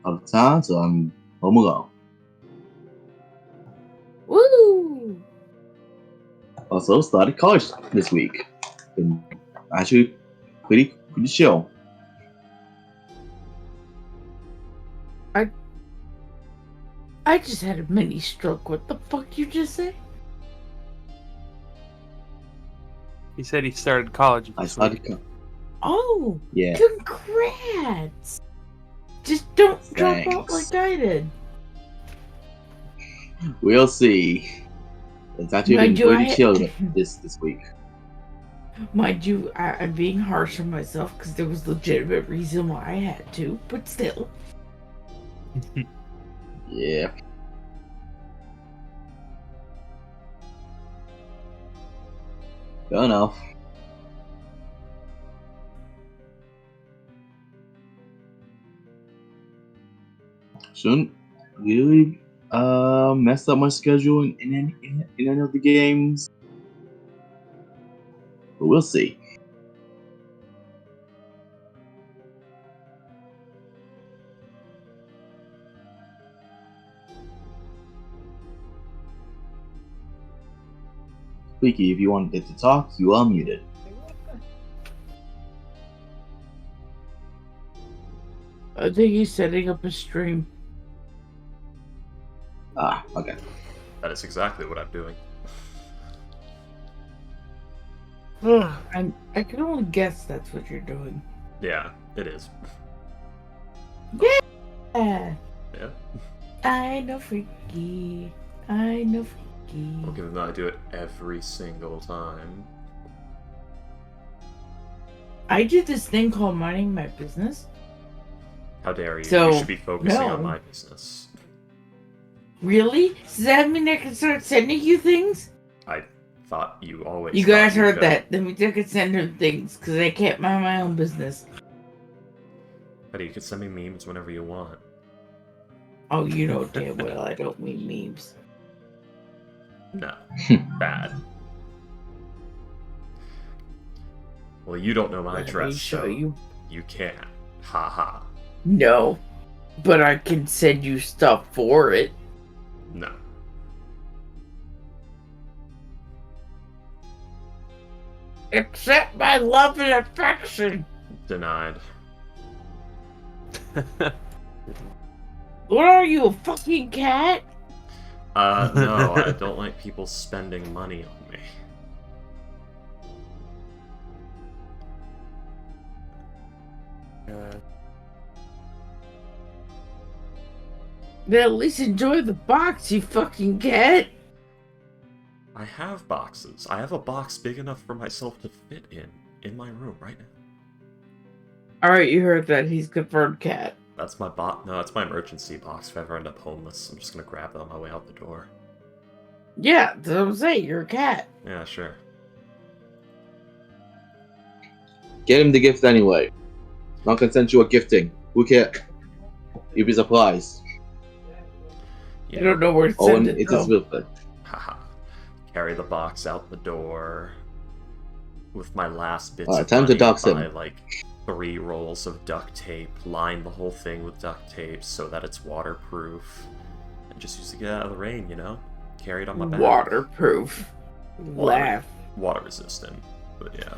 out of town, so I'm home alone. Woo! Also started college this week. Been actually pretty chill. I just had a mini stroke. What the fuck you just say? He said he started college. I started Oh, yeah. Congrats! Just don't drop out Thanks. like I did. We'll see. It's actually Mind been you, pretty chill this week. Mind you, I'm being harsh on myself because there was legitimate reason why I had to, but still. Yeah. Fair enough. Shouldn't really mess up my schedule in any of the games. But we'll see. Squeaky, if you wanted to talk, you are muted. I think he's setting up a stream. Ah, okay. That is exactly what I'm doing. I can only guess that's what you're doing. Yeah, it is. Yeah. Yeah. I know Freaky. I know Freaky. Well, given that I do it every single time. I do this thing called minding my business. How dare you? So, you should be focusing on my business. Really? Does that mean I can start sending you things? I thought you always. You guys heard could. that. That means I can send her things because I can't mind my own business. But you can send me memes whenever you want. Oh, you know damn well I don't mean memes. No. Bad. Well, you don't know my Let me address, show so you. you can't. Ha ha. No, but I can send you stuff for it. No. Accept my love and affection. Denied. What are you, a fucking cat? No, I don't like people spending money on me. Then at least enjoy the box, you fucking cat. I have boxes. I have a box big enough for myself to fit in my room right now. Alright, you heard that. He's confirmed cat. That's my No, that's my emergency box if I ever end up homeless. I'm just gonna grab that on my way out the door. Yeah, that's what I'm saying. You're a cat. Yeah, sure. Get him the gift anyway. Non-consensual gifting. Who cares? You'll be surprised. You I don't know where to Oh, send and it, it's his though. birthday. Haha. Carry the box out the door. With my last bits Alright, of time to money, dox him. buy like 3 rolls of duct tape, line the whole thing with duct tape so that it's waterproof, and just use it to get out of the rain, you know? Carry it on my back. Waterproof. Laugh. Water resistant, but yeah.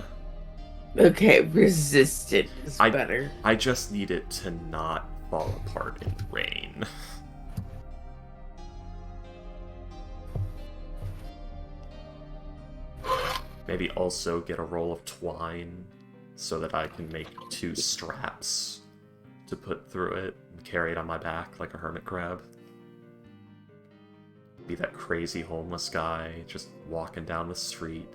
Okay, resistant is better. I just need it to not fall apart in the rain. Maybe also get a roll of twine so that I can make 2 straps to put through it and carry it on my back like a hermit crab. Be that crazy homeless guy just walking down the street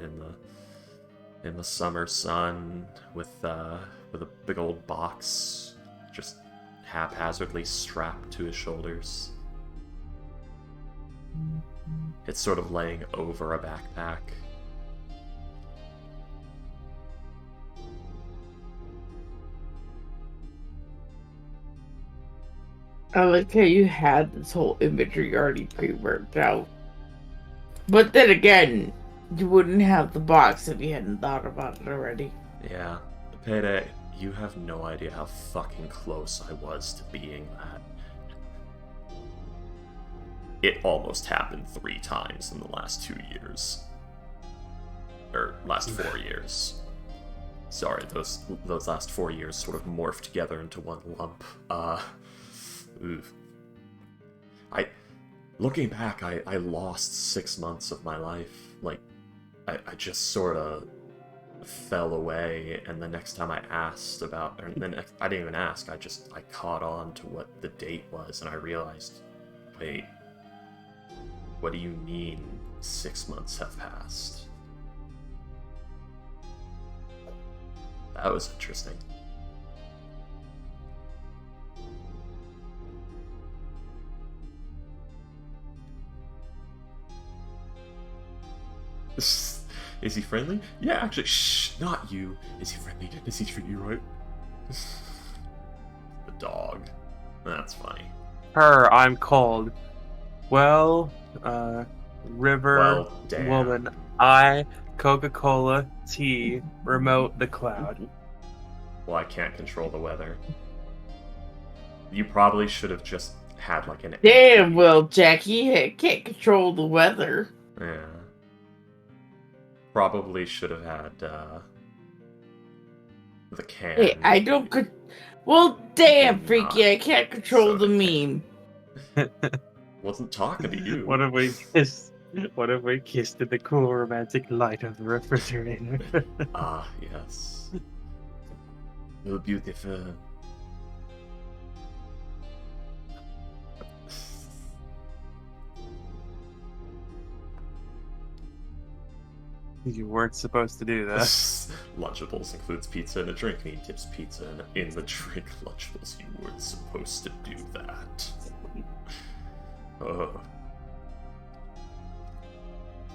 in the summer sun with a big old box just haphazardly strapped to his shoulders. It's sort of laying over a backpack. I like how you had this whole imagery already pre-worked out. But then again, you wouldn't have the box if you hadn't thought about it already. Yeah, Payday, you have no idea how fucking close I was to being that. it almost happened 3 times in the last 2 years. Or last 4 years. Sorry, those last 4 years sort of morphed together into one lump. Looking back, I lost 6 months of my life. Like, I just sort of fell away, and the next time I asked about, or I didn't even ask, I caught on to what the date was, and I realized, wait, what do you mean 6 months have passed? That was interesting. Is he friendly? Yeah, actually, shh, not you. Is he friendly? Does he treat you right? The dog. That's funny. Her, I'm cold. Well, river, Well, damn. woman, I, Coca-Cola, tea, remote, the cloud. Well, I can't control the weather. You probably should have just had like an... Damn, well, Jackie can't control the weather. Yeah. Probably should have had, the can. Hey, I don't well, damn, Did Freaky, not. I can't control So the did meme. Wasn't talking to you. What if we kissed? What if we kissed in the cool romantic light of the refrigerator? Ah, yes. Oh, beautiful. You weren't supposed to do that. Lunchables includes pizza and a drink, and he tips pizza in the drink. Lunchables, you weren't supposed to do that. Oh.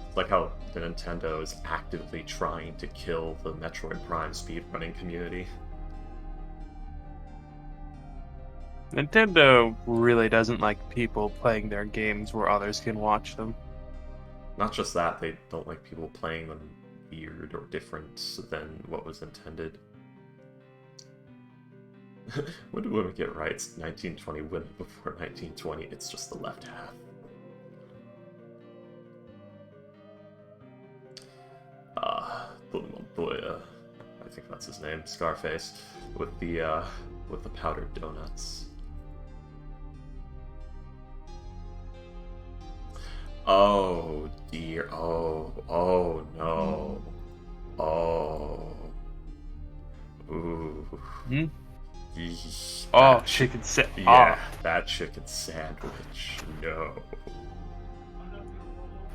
It's like how the Nintendo is actively trying to kill the Metroid Prime speedrunning community. Nintendo really doesn't like people playing their games where others can watch them. Not just that, they don't like people playing them weird or different than what was intended. When do women get rights? 1920 women before 1920, it's just the left half. Montoya, I think that's his name, Scarface, with the powdered donuts. Oh dear, oh no, oh, ooh. Hmm? Yeesh, Oh, that chicken set. yeah, that chicken sandwich, no.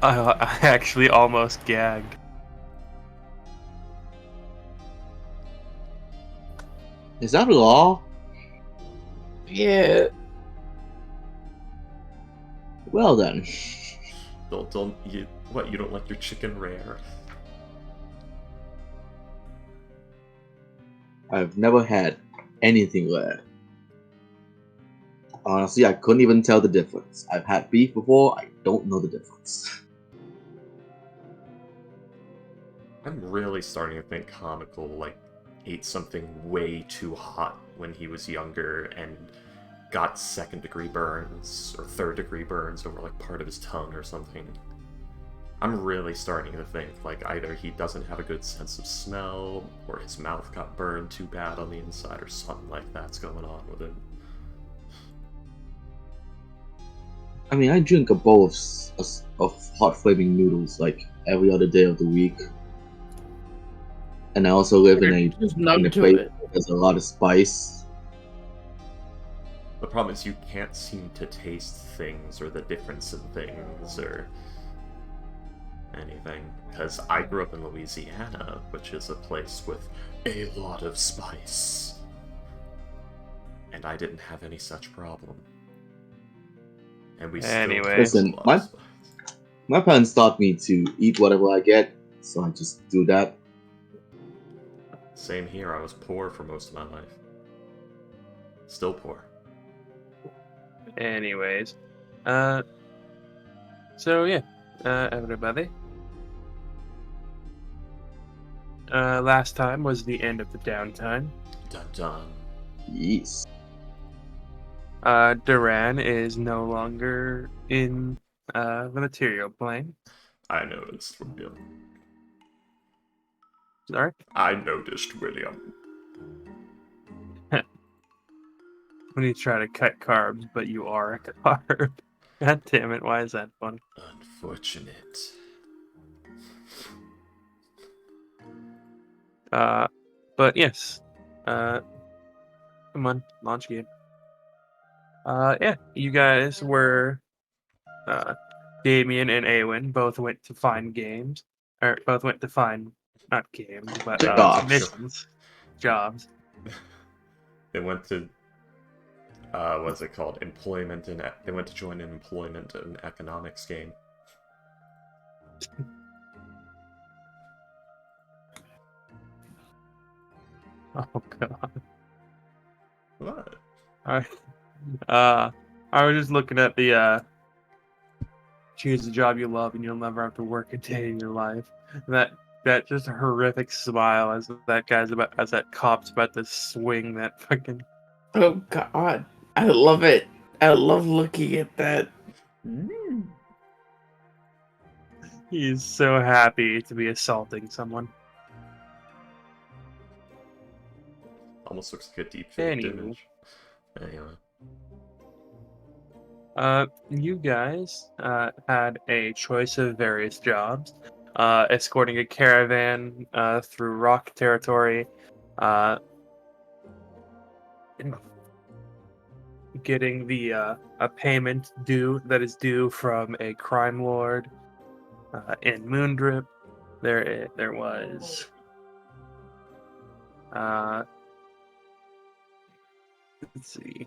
I actually almost gagged. Is that law? Yeah. Well then. Don't you, what, you don't like your chicken rare? I've never had anything rare. Honestly, I couldn't even tell the difference. I've had beef before, I don't know the difference. I'm really starting to think Comical, like, ate something way too hot when he was younger and got second-degree burns, or third-degree burns over, like, part of his tongue or something. I'm really starting to think, like, either he doesn't have a good sense of smell, or his mouth got burned too bad on the inside, or something like that's going on with him. I mean, I drink a bowl of hot flaming noodles, like, every other day of the week. And I also live in Just a numb to place it. where there's a lot of spice. The problem is you can't seem to taste things, or the difference in things, or anything. Because I grew up in Louisiana, which is a place with a lot of spice. And I didn't have any such problem. And we Anyway. still Listen, taste a lot of spice. My parents taught me to eat whatever I get, so I just do that. Same here, I was poor for most of my life. Still poor. Anyways, so yeah, everybody. Last time was the end of the downtime. Dun dun. Yes. Duran is no longer in the material plane. I noticed, William. Sorry? I noticed, William. When you try to cut carbs, but you are a carb. God damn it, why is that fun? Unfortunate. But yes. Come on, launch game. Yeah, you guys were Damien and Awen both went to find games. Or both went to find not games, but Jobs. missions. Jobs. They went to what's it called? Employment and they went to join an employment and economics game. Oh god. What? I was just looking at the choose a job you love and you'll never have to work a day in your life. That just horrific smile as that cop's about to swing that fucking. Oh God, I love it. I love looking at that. He's so happy to be assaulting someone. Almost looks like a deep fake Anywho. image. Anyway. You guys had a choice of various jobs. Escorting a caravan through rock territory, getting the a payment that is due from a crime lord in Moondrip. There was let's see.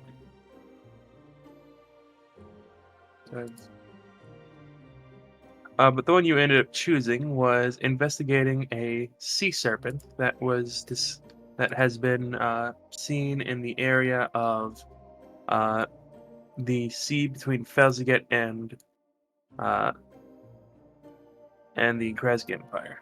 But the one you ended up choosing was investigating a sea serpent that has been seen in the area of the sea between Felsiget and the Krezg Empire.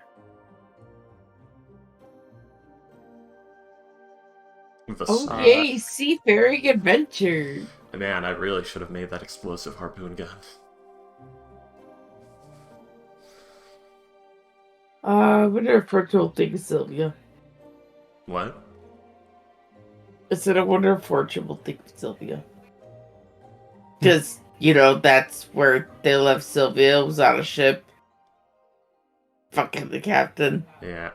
Oh yay, seafaring adventure! Man, I really should have made that explosive harpoon gun. I wonder if Fortune will think of Sylvia. What? I said, I wonder if Fortune will think of Sylvia. Because, you know, that's where they left Sylvia. It was on a ship. Fucking the captain. Yeah.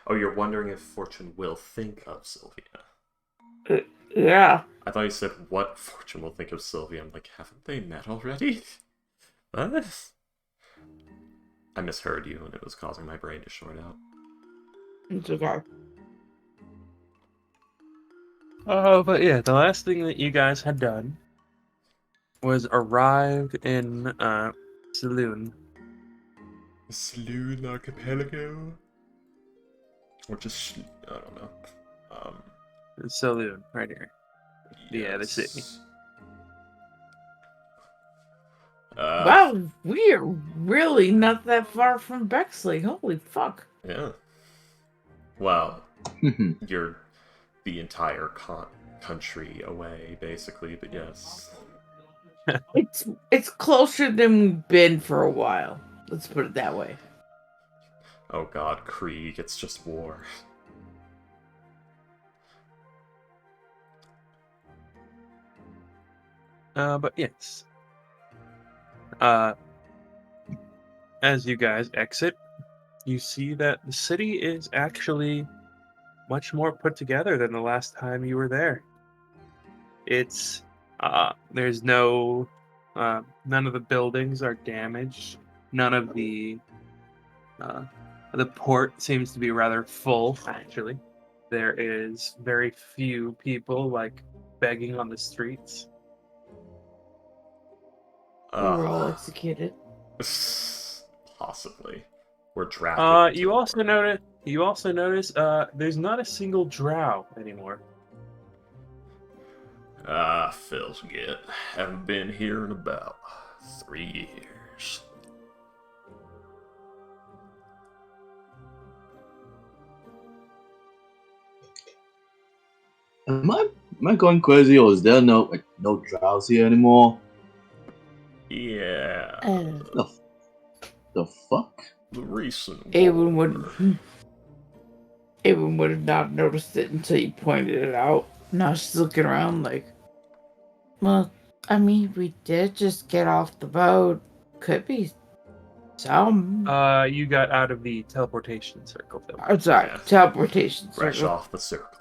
Oh, you're wondering if Fortune will think of Sylvia. Yeah. I thought you said what Fortune will think of Sylvia. I'm like, haven't they met already? What? I misheard you, and it was causing my brain to short out. It's okay. Oh, but yeah, the last thing that you guys had done was arrived in Saloon. Saloon Archipelago? Or just, I don't know. Saloon, right here. Yeah, the city. Wow, we are really not that far from Bexley. Holy fuck. Yeah. Well, you're the entire country away, basically, but yes. It's closer than we've been for a while. Let's put it that way. Oh god, Krieg, it's just war. But yes. As you guys exit, you see that the city is actually much more put together than the last time you were there. It's there's no none of the buildings are damaged. None of the port seems to be rather full, actually. There is very few people begging on the streets. We were all executed. Possibly. We're drafted. You also notice there's not a single drow anymore. Felsiget. Haven't been here in about 3 years. Am I going crazy, or is there no drowsy anymore? Yeah. fuck? The recent Avon war. would have not noticed it until you pointed it out. Now she's looking around like, well, I mean, we did just get off the boat. Could be some. You got out of the teleportation circle, though. I'm sorry, Yeah. teleportation Fresh circle. off the circle.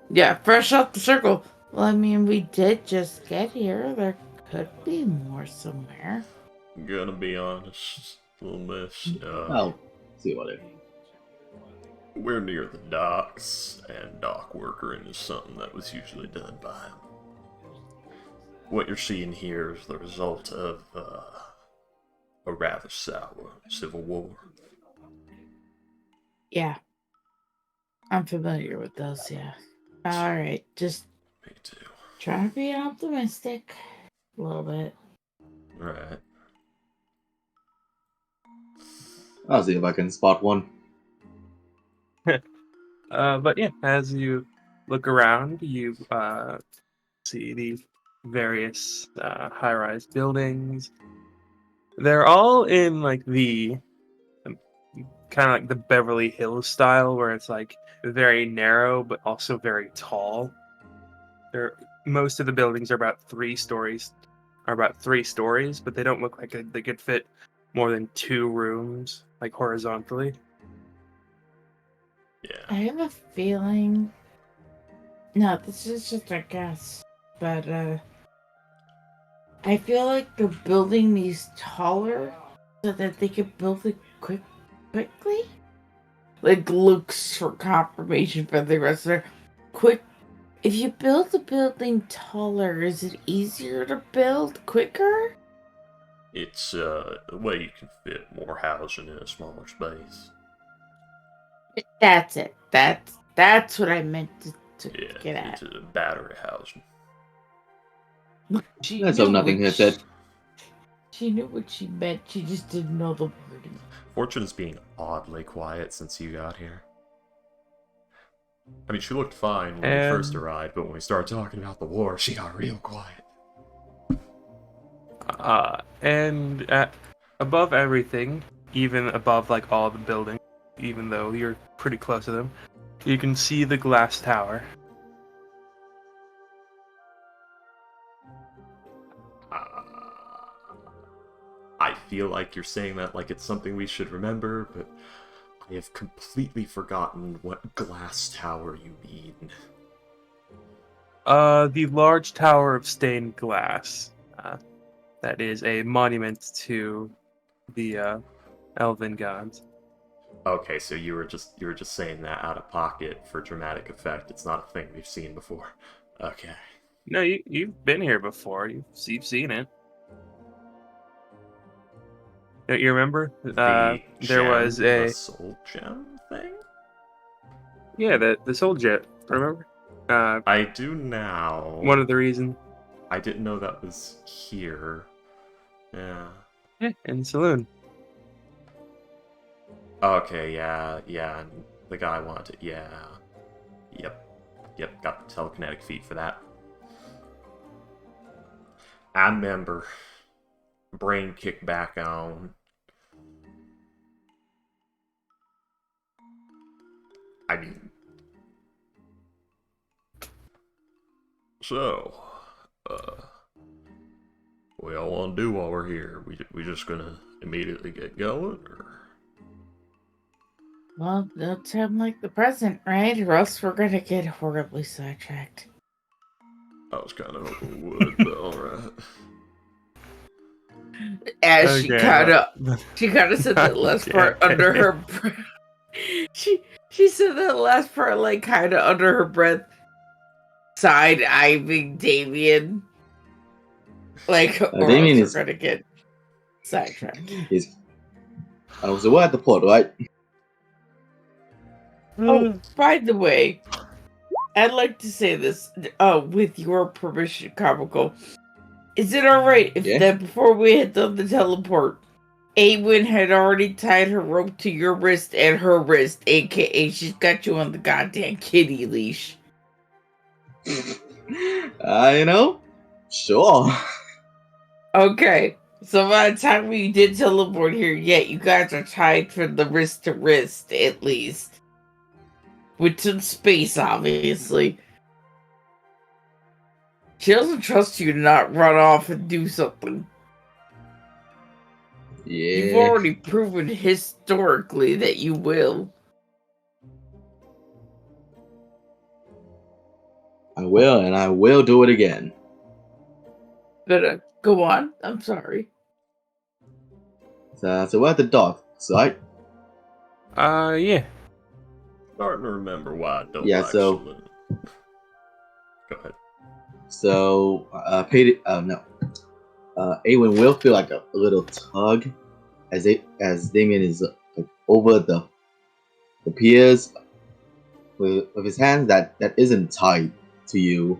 Yeah, fresh off the circle. Well, I mean, we did just get here. There could be more somewhere. Gonna be honest, little miss. I'll see what it. We're near the docks, and dock workering is something that was usually done by him. What you're seeing here is the result of a rather sour civil war. Yeah. I'm familiar with those, yeah. Alright, just Me too. trying to be optimistic. A little bit. Right. I'll see if I can spot one. But yeah, as you look around, you see the various high-rise buildings. They're all in like the kind of like the Beverly Hills style, where it's like very narrow but also very tall. Most of the buildings are about 3 stories, but they don't look like they could fit more than 2 rooms, like horizontally. I Yeah. have a feeling. No, this is just a guess. But, I feel like they're building these taller so that they can build it quickly? Like, looks for confirmation for the rest of their quick. If you build the building taller, is it easier to build quicker? It's the way you can fit more housing in a smaller space. That's it. That's what I meant to Yeah, get at. it's a battery housing. She Let's hope knew nothing what hits it. She knew what she meant. She just didn't know the wording. Fortune's being oddly quiet since you got here. I mean, she looked fine when we first arrived, but when we started talking about the war, she got real quiet. And above everything, even above like all the buildings, even though you're pretty close to them, you can see the glass tower. I feel like you're saying that like it's something we should remember, but I have completely forgotten what glass tower you mean. The large tower of stained glass. That is a monument to the elven gods. Okay, so you were just saying that out of pocket for dramatic effect. It's not a thing we've seen before. Okay. No, you've been here before. You've seen it. Don't you remember? There was the soul gem thing? Yeah, the soul jet. Remember? I do now. One of the reasons. I didn't know that was here. Yeah. Yeah, in the saloon. Okay, yeah, and the guy wanted to, yeah. Yep, got the telekinetic feat for that. I remember. Brain kick back on. I mean... So, what y'all want to do while we're here? We just gonna immediately get going, or? Well, they'll sound like the present, right? Or else we're gonna get horribly sidetracked. I was kind of hoping we would, but alright. As she kind of said that last part Okay. under her breath. She said that last part like kind of under her breath, side-eyeing Damien. Like, or Damien else is- we're gonna get sidetracked. So we're at the port, right? Oh, by the way, I'd like to say this, with your permission, Comical. Is it alright if that before we had done the teleport, Awen had already tied her rope to your wrist and her wrist, aka she's got you on the goddamn kitty leash? You know? Sure. Okay, So by the time we did teleport here, you guys are tied from the wrist to wrist, at least. With some space, obviously. She doesn't trust you to not run off and do something. You've Yeah, already proven historically that you will. I will, and I will do it again. But go on. I'm sorry. So we're at the dock, right? Yeah. Starting to remember why I don't Yeah, like so- saloon. Go ahead. So, Awen will feel like a little tug as Damien is like, over the piers with his hand that isn't tied to you.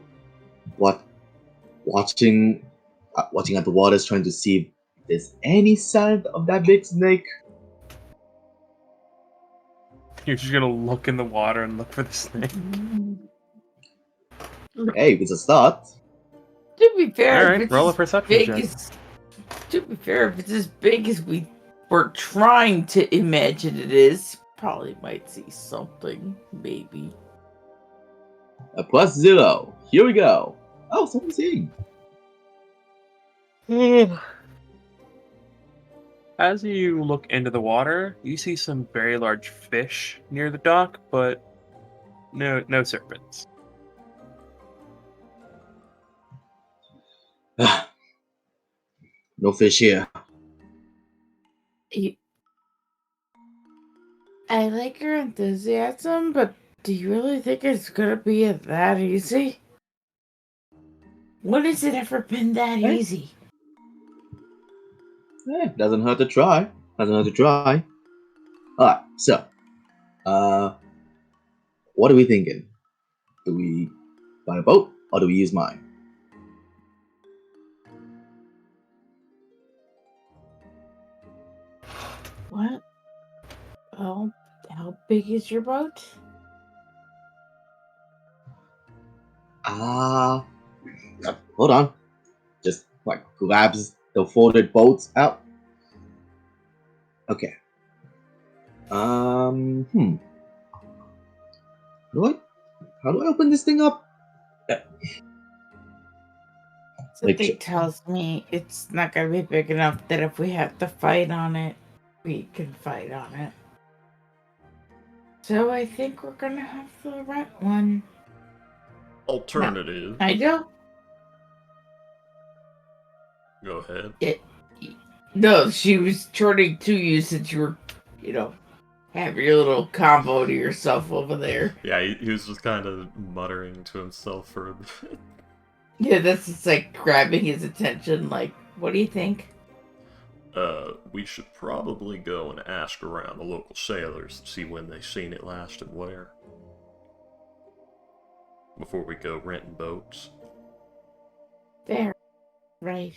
Watching at the waters, trying to see if there's any sign of that big snake. You're just gonna look in the water and look for the snake. Hey, it's a start. To be fair, if Alright, it's roll a as perception big check. as to be fair, if it's as big as we were trying to imagine it is, probably might see something, maybe. A +0. Here we go. Oh, someone's seeing. As you look into the water, you see some very large fish near the dock, but no serpents. No fish here. I like your enthusiasm, but do you really think it's gonna be that easy? When has it ever been that Hey. easy? Doesn't hurt to try. Alright, so, what are we thinking? Do we buy a boat or do we use mine? What? Oh, how big is your boat? Hold on. Just like grabs the folded boats out. Okay. How do I open this thing up? Something tells me it's not gonna be big enough that if we have to fight on it, we can fight on it. So I think we're gonna have to rent one. Alternative. I don't. Go ahead. No, she was turning to you since you were, have your little combo to yourself over there. Yeah, he was just kind of muttering to himself for a bit. Yeah, that's just like grabbing his attention. Like, what do you think? We should probably go and ask around the local sailors to see when they seen it last and where. Before we go renting boats. There. Right.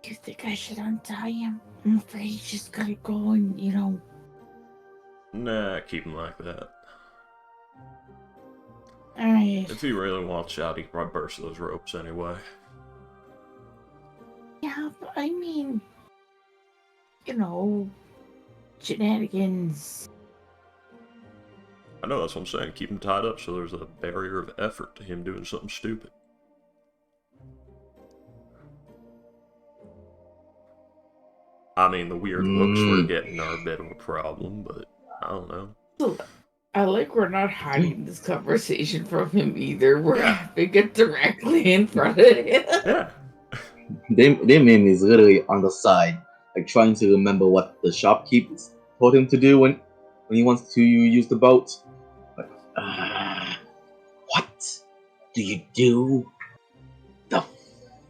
Do you think I should untie him? I'm afraid he's just gonna go and, Nah, keep him like that. Alright. If he really wants out, he can probably burst those ropes anyway. Yeah, but I mean, shenanigans. I know, that's what I'm saying. Keep him tied up so there's a barrier of effort to him doing something stupid. I mean, the weird looks we're getting are a bit of a problem, but I don't know. I like we're not hiding this conversation from him either. We're having it directly in front of him. Yeah. Damien is literally on the side, like trying to remember what the shopkeep told him to do when he wants to use the boat. Like, what do you do? The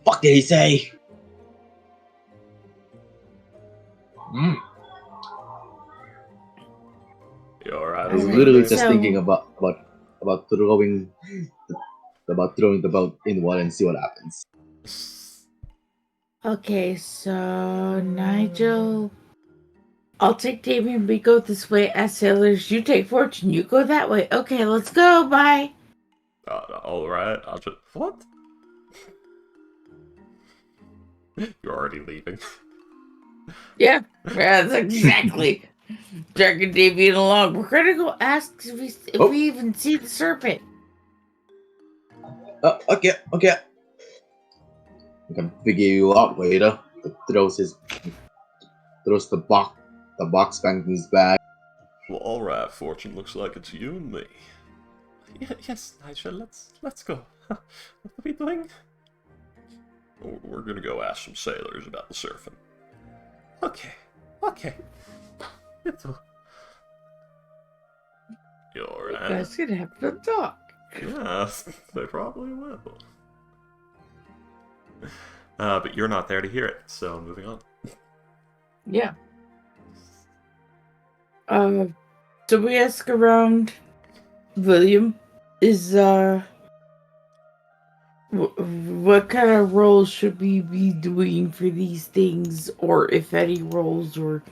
fuck did he say? You alright? I was Alright, literally just so- thinking about throwing the boat in water and see what happens. Okay, so Nigel, I'll take Damien. We go this way as sailors. You take Fortune. You go that way. Okay, let's go. Bye. Alright, I'll just... What? You're already leaving. Yeah, that's exactly. Dragon Damien along. We're gonna go ask if Oh. we even see the serpent. Okay. I can figure you out later. Throws the box back in his bag. Well, alright, Fortune, looks like it's you and me. Yes, Nigel, let's go. What are we doing? We're gonna go ask some sailors about the surfing. Okay. You too. You You alright? guys can have a talk. Yeah, they probably will. But you're not there to hear it, so moving on. Yeah. So we ask around. William, is what kind of roles should we be doing for these things, or if any roles, or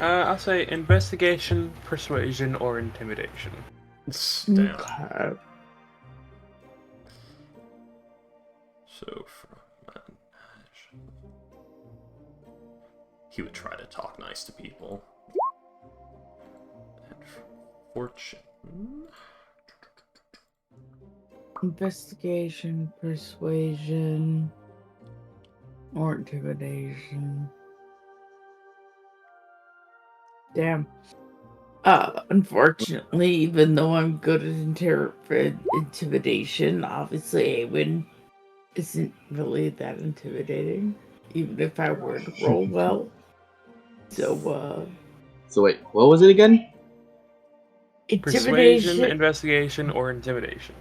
I'll say investigation, persuasion, or intimidation. Damn. Okay. So, he would try to talk nice to people. And Fortune. Investigation, persuasion, or intimidation. Damn. Unfortunately, even though I'm good at intimidation, obviously Awen isn't really that intimidating, even if I were to roll well. So, So wait, what was it again? Persuasion, intimidation. investigation, or intimidation.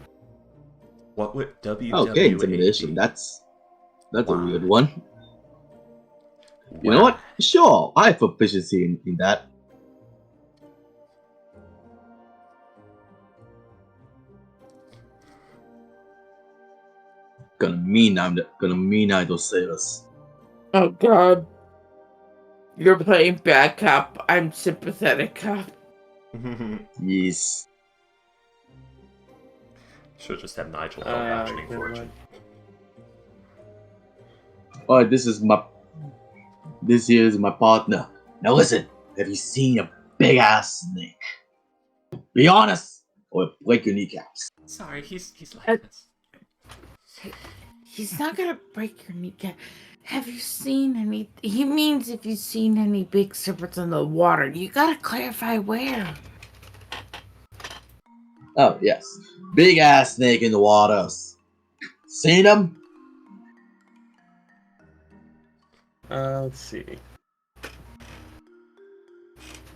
What would WWAD? Okay, intimidation. That's a Why? weird one. You know what? Sure, I have proficiency in that. Gonna mean I those sailors. Oh God, you're playing bad cop. I'm sympathetic cop. Yes. Should just have Nigel help mentioning never Fortune. Oh, this here is my partner. Now listen, have you seen a big ass snake? Be honest, or I'll break your kneecaps. Sorry, he's like this. He's not gonna break your kneecap. Have you seen any? He means if you've seen any big serpents in the water. You gotta clarify where. Oh yes, big ass snake in the waters. Seen him? Let's see.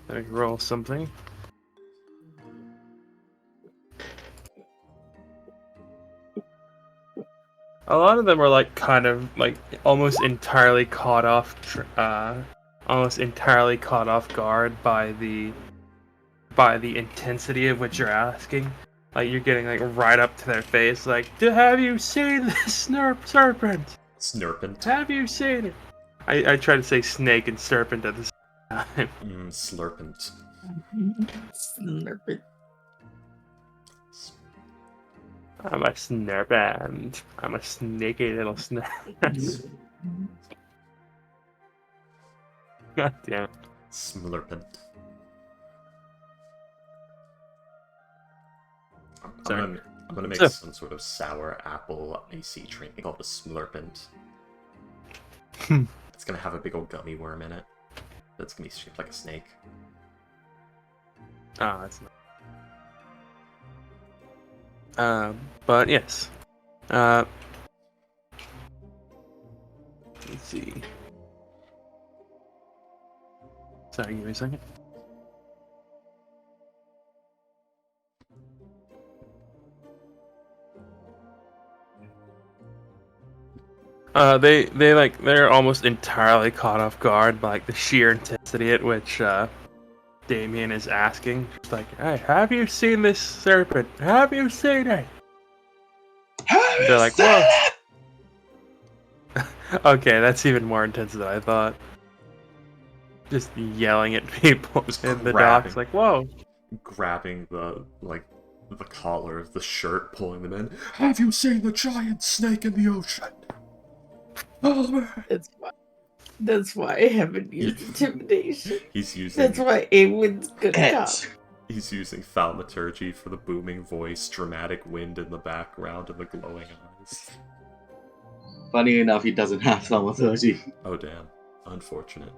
Let me roll something. A lot of them are like kind of like almost entirely caught off guard by the intensity of what you're asking. Like you're getting like right up to their face, like, have you seen this serpent? Snurpent. Have you seen it? I try to say snake and serpent at the same time. Slurpent. Snurpit. I'm a snurpent. I'm a snaky little snurpent. God damn. Smlurpent. Sorry. I'm gonna make So- some sort of sour apple icy drink called a Smlurpent. It's gonna have a big old gummy worm in it. That's gonna be shaped like a snake. Ah, that's not. But yes. Let's see. Sorry, give me a second. They're almost entirely caught off guard by like the sheer intensity at which Damien is asking. Just like, hey, have you seen this serpent? Have you seen it? They're like, whoa. Okay, that's even more intense than I thought. Just yelling at people Just in the grabbing. docks, like, whoa. Grabbing the, like, the collar of the shirt pulling them in. Have you seen the giant snake in the ocean? Oh, man. That's why I haven't used intimidation. He's using That's why Awen's good cop. he's using thaumaturgy for the booming voice, dramatic wind in the background, and the glowing eyes. Funny enough, he doesn't have thaumaturgy. Oh damn. Unfortunate.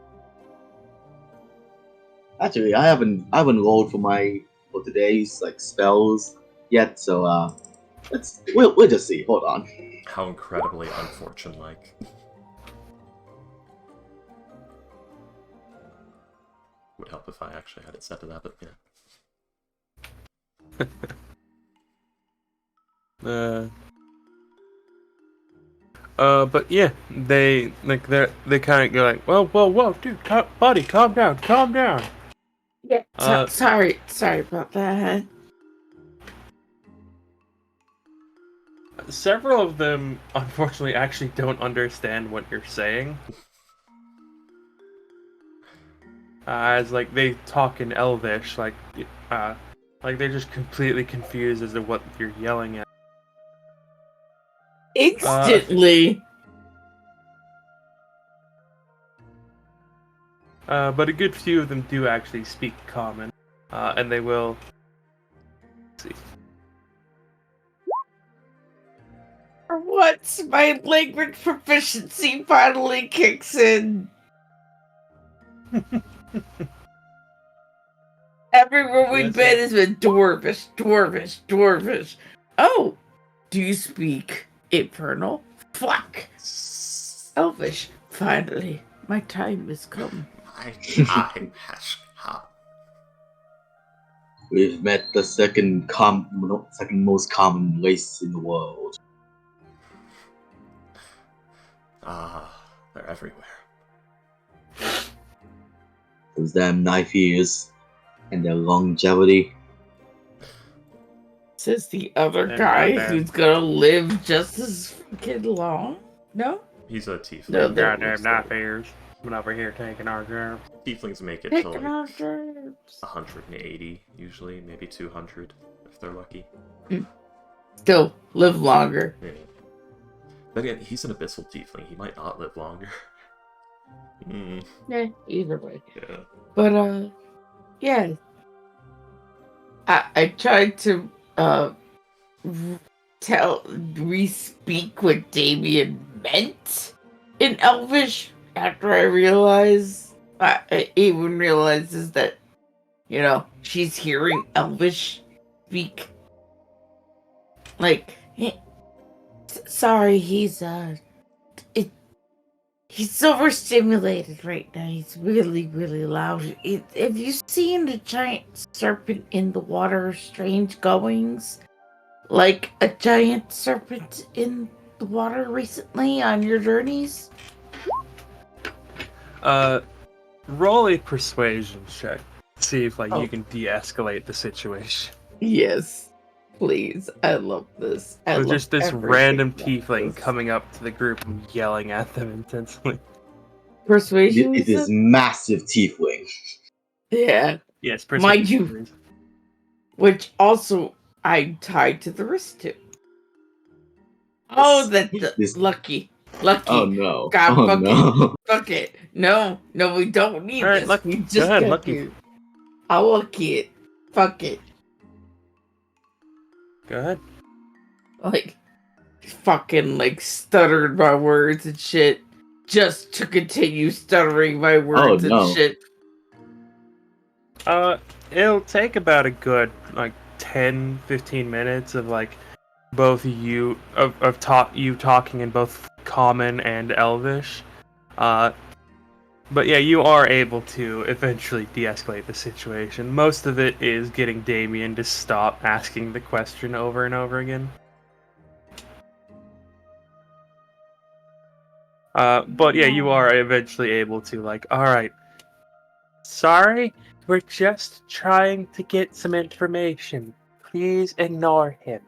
Actually, I haven't rolled for today's like spells yet, so we'll just see. Hold on. How incredibly unfortunate like. Would help if I actually had it set to that, but yeah. But yeah, they kind of go like, whoa, dude, buddy, calm down. Yeah. Sorry about that. Several of them, unfortunately, actually don't understand what you're saying. As like they talk in Elvish, like they're just completely confused as to what you're yelling at. Instantly. But a good few of them do actually speak common, and they will. Let's see. Once my language proficiency finally kicks in. Everywhere we've been has been dwarvish. Oh, do you speak Infernal? Fuck. Elvish. Finally, my time has come. My time has come. We've met the second most common race in the world. They're everywhere. Those damn knife ears and their longevity. Says the other And guy not bad. who's gonna live just as fucking long. No? He's a tiefling. No, they're- Goddamn knife ears. Been over here taking our germs. Tieflings make it to Picking like our germs. 180, usually, maybe 200, if they're lucky. Still live longer. Yeah. Then again, he's an abyssal tiefling. He might not live longer. Yeah, either way. Yeah. But yeah. I tried to re-speak what Damien meant in Elvish after I realized I even realizes that, you know, she's hearing Elvish speak. Like, sorry, he's overstimulated right now. He's really, really loud. Have you seen a giant serpent in the water? Strange goings? Like a giant serpent in the water recently on your journeys? Roll a persuasion check. See if like Oh. you can de-escalate the situation. Yes. Please. I love this. So just this random everything about tiefling this. coming up to the group and yelling at them intensely. Persuasion? It is massive tiefling. Yeah. Yes, Mind you, which also I'm tied to the wrist to. Oh, This- lucky. Oh no! God, oh fuck no! Fuck it. No, we don't need All right, this. Lucky. We Go just ahead, got Lucky. here. I'll lucky it. Fuck it. Go ahead. Like, fucking, like, stuttered my words and shit. Just to continue stuttering my words no. and shit. It'll take about a good, like, 10-15 minutes of, like, both you, you talking in both Common and Elvish. But yeah, you are able to eventually de-escalate the situation. Most of it is getting Damien to stop asking the question over and over again. But yeah, you are eventually able to, like, alright, sorry, we're just trying to get some information. Please ignore him.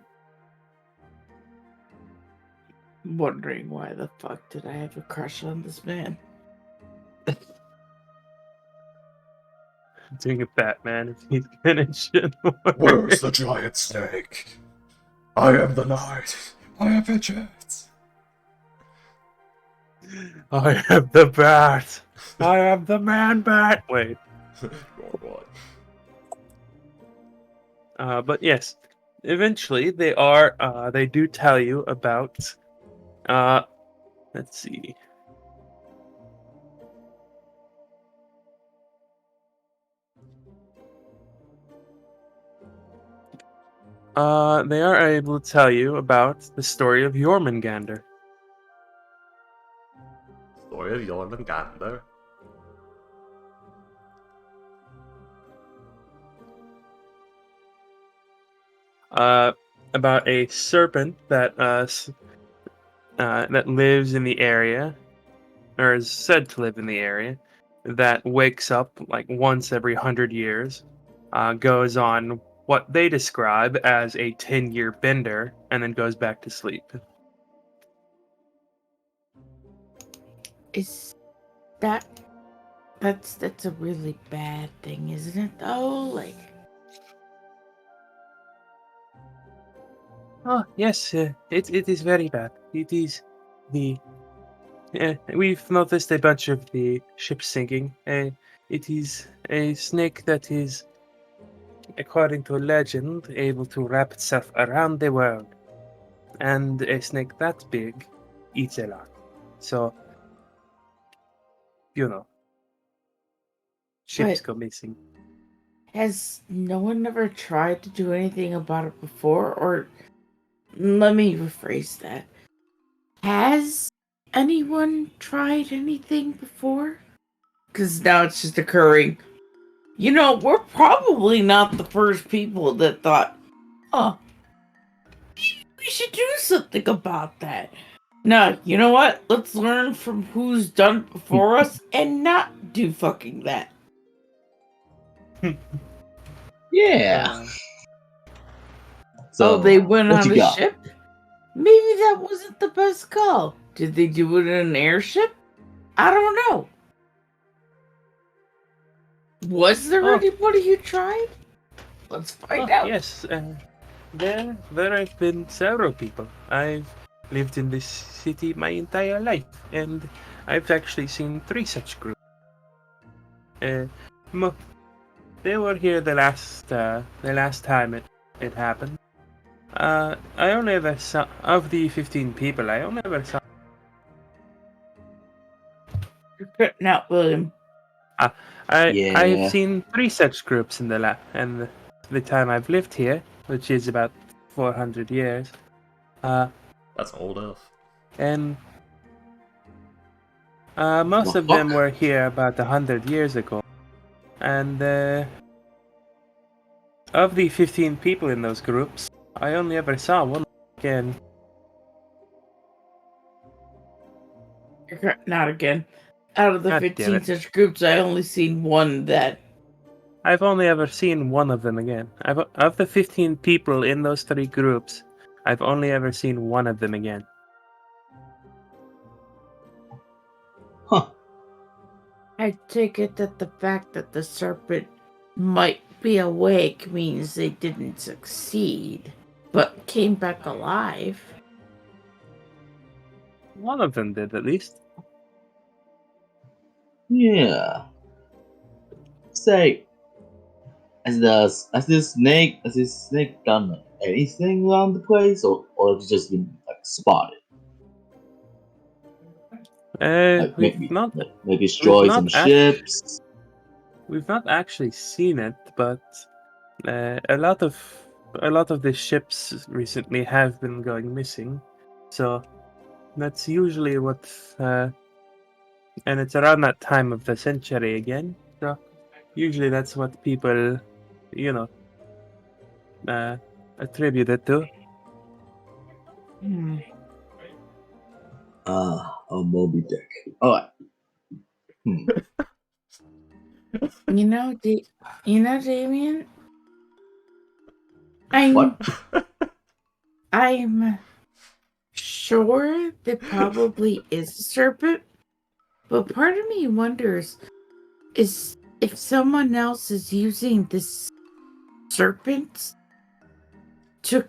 I'm wondering why the fuck did I have a crush on this man? doing a Batman if he's gonna shit. Where's the giant snake? I am the knight. I am vengeance. I am the bat. I am the man bat. Wait. Oh, But yes, eventually they are. They do tell you about. Let's see. They are able to tell you about the story of Jormungandr. Story of Jormungandr. About a serpent that that lives in the area, or is said to live in the area, that wakes up like once every 100 years, goes on what they describe as a 10-year bender, and then goes back to sleep. Is that's a really bad thing, isn't it? Though, like, Oh yes, it is very bad. It is the we've noticed a bunch of the ships sinking. It is a snake that is, according to legend, able to wrap itself around the world. And a snake that big eats a lot. So, you know, ships But- go missing. has no one ever tried to do anything about it before? Or let me rephrase that. Has anyone tried anything before? Because now it's just occurring. You know, we're probably not the first people that thought, oh, we should do something about that. No, you know what? Let's learn from who's done it before us and not do fucking that. Yeah. Uh, So Oh, they went what on you a got? ship? Maybe that wasn't the best call. Did they do it in an airship? I don't know. Was there Oh. anybody who tried? Let's find out. yes, there have been several people. I've lived in this city my entire life, and I've actually seen 3 such groups. Mo- they were here the last time it happened. I only ever saw, of the 15 people, I only ever saw. You're cutting out, William. I've Yeah. seen 3 such groups in and the time I've lived here, which is about 400 years. That's old enough. And most The of them fuck? were here about 100 years ago. And of the 15 people in those groups, I only ever saw one again. You're cutting out again. Out of the God damn 15 it. such groups, I only seen one that. I've only ever seen one of them again. Of the 15 people in those 3 groups, I've only ever seen one of them again. Huh. I take it that the fact that the serpent might be awake means they didn't succeed, but came back alive. One of them did, at least. Yeah. Say, has this snake done anything around the place, or it's just been like spotted? Like We've not maybe destroy some not act- ships. We've not actually seen it, but a lot of the ships recently have been going missing. So that's usually what, and it's around that time of the century again. So usually that's what people, you know, attribute it to. A Moby Dick. Alright. You know, Damien, What? I'm sure there probably is a serpent, but part of me wonders, is if someone else is using this serpent to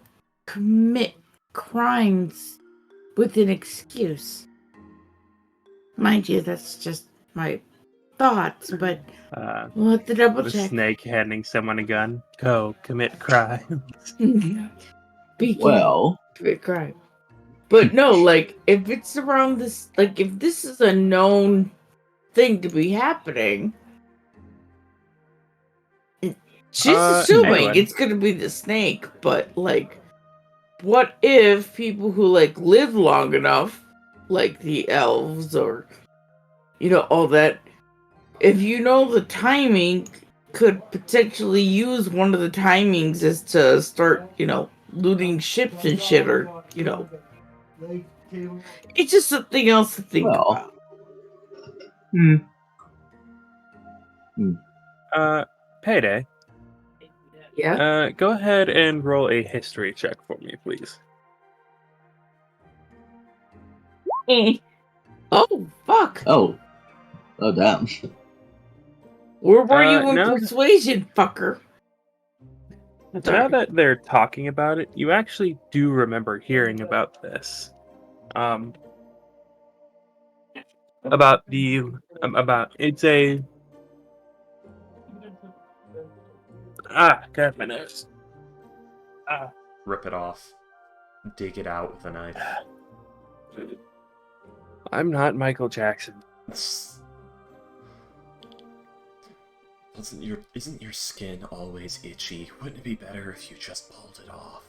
commit crimes with an excuse, mind you, that's just my thoughts, but we'll have to double The check. snake handing someone a gun. Go commit crime. Well, Commit crime. But no, like, if it's around this, like, if this is a known thing to be happening, she's assuming anyway. it's gonna be the snake, but, like, what if people who, like, live long enough, like the elves or, all that, if you know the timing, could potentially use one of the timings is to start, looting ships and shit, or, it's just something else to think about. Payday. Yeah? Go ahead and roll a history check for me, please. Oh, fuck. oh, damn. Where were you in now- persuasion, fucker? Now that they're talking about it, you actually do remember hearing about this. About it's a God, my nose. Rip it off. Dig it out with a knife. I'm not Michael Jackson. Isn't your skin always itchy? Wouldn't it be better if you just pulled it off?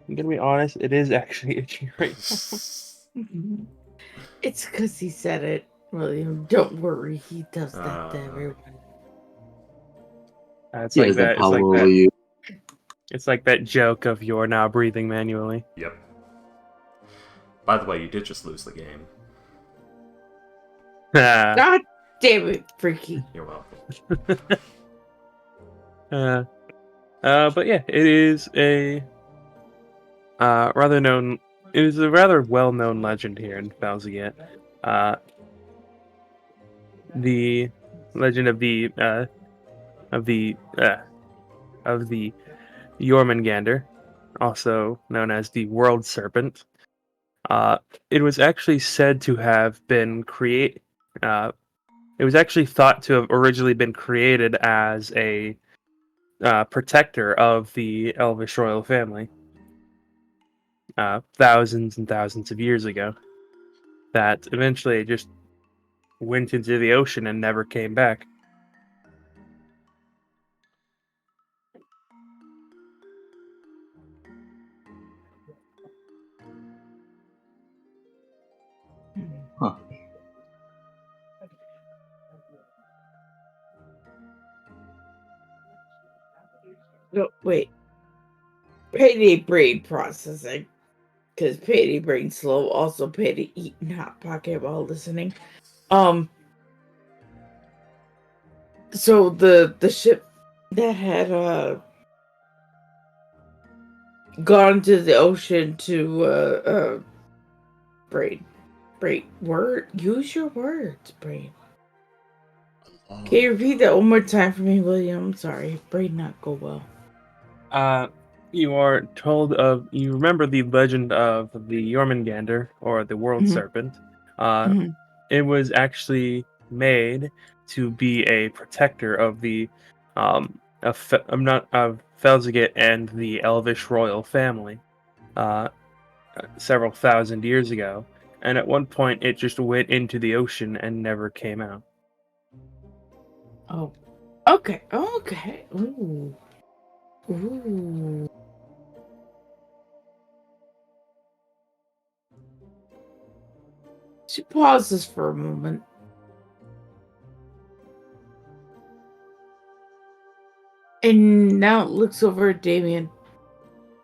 I'm gonna be honest, it is actually itchy right Mm-hmm. It's because he said it, William. Don't worry, he does that to everyone. It's He like has the that. power over you. It's like that joke of you're now breathing manually. Yep. By the way, you did just lose the game. God damn it, Freaky. You're welcome. But yeah, it is a It is a rather well-known legend here in Falziet. The legend of the Jormungandr, also known as the World Serpent. It was actually said to have been it was actually thought to have originally been created as a protector of the Elvish royal family. Thousands and thousands of years ago. That eventually just went into the ocean and never came back. Huh. No, wait. Payday brain processing. Because Payday brain slow. Also, Payday eating hot pocket while listening. So the ship that had gone to the ocean to brain. Use your words, brain. Can you repeat that one more time for me, William? I'm sorry, brain not go well. You are told of. You remember the legend of the Jormungandr, or the World Serpent. It was actually made to be a protector of the of Felzigit and the Elvish royal family several thousand years ago, and at one point it just went into the ocean and never came out. Oh, okay. Ooh. She pauses for a moment. And now looks over at Damien.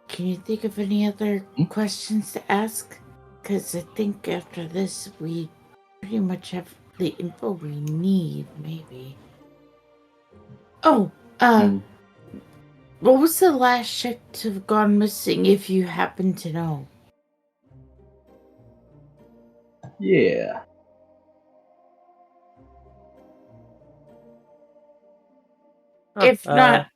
Can you think of any other questions to ask? Because I think after this, we pretty much have the info we need, maybe. Oh, what was the last ship to have gone missing, if you happen to know? Yeah. If not,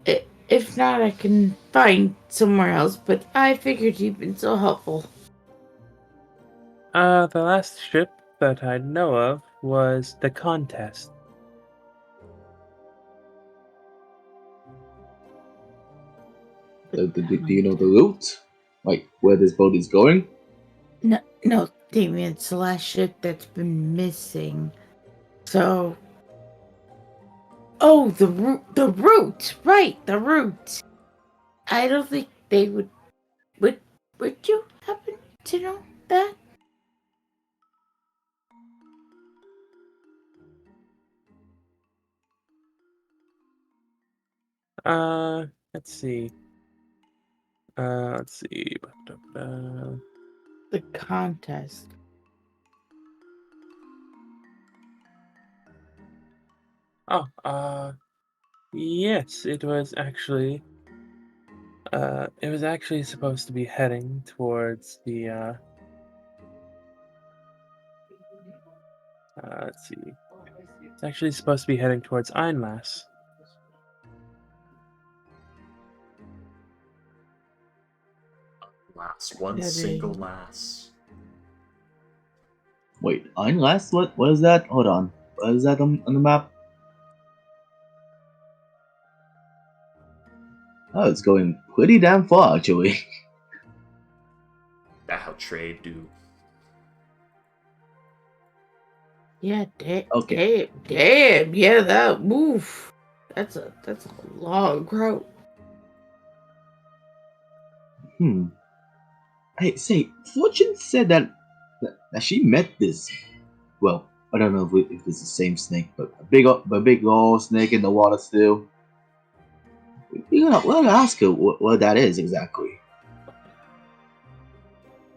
if not, I can find somewhere else. But I figured you've been so helpful. The last ship that I know of was the Contest. Do you know the route? Like where this boat is going? No, Damien, it's the last ship that's been missing. So, oh, the route, right? The route. I don't think they would. Would you happen to know that? Let's see. Let's see. The contest. Yes, it was actually. It was actually supposed to be heading towards the. Let's see. It's actually supposed to be heading towards Einlass. Lass. One That single is- lass. Wait, Einlass? What is that? Hold on. What is that on the map? Oh, it's going pretty damn far actually. That how trade do. Yeah, Okay. damn, yeah, that move. That's a long route. Hey, say, Fortune said that she met this. Well, I don't know if it's the same snake, but a big old snake in the water still. We're gonna ask her what that is exactly.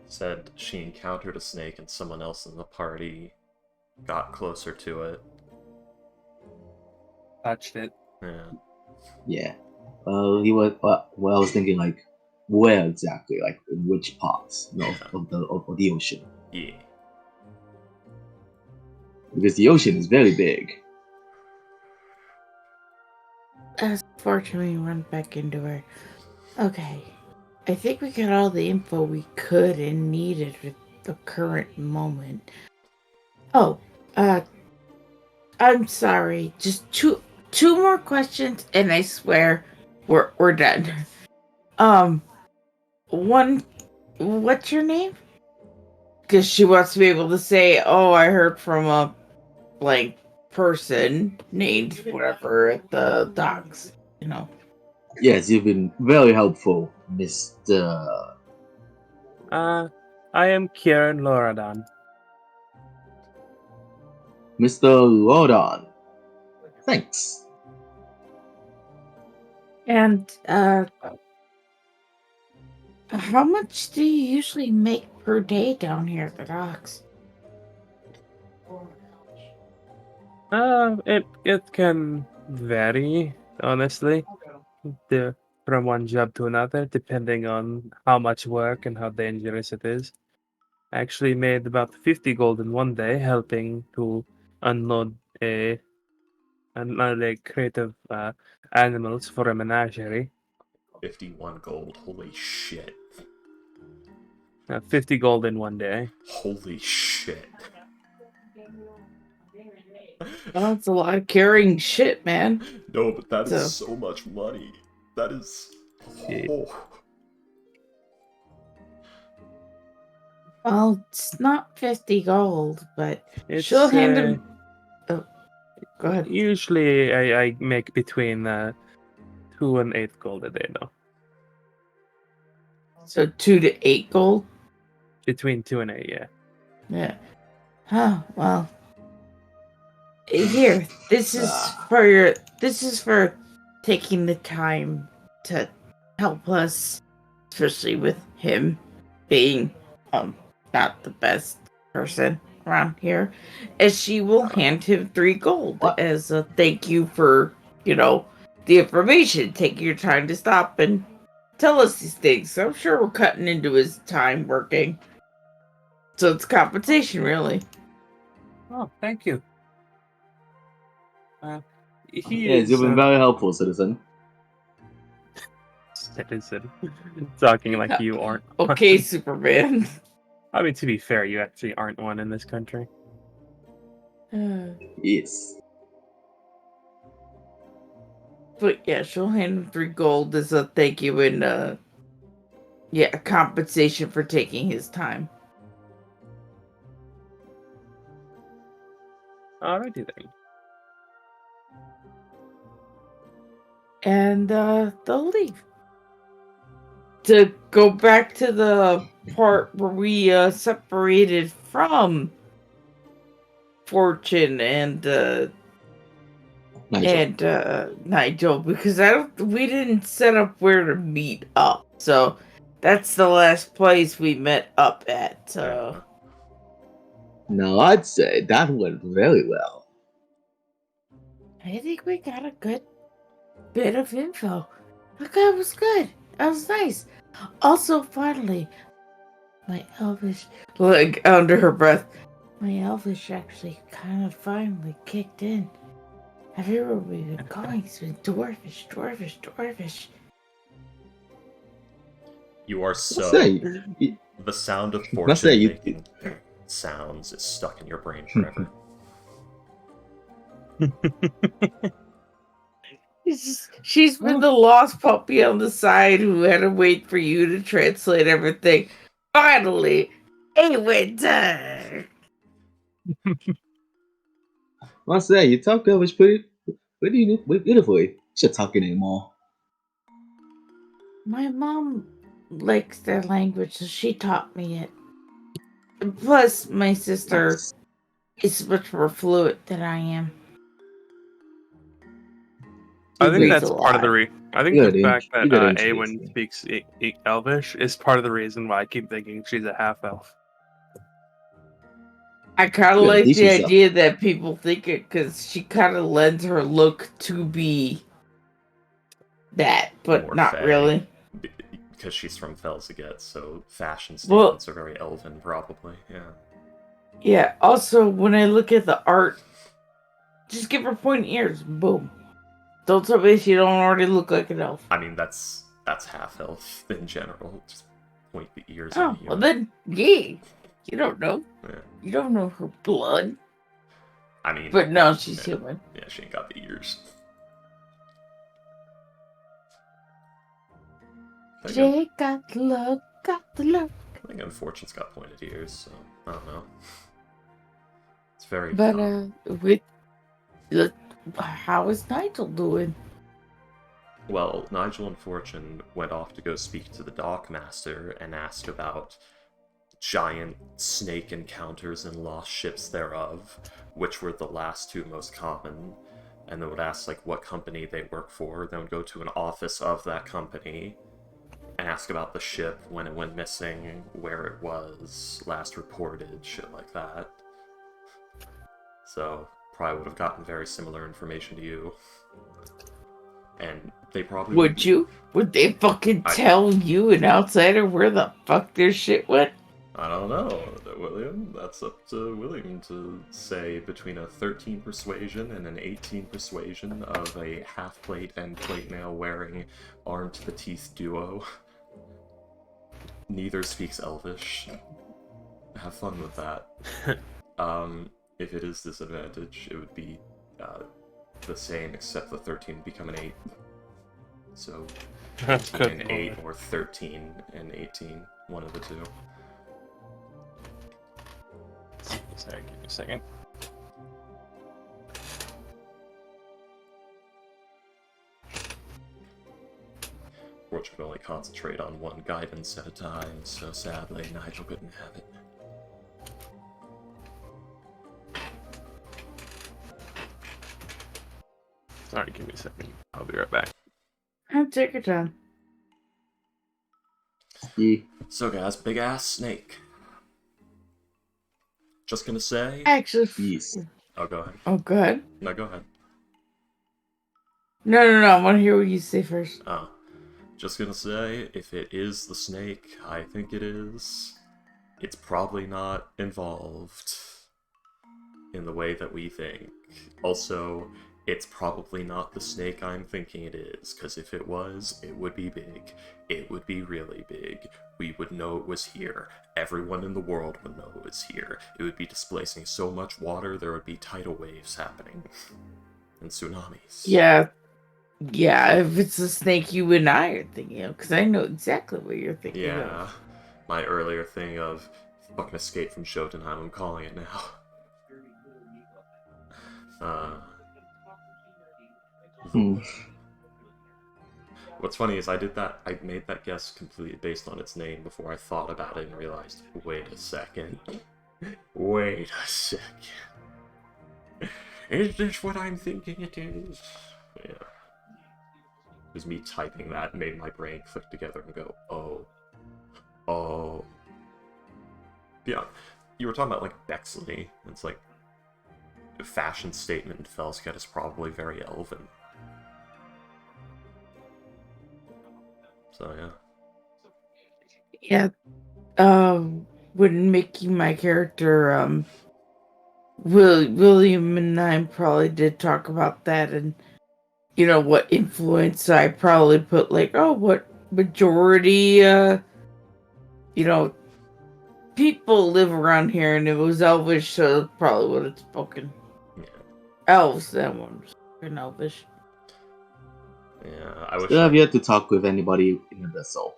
Said she encountered a snake and someone else in the party got closer to it. Touched it. Yeah. Yeah. He was. Well, I was thinking like, where exactly? Like, in which parts? Of the ocean? Yeah. Because the ocean is very big. Fortunately, run back into her. Okay, I think we got all the info we could and needed at the current moment. Oh, I'm sorry. Just two more questions, and I swear we're done. One, what's your name? Because she wants to be able to say, "Oh, I heard from a blank person named whatever at the docks." You know. Yes, you've been very helpful, Mr. I am Kieran Loradan. Rodon. Thanks. And how much do you usually make per day down here at the docks? It can vary, honestly, from one job to another, depending on how much work and how dangerous it is. I actually made about 50 gold in one day, helping to unload a crate of animals for a menagerie. 51 gold. Holy shit. 50 gold in one day. Holy shit. Well, it's a lot of carrying shit, man. No, but that is So- so much money. That is. Yeah. Oh. Well, it's not 50 gold, but It's, she'll hand him. Oh, go ahead. Usually, I make between 2 and 8 gold a day, though. So 2 to 8 gold. Between 2 and 8, yeah. Yeah. Huh. Well. Here. This is for taking the time to help us, especially with him being not the best person around here. As she will hand him 3 gold What? as a thank you for the information, taking your time to stop and tell us these things. So I'm sure we're cutting into his time working. So it's compensation, really. Oh, thank you. he Yes, is you've been very helpful, citizen. citizen talking like you aren't. Okay, Superman. I mean, to be fair, you actually aren't one in this country. Yes. But yeah, she'll hand him 3 gold as a thank you and yeah, compensation for taking his time. Alrighty then. And they'll leave. To go back to the part where we separated from Fortune and Nigel, because we didn't set up where to meet up. So that's the last place we met up at. So No, I'd say that went very well. I think we got a good bit of info. That was good. That was nice. Also, finally, my elvish, like under her breath, my elvish actually kind of finally kicked in. Everywhere we've been going has been dwarfish, dwarfish, dwarfish. You are Must so. say, The sound of Must say fortune you- making sounds is stuck in your brain forever. She's been the lost puppy on the side who had to wait for you to translate everything. Finally, a winter. must say, you talk Elvish pretty beautifully. You should talk it anymore. My mom likes their language, so she taught me it. Plus, my sister Nice. is much more fluent than I am. I She think reads that's a part of the lot. I think Good the fact that good Awen intuition. speaks Elvish is part of the reason why I keep thinking she's a half elf. I kind of Good, like teach the yourself. idea that people think it because she kind of lends her look to be that, but More not fae. really. Because she's from Felsaget, so fashion Well- statements are very elven, probably. Yeah. Yeah, also, when I look at the art, just give her pointy ears. Boom. Don't tell me she don't already look like an elf. I mean, that's half elf in general. Just point the ears Oh, at you. well then, yeah. You don't know. Yeah. You don't know her blood. I mean, But no, she's yeah. human. Yeah, she ain't got the ears. I think, Jay got the look, got the look. I think Unfortunate's got pointed ears, so I don't know. It's very But, fun. how is Nigel doing? Well, Nigel and Fortune went off to go speak to the dockmaster and ask about giant snake encounters and lost ships thereof, which were the last 2 most common. And they would ask like what company they work for. Then would go to an office of that company and ask about the ship, when it went missing, where it was last reported, shit like that. So probably would have gotten very similar information to you. And they probably Would you? Would they fucking tell you, an outsider, where the fuck their shit went? I don't know, William. That's up to William to say between a 13 persuasion and an 18 persuasion of a half-plate and plate mail wearing armed to the teeth duo. Neither speaks Elvish. Have fun with that. If it is disadvantage, it would be the same, except the 13 would become an 8. So, 18 Good and 8, lord. or 13 and 18. One of the two. Sorry, give me a second. Fortune could only concentrate on one guidance at a time, so sadly, Nigel couldn't have it. Sorry, give me a second. I'll be right back. Take your time. Yeah. So guys, big ass snake. Just gonna say... Actually, Yes. Oh, go ahead. oh, go ahead. No, go ahead. No, I want to hear what you say first. Oh. Just gonna say, if it is the snake, I think it is, it's probably not involved in the way that we think. Also, It's probably not the snake I'm thinking it is, because if it was, it would be big. It would be really big. We would know it was here. Everyone in the world would know it was here. It would be displacing so much water, there would be tidal waves happening. And tsunamis. Yeah. Yeah, if it's a snake you and I are thinking of, because I know exactly what you're thinking Yeah. of. My earlier thing of fucking Escape from Jotunheim, I'm calling it now. Hmm. What's funny is I made that guess completely based on its name before I thought about it and realized, wait a second. Wait a second. Is this what I'm thinking it is? Yeah. It was me typing that made my brain click together and go, oh. Oh. Yeah. You were talking about, like, Bexley. It's like, a fashion statement in Fellscat is probably very elven. So, yeah. Yeah. When making my character, William and I probably did talk about that, and you know what influence I probably put, like, oh, what majority, people live around here, and it was Elvish, so it probably would have spoken Yeah. Elves. That one was spoken Elvish. Yeah, I wish Still have I... yet to talk with anybody in the vessel.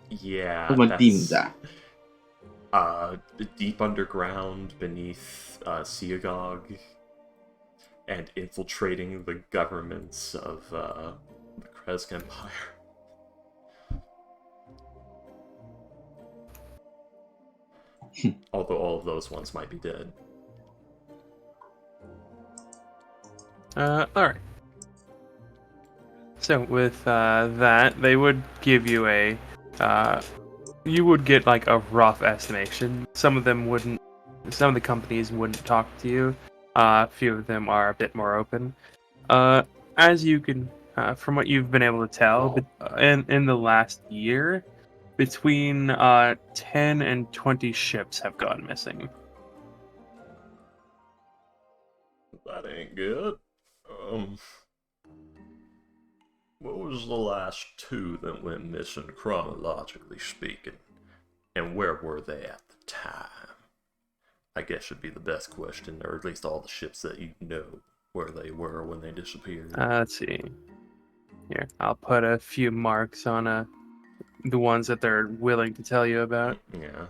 Yeah, Where's my that's... demons at? Deep underground beneath Seagog and infiltrating the governments of the Kresk Empire. Although all of those ones might be dead. Alright. So with that, they would give you you would get like a rough estimation. Some of the companies wouldn't talk to you. A few of them are a bit more open. As you can, from what you've been able to tell, but in the last year, between 10 and 20 ships have gone missing. That ain't good. What was the last two that went missing chronologically speaking? And where were they at the time? I guess should be the best question, or at least all the ships that you know where they were when they disappeared. Let's see. Here, I'll put a few marks on the ones that they're willing to tell you about. Yeah.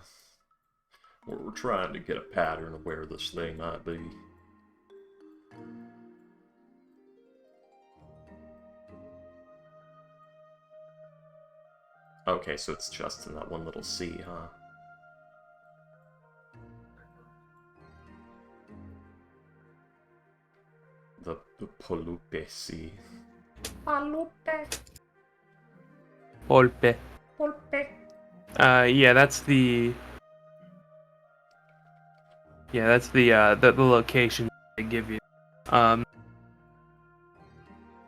We're trying to get a pattern of where this thing might be. Okay, so it's just in that one little sea, huh? The Polupe Sea. Polpe. Yeah, that's the the location they give you.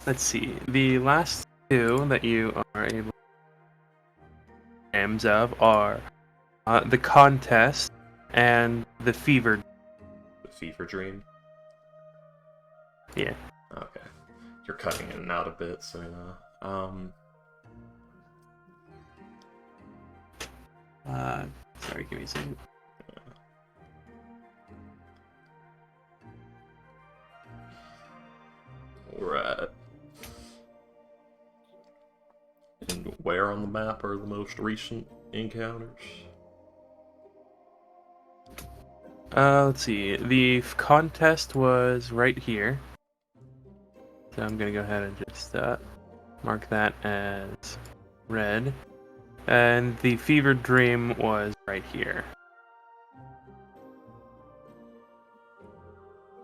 Let's see. The last two that you are able names of are the contest and the fever. The Fever Dream? Yeah. Okay. You're cutting in and out a bit, so Sorry, give me a second. Right. And where on the map are the most recent encounters? Let's see. The contest was right here. So I'm gonna go ahead and just mark that as red. And the fever dream was right here.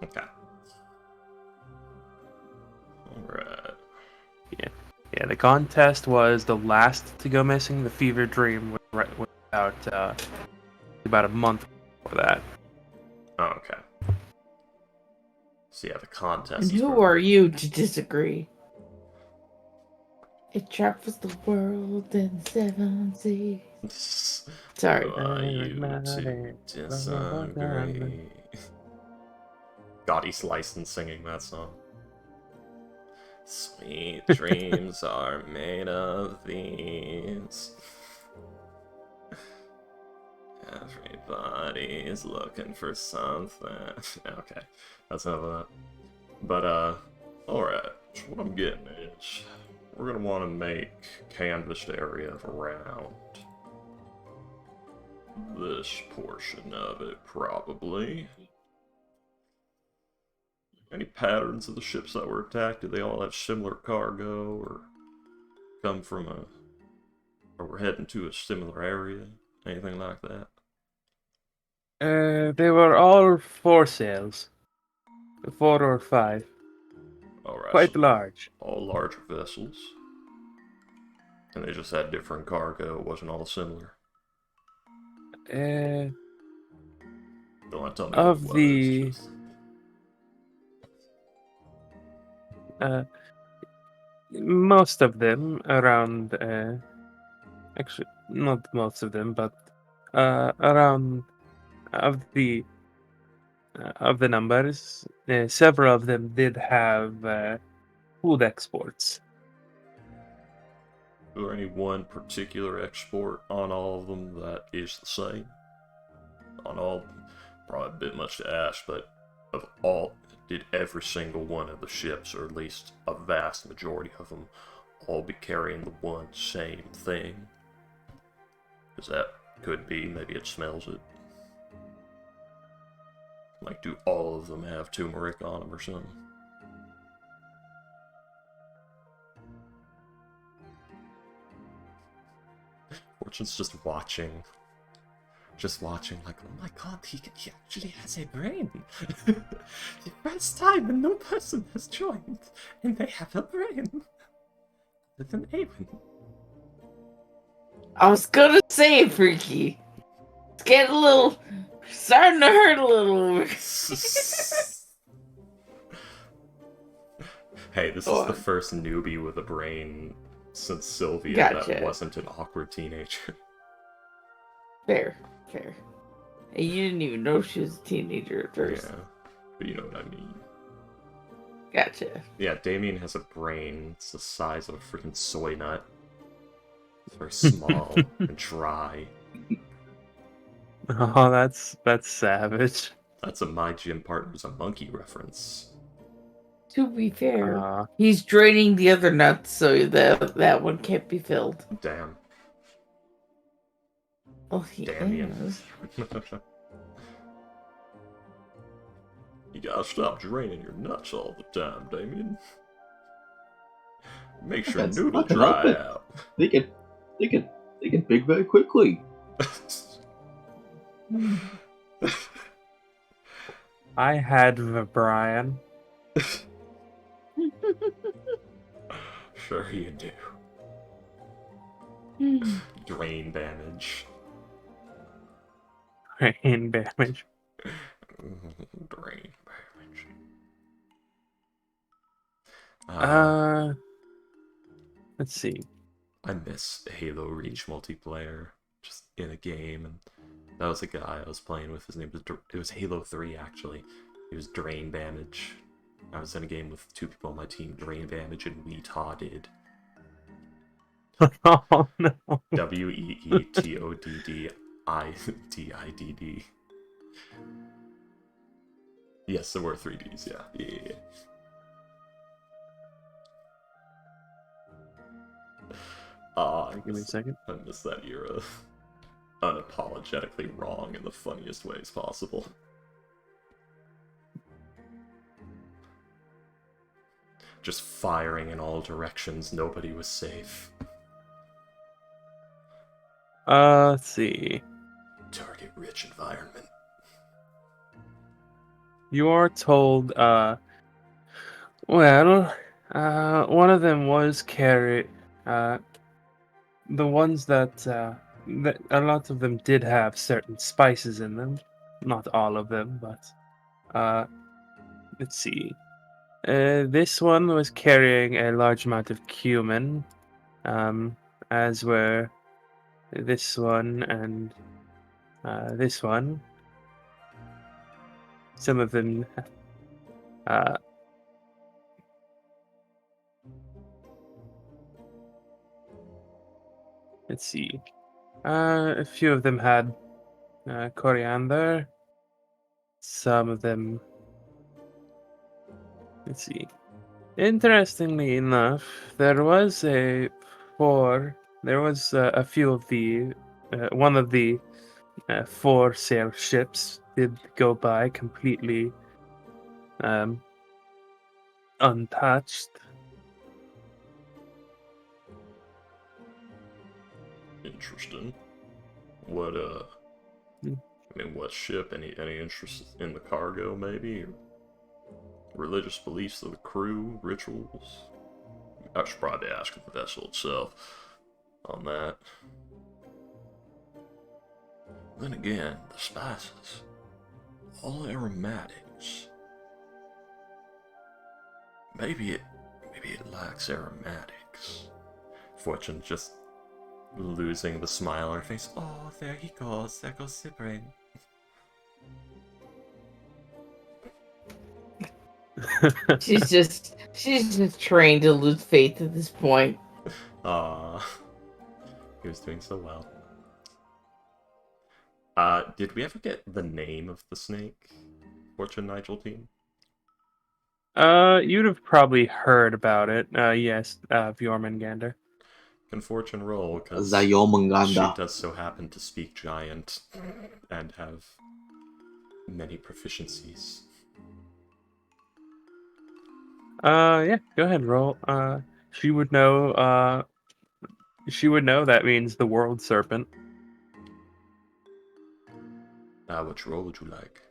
Okay. Alright. Yeah, the contest was the last to go missing. The fever dream was about a month before that. Oh, okay. So yeah, the contest And is who where... are you to disagree? It travels the world in 7 seas. Sorry. Who are you to disagree? God, he's licensed singing that song. Sweet dreams are made of these. Everybody's looking for something. Okay, that's enough of that. But, alright, so what I'm getting is, we're gonna want to make canvassed area around this portion of it, probably. Any patterns of the ships that were attacked? Do they all have similar cargo, or come from a... or we're heading to a similar area? Anything like that? They were all for sales. 4 or 5. Alright, Quite so large. all larger vessels. And they just had different cargo, it wasn't all similar. Uh, Don't want to tell me of what it the... was, just... most of them around... actually, not most of them, but around of the numbers, several of them did have food exports. Is there any one particular export on all of them that is the same? On all, probably a bit much to ask, but of all, did every single one of the ships, or at least a vast majority of them, all be carrying the one same thing? Because that could be, maybe it smells it. Like, do all of them have turmeric on them or something? Fortune's just watching, like, oh my god, he actually has a brain. The first time a new person has joined, and they have a brain. With an Awen. I was gonna say, Freaky. It's getting a little... starting to hurt a little. Hey, this is the first newbie with a brain since Sylvia Gotcha. that wasn't an awkward teenager. Fair. And you didn't even know she was a teenager at first. Yeah, but you know what I mean. Gotcha. Yeah, Damien has a brain. It's the size of a freaking soy nut. It's very small and dry. Oh, that's savage. That's a My Gym Partner's a Monkey reference. To be fair, he's draining the other nuts so that one can't be filled. Damn. Well, he Damien. is. You gotta stop draining your nuts all the time, Damien. Makes your noodle dry out. They get big very quickly. I had Brian. Sure you do. Drain damage. Brain damage. Drain damage. Let's see. I miss Halo Reach multiplayer, just in a game, and that was a guy I was playing with. His name was it was Halo 3 actually. It was Drain Damage. I was in a game with 2 people on my team, Drain Damage and Weetah did. Oh no. WEETODDIDD. Yes, there were 3Ds, yeah. Give me a second. I miss that era. Unapologetically wrong in the funniest ways possible. Just firing in all directions, nobody was safe. Let's see. Target-rich environment. You are told, well, one of them was the ones that a lot of them did have certain spices in them. Not all of them, but, let's see. This one was carrying a large amount of cumin, as were this one and this one. Some of them Uh, let's see. A few of them had coriander. Some of them. Let's see. Interestingly enough, there was a a few of the one of the for sale ships did go by completely um, untouched. Interesting. What Hmm. I mean, what ship? Any interest in the cargo, maybe? Or religious beliefs of the crew, rituals? I should probably ask the vessel itself on that. Then again, the spices, all aromatics. Maybe it lacks aromatics. Fortune just losing the smile on her face. Oh, there he goes. There goes the brain. She's just trained to lose faith at this point. He was doing so well. Did we ever get the name of the snake? Fortune Nigel team? You'd have probably heard about it. Yes, Bjormungandr. Can Fortune roll? Because she Zayomanganda. does so happen to speak giant and have many proficiencies. Yeah, go ahead, roll. She would know. She would know that means the world serpent. Which roll would you like?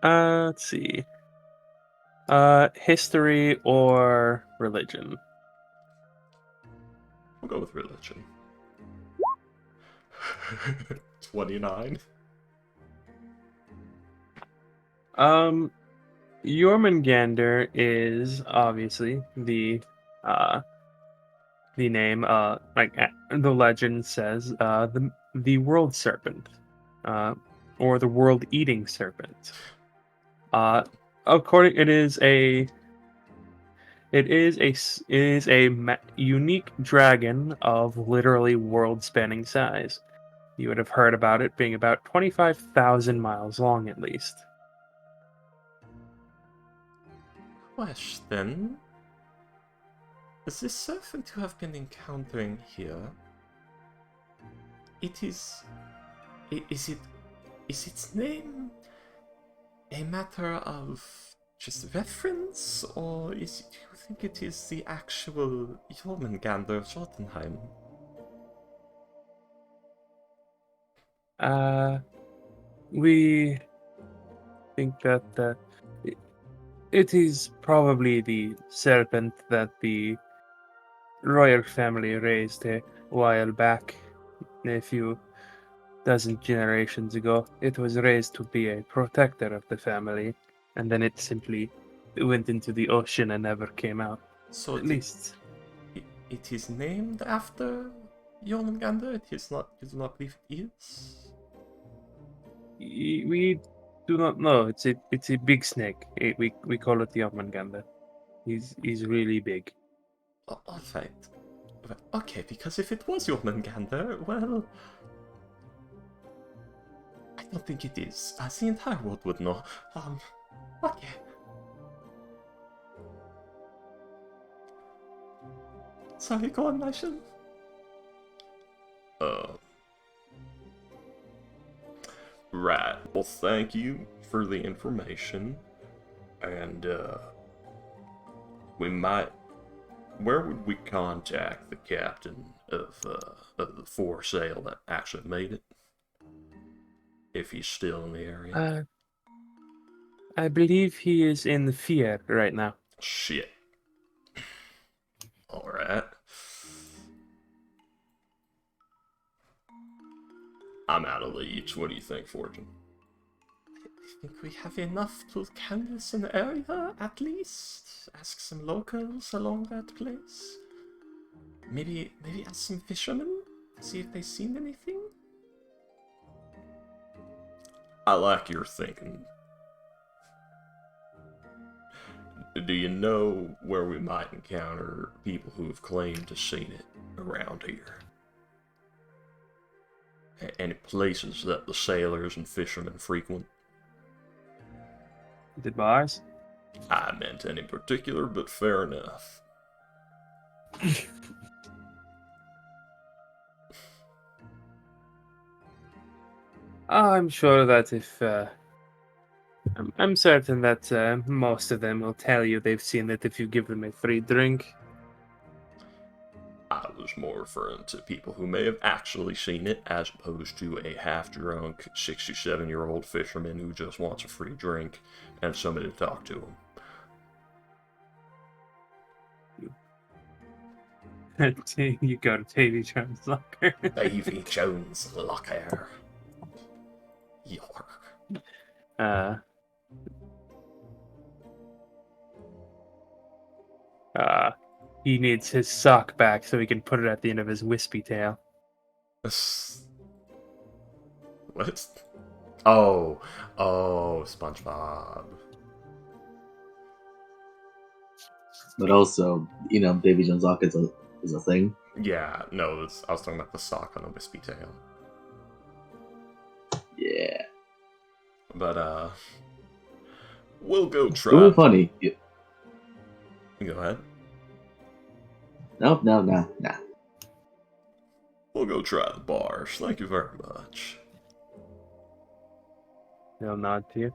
Let's see. History or religion? We'll go with religion. 29. Jormungandr is obviously the name. The legend says, the world serpent, or the world eating serpent. According, unique dragon of literally world-spanning size. You would have heard about it being about 25,000 miles long, at least. Question. Is this serpent you have been encountering here? It is... Is its name a matter of just reference, or do you think it is the actual Jormungandr of Jotunheim? We think that it is probably the serpent that the royal family raised a while back, a few dozen generations ago. It was raised to be a protector of the family, and then it simply went into the ocean and never came out. So At least it is named after Jormungandr? You do not believe it is? we do not know. It's a big snake. We call it the Jormungandr. He's really big. Alright. Okay, because if it was Jormungandr, well... I don't think it is. The entire world would know. Okay. Sorry, go on, Nation. Right. Well, thank you for the information. And, we might... Where would we contact the captain of the for sale that actually made it? If he's still in the area. I believe he is in the Fear right now. Shit. Alright. I'm out of leads. What do you think, Fortune? I think we have enough to canvass an area, at least. Ask some locals along that place. Maybe ask some fishermen, see if they've seen anything. I like your thinking. Do you know where we might encounter people who have claimed to seen it around here? Any places that the sailors and fishermen frequent? The bars? I meant any particular, but fair enough. I'm sure that if I'm certain that most of them will tell you they've seen it if you give them a free drink. I was more referring to people who may have actually seen it, as opposed to a half-drunk 67-year-old fisherman who just wants a free drink and somebody to talk to him. You go to Davy Jones' locker. Davy Jones' locker. Yark. He needs his sock back so he can put it at the end of his wispy tail. What? Oh, SpongeBob. But also, Davy Jones' Ark is a thing. Yeah, no, I was talking about the sock on the wispy tail. Yeah. But, we'll go try. It would be funny. Go ahead. No. We'll go try the bars. Thank you very much. He'll nod to you.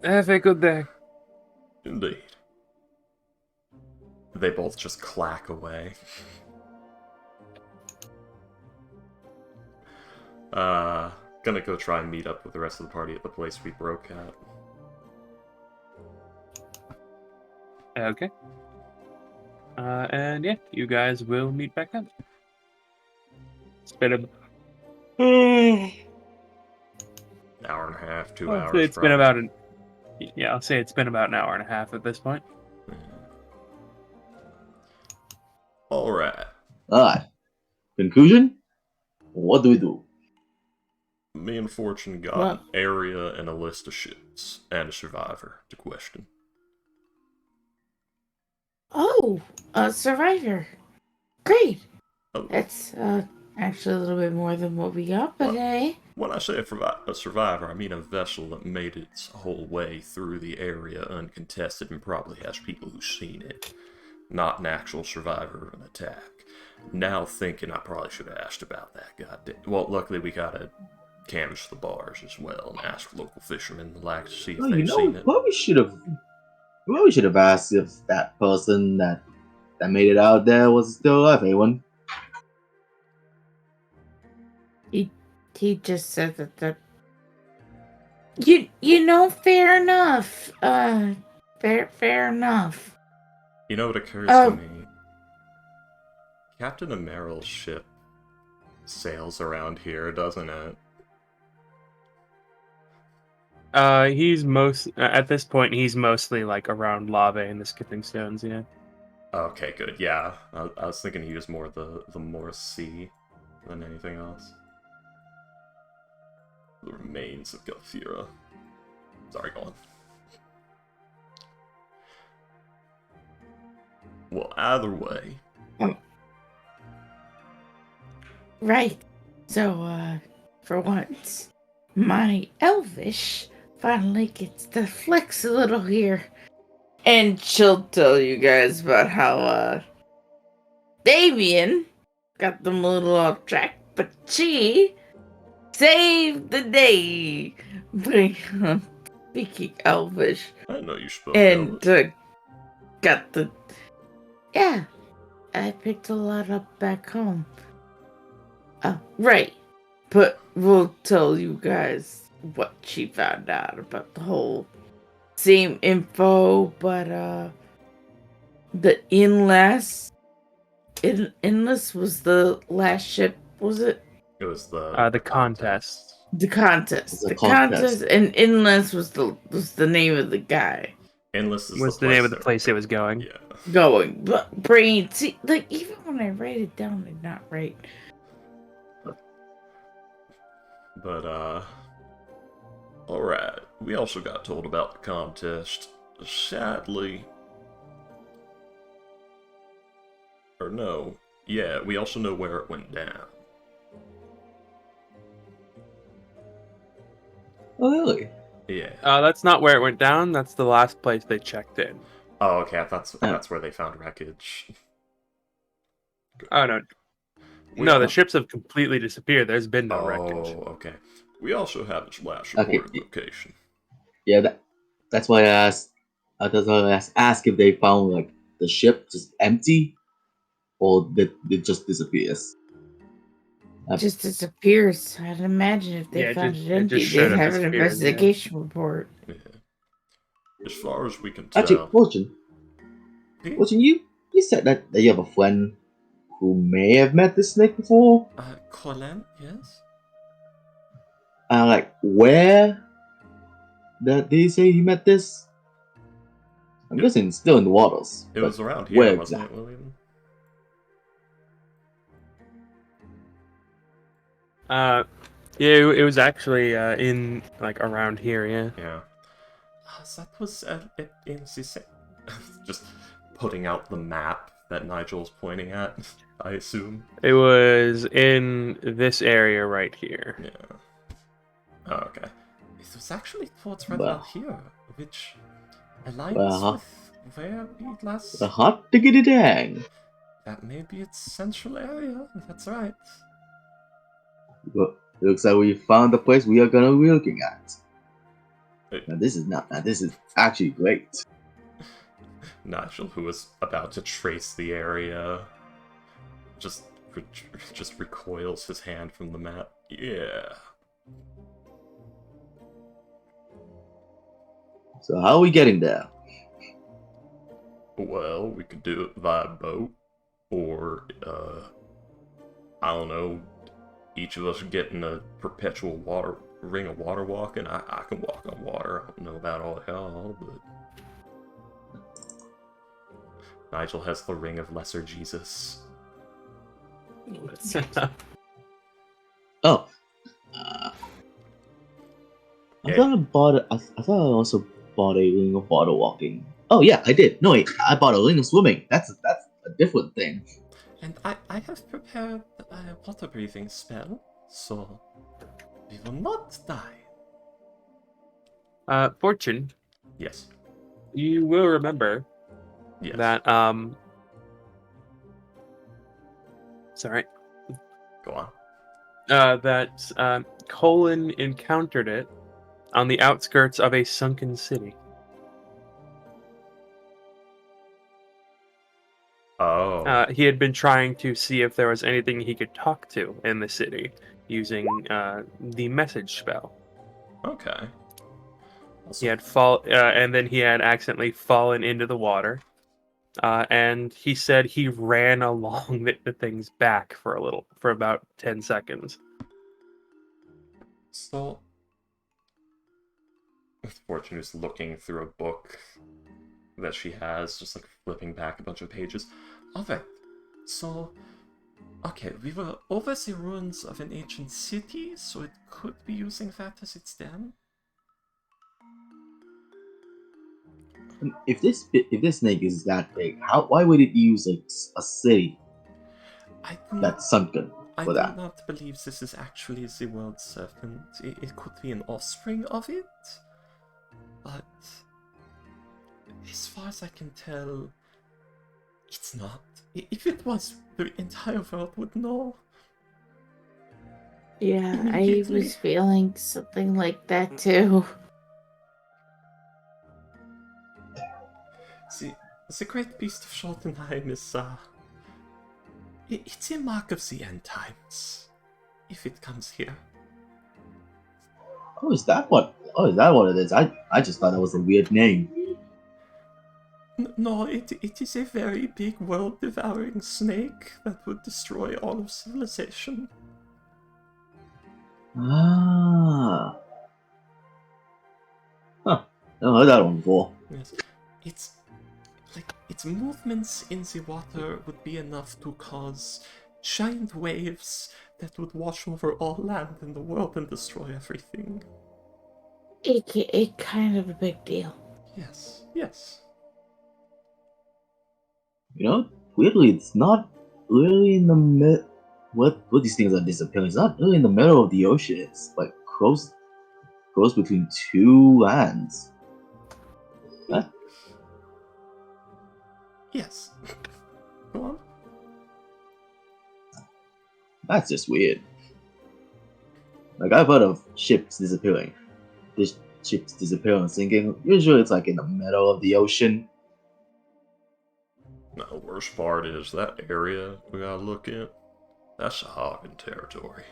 Have a good day. Indeed. They both just clack away. Gonna go try and meet up with the rest of the party at the place we broke at. Okay. And yeah, you guys will meet back up. It's been Hour and a half, 2 I'll hours. say it's probably. been about I'll say it's been about an hour and a half at this point. Alright. Alright. Conclusion? What do we do? Me and Fortune got Well- an area and a list of ships, and a survivor to question. Oh, a survivor. Great. Oh, That's actually a little bit more than what we got, but What? hey. when I say a survivor, I mean a vessel that made its whole way through the area uncontested and probably has people who've seen it. Not an actual survivor of an attack. Now thinking I probably should have asked about that goddamn. Well, luckily we gotta canvass the bars as well and ask local fishermen alike to see if Oh, they've seen it. probably should have asked if that person that made it out there was still alive, anyone? He just said that fair enough. Fair enough. You know what occurs Oh. to me? Captain Ameryl's ship sails around here, doesn't it? At this point he's mostly like around lava and the skipping stones, yeah. Okay, good. Yeah, I was thinking he was more the Morse Sea than anything else. The remains of Galfira. Sorry, go on. Well, either way, Right. So, for once, my Elvish finally gets to flex a little here. And she'll tell you guys about how, Damien got them a little off track, but she saved the day by speaking Elvish. I know you spoke And, Elvish. got the... Yeah, I picked a lot up back home. Right. But we'll tell you guys what she found out about the whole same info, but the Endless was the last ship, was it? It was the Contest. The contest. The The contest. contest and Endless was the name of the guy Endless is Was the the name of the that- place it was going. Yeah. going. But brain, see, like even when I write it down, it's not right. But, alright. We also got told about the contest sadly... Or no. Yeah, we also know where it went down. Oh, really? Yeah. That's not where it went down. That's the last place they checked in. Oh, okay, that's where they found wreckage. Oh no, We no, the al- ships have completely disappeared. There's been no Oh, wreckage. okay. We also have its last Okay. reported location. Yeah, that's why I asked. That's why I asked if they found like the ship just empty, or did it just disappears. Just disappears. I'd imagine if they Yeah, found it it empty, just should they'd have have an disappeared, yeah. investigation report. Yeah. As far as we can Actually, tell. Fortune, you said that you have a friend who may have met this snake before. Colin, yes? Like where? Did he say he met this? I'm guessing it's still in the waters. It but was around where here, wasn't it, exactly? William? Yeah, it was actually in like around here. Yeah. Yeah. That was in the... Just putting out the map that Nigel's pointing at, I assume. It was in this area right here. Yeah. Oh, okay. It was actually towards right Well. around here, which aligns Well. with where we last... The hot diggity dang. That may be its central area, that's right. Well, looks like we found the place we are gonna be looking at. Now this is actually great. Nigel, who was about to trace the area, just recoils his hand from the map. Yeah. So how are we getting there? Well, we could do it via boat, or, I don't know, each of us get in a perpetual ring of water walking. I can walk on water. I don't know about all y'all, but... Nigel has the ring of Lesser Jesus. Oh. I Yeah. thought I bought it. I thought I also bought a ring of water walking. Oh yeah, I did. No wait, I bought a ring of swimming. That's a different thing. And I have prepared a water breathing spell, so we will not die. Fortune, Yes. you will remember Yes. that sorry, Go on. that Colin encountered it on the outskirts of a sunken city. Oh. He had been trying to see if there was anything he could talk to in the city using the message spell. Okay. He had and then he had accidentally fallen into the water. And he said he ran along the thing's back for about 10 seconds. So, Fortune is looking through a book that she has, just like flipping back a bunch of pages. Alright, so, okay, we were over the ruins of an ancient city, so it could be using that as its dam. If this snake is that big, why would it use like a city that's sunken I for do that? not believe this is actually the world serpent. It could be an offspring of it, but as far as I can tell, it's not. If it was, the entire world would know. Yeah, I Immediately. was feeling something like that too. The great beast of Jotunheim is, it's a mark of the end times, if it comes here. Oh, is that what it is? I just thought that was a weird name. No, it is a very big world-devouring snake that would destroy all of civilization. Ah. Huh. Never heard that one before. Yes. Its movements in the water would be enough to cause giant waves that would wash over all land in the world and destroy everything. It kind of a big deal. Yes. Yes. You know, weirdly, it's not really in the mid. What these things are disappearing? It's not really in the middle of the ocean. It's like close between two lands. What? Yes. Go on. That's just weird. Like I've heard of ships disappearing. This ships disappearing and sinking. Usually, it's like in the middle of the ocean. No, the worst part is that area we gotta look at. That's Sahagin territory.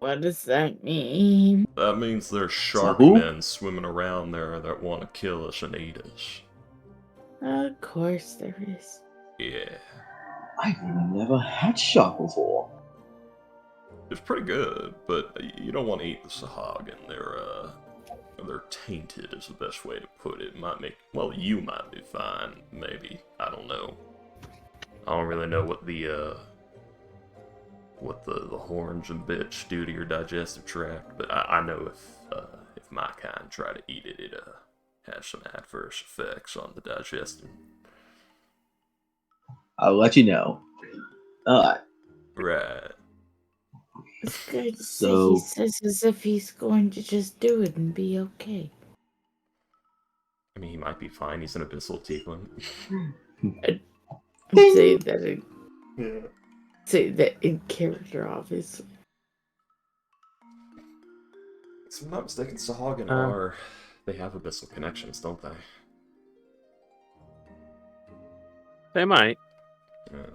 What does that mean? That means there's So shark who? men swimming around there that want to kill us and eat us. Of course there is. Yeah. I've never had shark before. It's pretty good, but you don't want to eat the Sahagin. They're tainted is the best way to put it. Might make, well, you might be fine, maybe. I don't know. I don't really know what the horns and bits do to your digestive tract, but I know if my kind try to eat it, it has some adverse effects on the digestion. I'll let you know. Alright, Right. It's good to say So- he says as if he's going to just do it and be okay. I mean, he might be fine. He's an abyssal tiefling. Say that in, Yeah. say that in character, obviously. If I'm not mistaken, Sahagin they have abyssal connections, don't they? They might. Yeah.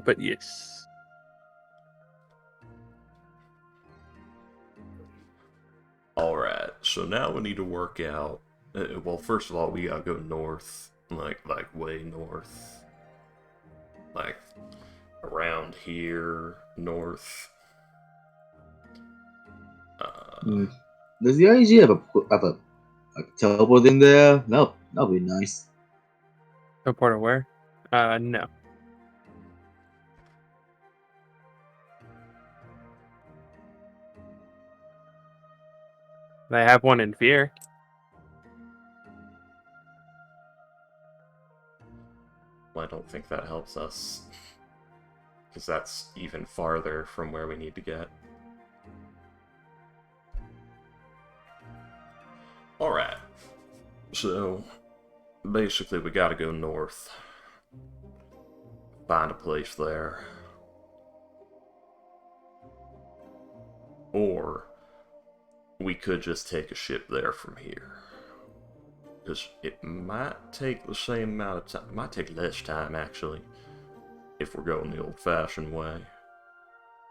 But yes. Alright, so now we need to work out... well, first of all, we gotta go north. Like way north. Like, around here, north. Does the IG have a teleport in there? No, that'll be nice. Report of where? No. They have one in Fear. Well, I don't think that helps us. Because that's even farther from where we need to get. Alright. So, basically we gotta go north. Find a place there. Or, we could just take a ship there from here. Because it might take the same amount of time. It might take less time, actually. If we're going the old-fashioned way.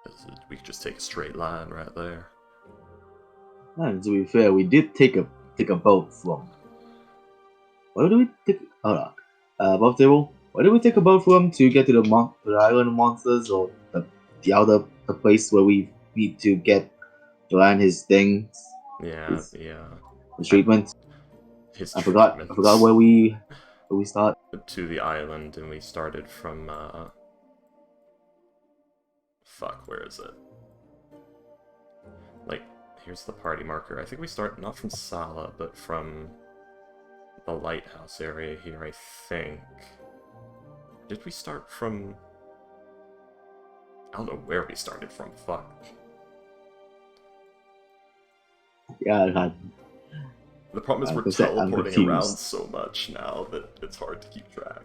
'Cause we could just take a straight line right there. And to be fair, we did take a boat from. Where do we take? Hold on. Above table. Where did we take a boat from to get to the island monsters or the place where we need to get Joanne his things? Yeah, The treatment. His I forgot treatments where we start. to the island, and we started from fuck, where is it? Like, here's the party marker. I think we start not from Sala, but from the lighthouse area here, I think. Did we start from... I don't know where we started from, fuck. Yeah, I had. The problem is we're I'm teleporting confused. around so much now that it's hard to keep track.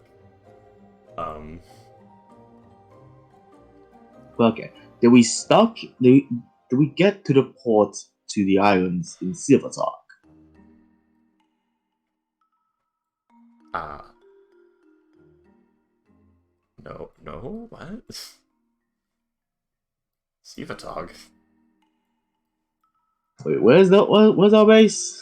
Okay. Did we stop? Did we get to the port to the islands in Silver Talk? No, what? Sivatog. Wait, where's our base?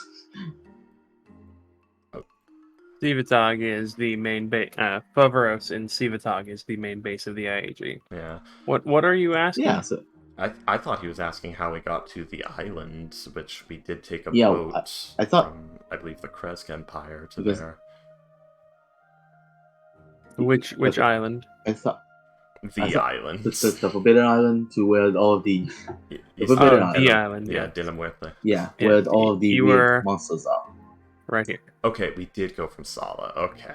Sivatog is the main base. Foveros in Sivatog is the main base of the IAG. Yeah. What are you asking? Yeah, so I thought he was asking how we got to the island, which we did take a Yeah, boat I thought- from, I believe, the Kresk Empire to Because- there. Which Okay. island? I thought The island. The Forbidden Island to where all of the You Forbidden Oh, the Island. island. Yeah, Yeah. Dinner Muerte. Yeah, Yeah, where all of the you weird were- monsters are. Right here. Okay, we did go from Sala. Okay.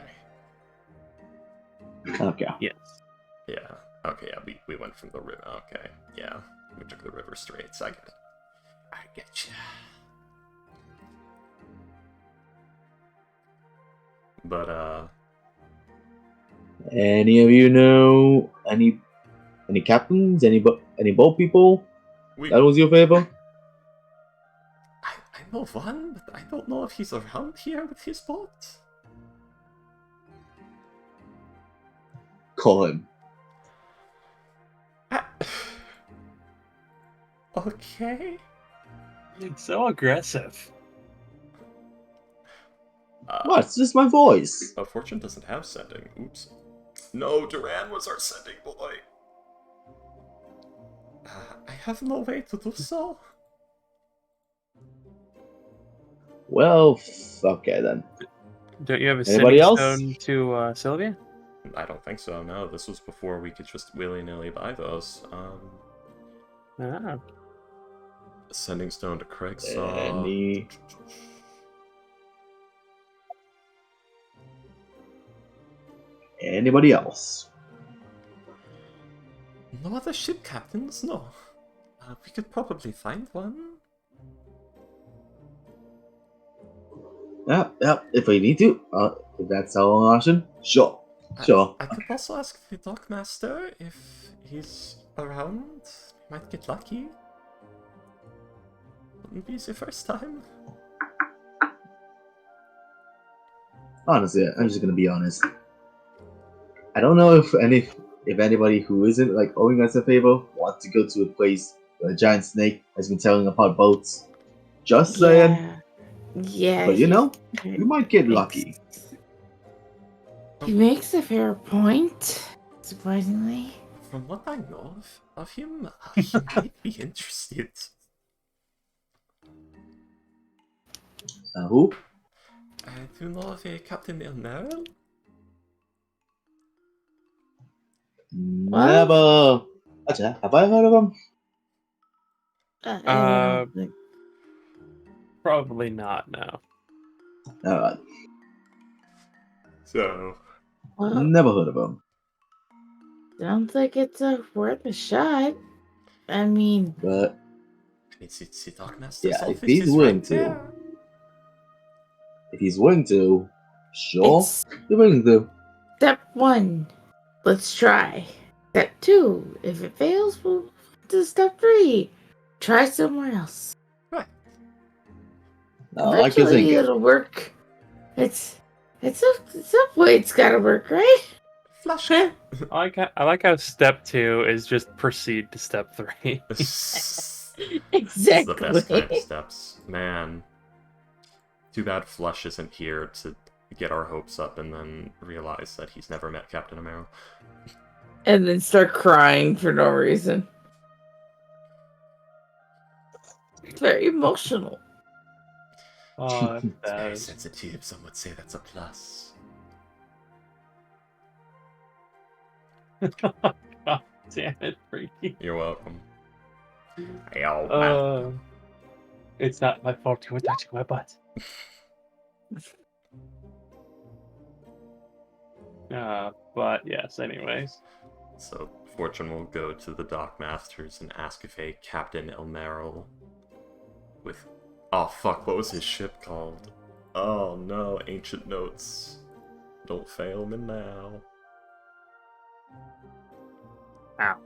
Okay. Yes. Yeah. Okay, yeah, we went from the river. Okay, yeah. We took the river straight. I get it. I get you. But, Any of you know any captains? Any boat people? we. That was your favor? I know one, but I don't know if he's around here with his boat. Call him. Ah. Okay. It's so aggressive. What? It's just my voice. Fortune doesn't have sending. Oops. No, Duran was our sending boy. I have no way to do so. Well, okay then. Don't you have a Anybody sending else? stone to Sylvia? I don't think so, no. This was before we could just willy-nilly buy those. Ah. Sending stone to Craig's Anybody else? No other ship captains? No. We could probably find one. Yeah. If we need to, if that's our option, sure. I could also ask the dockmaster if he's around. Might get lucky. Wouldn't be the first time. Honestly, I'm just gonna be honest. I don't know if anybody who isn't like owing us a favor wants to go to a place where a giant snake has been tearing apart boats. Just saying. Yeah. But you know, you might get lucky. He makes a fair point, surprisingly. From what I know of him, he might be interested. Who? Do you know of a Captain Ilmeral? Never. Actually, have I heard of him? Uh, Probably not, no. Alright. So, well, Never heard of him. sounds like it's worth a shot. I mean, But it's the Dockmaster's yeah, if office he's is willing right to, there. if he's willing to, sure, it's you're willing to. step 1. Let's try. Step 2. If it fails, we'll do step 3. Try somewhere else. Right. I like your Eventually, thinking. it'll work. It's some way it's gotta work, right? Flush. Huh? I like how step 2 is just proceed to step 3. It's Exactly. the best kind of steps. Man. Too bad Flush isn't here to get our hopes up and then realize that he's never met Captain Amaro. And then start crying for no reason. It's very emotional. Oh, It's very that sensitive, some would say that's a plus. God damn it, Freaky. You're welcome. Yo, man. It's not my fault you were touching my butt. But yes, anyways. So, Fortune will go to the Dockmasters and ask if a Captain Elmeral with... Oh, fuck, what was his ship called? Oh, no, Ancient Notes. Don't fail me now. Ow.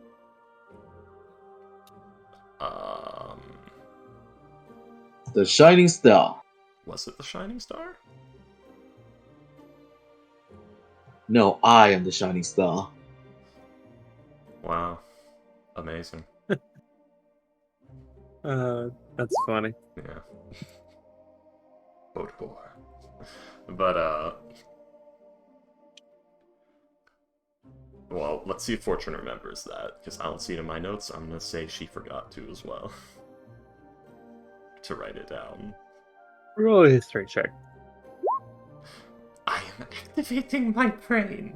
The Shining Star. Was it the Shining Star? No, I am the Shining Star. Wow. Amazing. That's funny. Yeah. Boat boy. But, well, let's see if Fortune remembers that, because I don't see it in my notes. I'm gonna say she forgot to as well. To write it down. Roll a history check. I am activating my brain.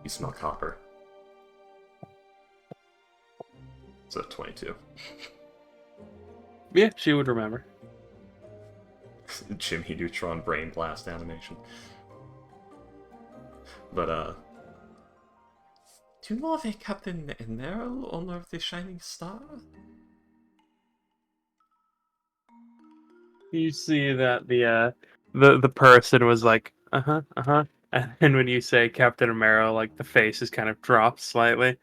You smell copper. So 22. Yeah, she would remember. Jimmy Neutron brain blast animation. But, do you know of a Captain Emerald, owner of the Shining Star? You see that the person was like, uh-huh. And then when you say Captain Amaro, like the face is kind of dropped slightly.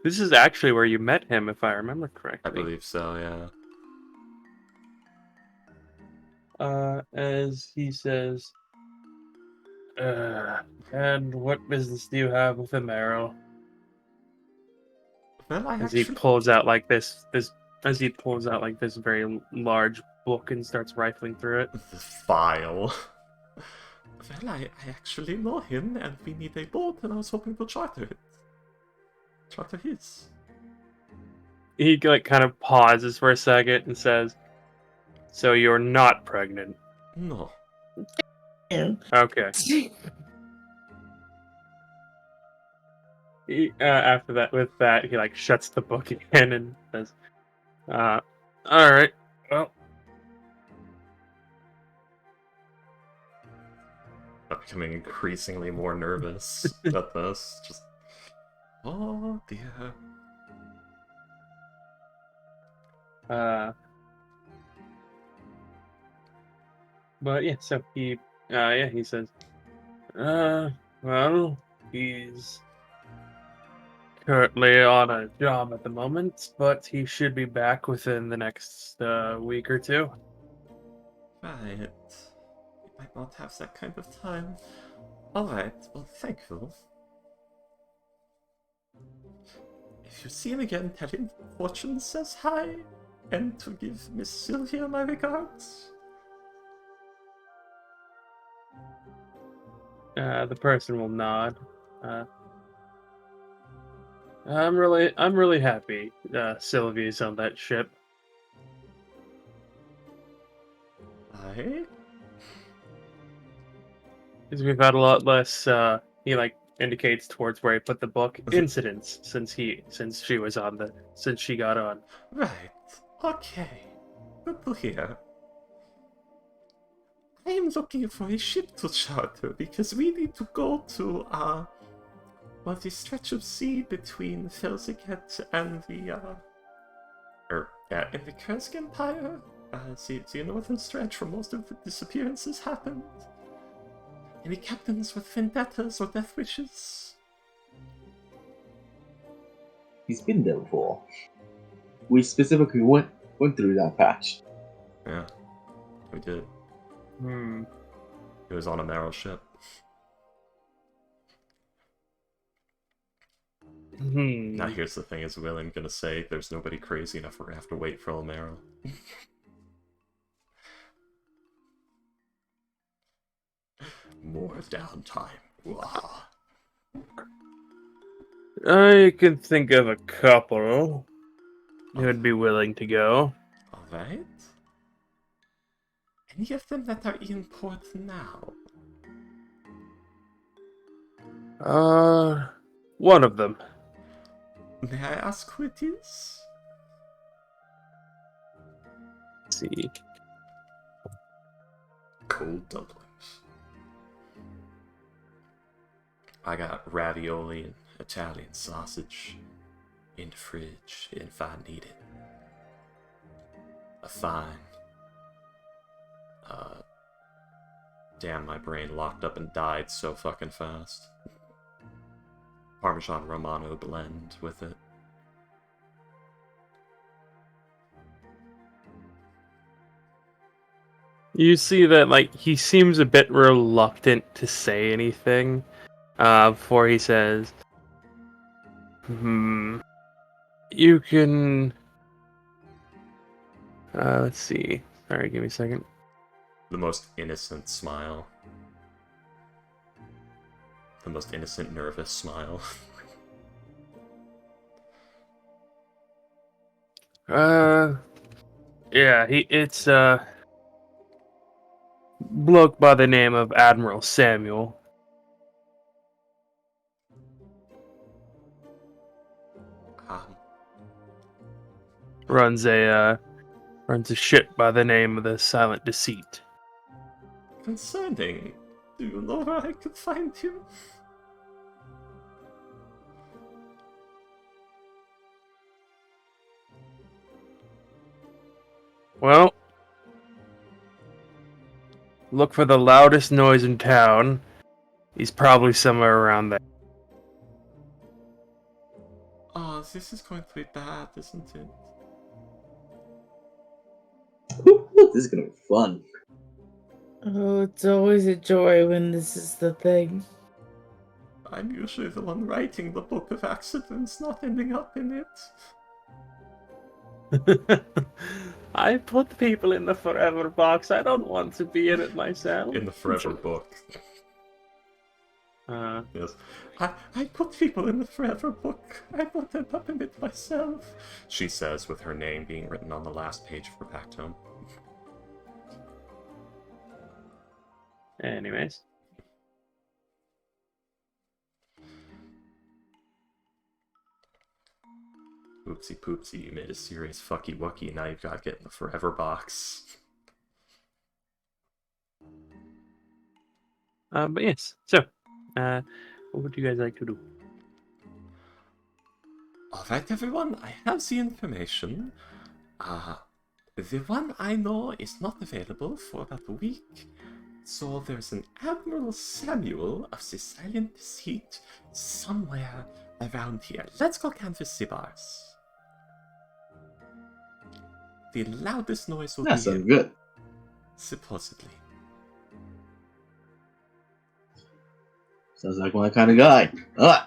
This is actually where you met him, if I remember I correctly. believe so, yeah. As he says, and what business do you have with Amaro? Well, I As he actually... pulls out like this very large book and starts rifling through it. The file. Well, I actually know him, and we need a boat, and I was hoping to charter it. Charter his. He like kind of pauses for a second and says, "So you're not pregnant?" No. Yeah. Okay. After that, with that, he like shuts the book again and says, "All right. Well, I'm becoming increasingly more nervous at this. Just... Oh, dear. but yeah." So he says, well, he's currently on a job at the moment, but he should be back within the next week or two." Right. We might not have that kind of time. Alright, well, thank you. If you see him again, tell him Fortune says hi, and to give Miss Sylvia my regards. The person will nod. I'm really happy Sylvie's on that ship. Aye? Because we've had a lot less, he like indicates towards where he put the book, incidents since she got on. Right. Okay. Good to hear. I am looking for a ship to charter because we need to go to, well, the stretch of sea between Felsiket and the, in the Kursk Empire. The northern stretch where most of the disappearances happened. Any captains with vendettas or death wishes? He's been there before. We specifically went through that patch. Yeah, we did. Hmm. It was on a Meryl ship. Now here's the thing, is William gonna say there's nobody crazy enough we're gonna have to wait for Omero? More downtime. Wah. I can think of a couple who would be willing to go. Alright. Any of them that are in port now? One of them. May I ask who it is? Let's see. Cold dumplings. I got ravioli and Italian sausage in the fridge if I need it. A fine. Damn, my brain locked up and died so fucking fast. Parmesan Romano blend with it. You see that, like, he seems a bit reluctant to say anything before he says, you can... let's see. Alright, give me a second. The most innocent smile. The most innocent, nervous smile. Yeah, it's bloke by the name of Admiral Samuel. runs a ship by the name of the Silent Deceit. Concerning. Do you know where I could find him? Well, look for the loudest noise in town. He's probably somewhere around there. Oh, this is going to be bad, isn't it? This is gonna be fun. Oh, it's always a joy when this is the thing. I'm usually the one writing the book of accidents, not ending up in it. I put people in the forever box. I don't want to be in it myself. In the forever book. Uh, Yes. I put people in the forever book. I don't end up in it myself. She says with her name being written on the last page of her back tome. anyways. Oopsie poopsie, you made a serious fucky wucky, now you've got to get in the forever box. But yes. So, what would you guys like to do? Alright everyone, I have the information. The one I know is not available for about a week. So there's an Admiral Samuel of the Silent Deceit somewhere around here. Let's go canvass the bars. The loudest noise will That be sounds him, good. supposedly. Sounds like my kind of guy. Alright.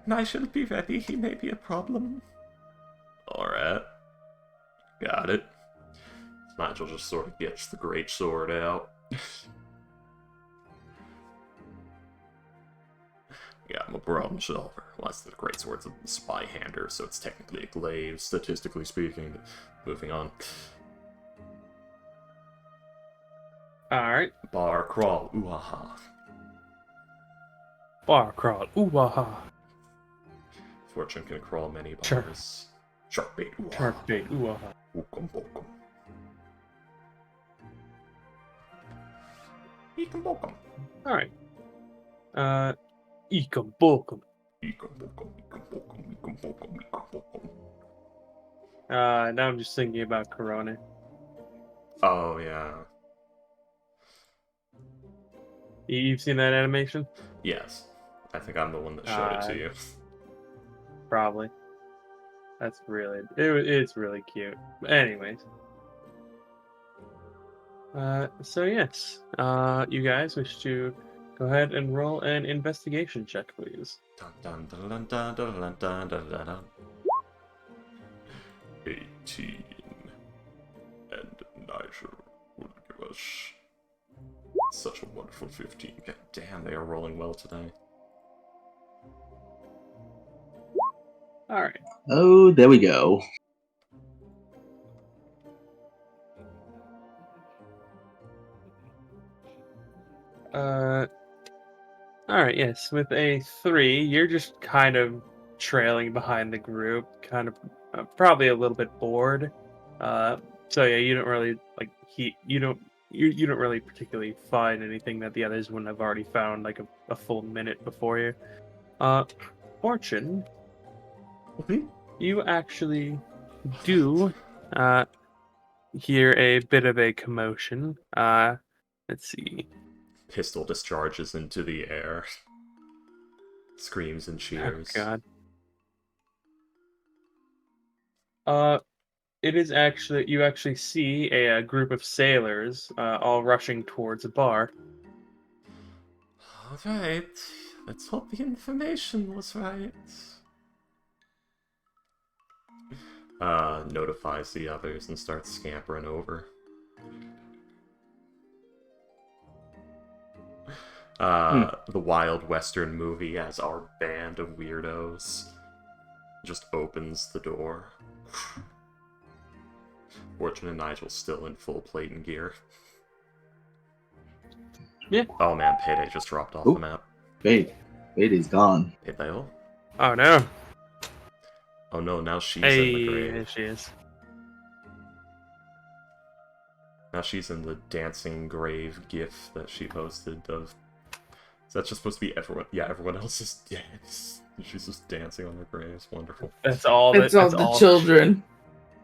Nigel, be ready, he may be a problem. Alright. Got it. Nigel just sort of gets the great sword out. Yeah, I'm a problem solver. Well, that's the great sword's a spy hander, so it's technically a glaive, statistically speaking. Moving on. Alright. Bar crawl, ooh-ha-ha. Bar crawl. Ooh-ah-ha. Fortune can crawl many Sure. bars. Shark bait, ooh-ha. Shark bait. Ooh-ah-ha. Ookum bokum. Eekum bokum. Alright. Eekum bokum. Eekum bokum, eekum bokum, eekum bokum, eekum bokum. Now I'm just thinking about Corona. Oh, yeah. You've seen that animation? Yes. I think I'm the one that showed it to you. Probably. That's really... It's really cute. But anyways. So yes. You guys wish to go ahead and roll an investigation check, please. Dun, dun, dun, dun, dun, dun, dun, dun, dun, dun. 18. And Nigel will give us such a wonderful 15. God damn, they are rolling well today. Alright. Oh, there we go. Alright, yes. With a 3, you're just kind of trailing behind the group, kind of probably a little bit bored. So yeah, you don't really you don't really particularly find anything that the others wouldn't have already found like a full minute before you. Fortune, you actually do hear a bit of a commotion. Let's see. Pistol discharges into the air. Screams and cheers. Oh God. It is actually, you actually see a group of sailors all rushing towards a bar. Alright. Let's hope the information was right. Notifies the others and starts scampering over. The Wild Western movie as our band of weirdos just opens the door. Fortune and Nigel still in full plate and gear. Yeah. Oh man, Payday just dropped off Ooh. the map. Hey. Lady's gone. Hey, Bale. Oh no. Oh no, now she's in the Hey, grave. there she is. Now she's in the dancing grave gif that she posted of... Is that just supposed to be everyone? Yeah, everyone else is dead. She's just dancing on her grave. It's wonderful. That's all. It's all the children.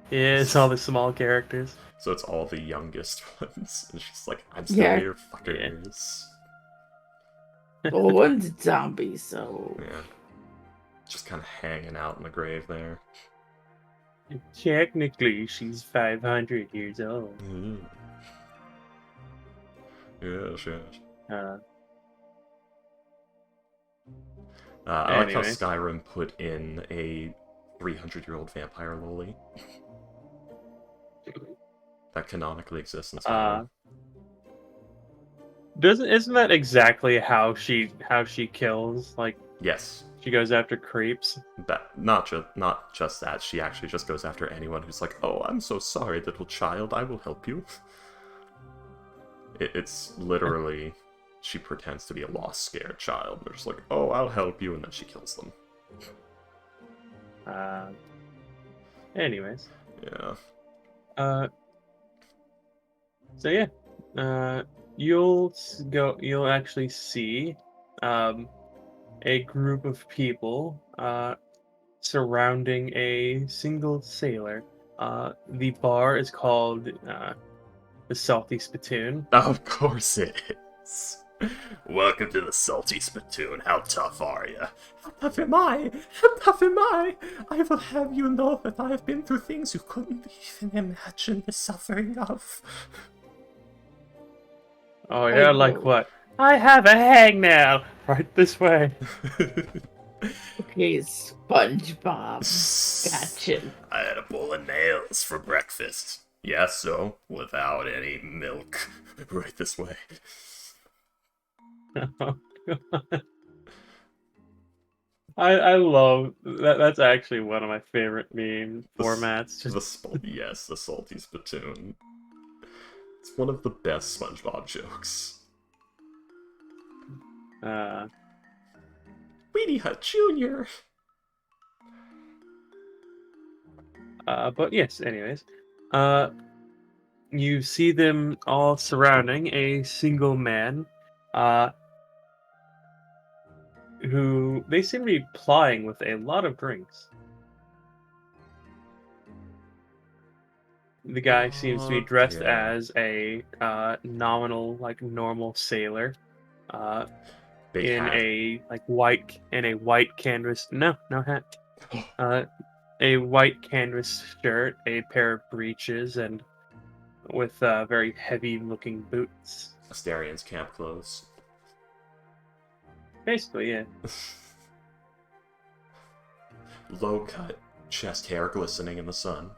Yeah, it's all the small characters. So it's all the youngest ones. And she's like, I'm still Yeah. here, fuckers. Well, one's a zombie, so Yeah. Just kind of hanging out in the grave there. Technically, she's 500 years old. Mm. Yes, yes. I like how Anyway. Skyrim put in a 300-year-old vampire loli. That canonically exists in Skyrim. Isn't that exactly how she kills? Like, Yes. she goes after creeps. That not just that. She actually just goes after anyone who's like, "Oh, I'm so sorry, little child. I will help you." It's literally she pretends to be a lost, scared child. They're just like, "Oh, I'll help you," and then she kills them. Anyways. Yeah. So yeah. You'll actually see a group of people surrounding a single sailor. The bar is called the Salty Spittoon. Of course it is. Welcome to the Salty Spittoon. How tough are you? How tough am I? How tough am I? I will have you know that I have been through things you couldn't even imagine the suffering of. Oh yeah, like what? I have a hangnail right this way. okay, SpongeBob. Gotcha. I had a bowl of nails for breakfast. Yes, so without any milk. Right this way. Oh, God. I love that. That's actually one of my favorite meme formats. Yes, the Salty Spittoon. It's one of the best SpongeBob jokes. Weedy Hut Jr. But yes, anyways. You see them all surrounding a single man, who they seem to be plying with a lot of drinks. The guy seems to be dressed as a nominal, like normal sailor, in hat. a white canvas. No hat. A white canvas shirt, a pair of breeches, and with very heavy-looking boots. Asterian's camp clothes. Basically, yeah. Low cut, chest hair glistening in the sun.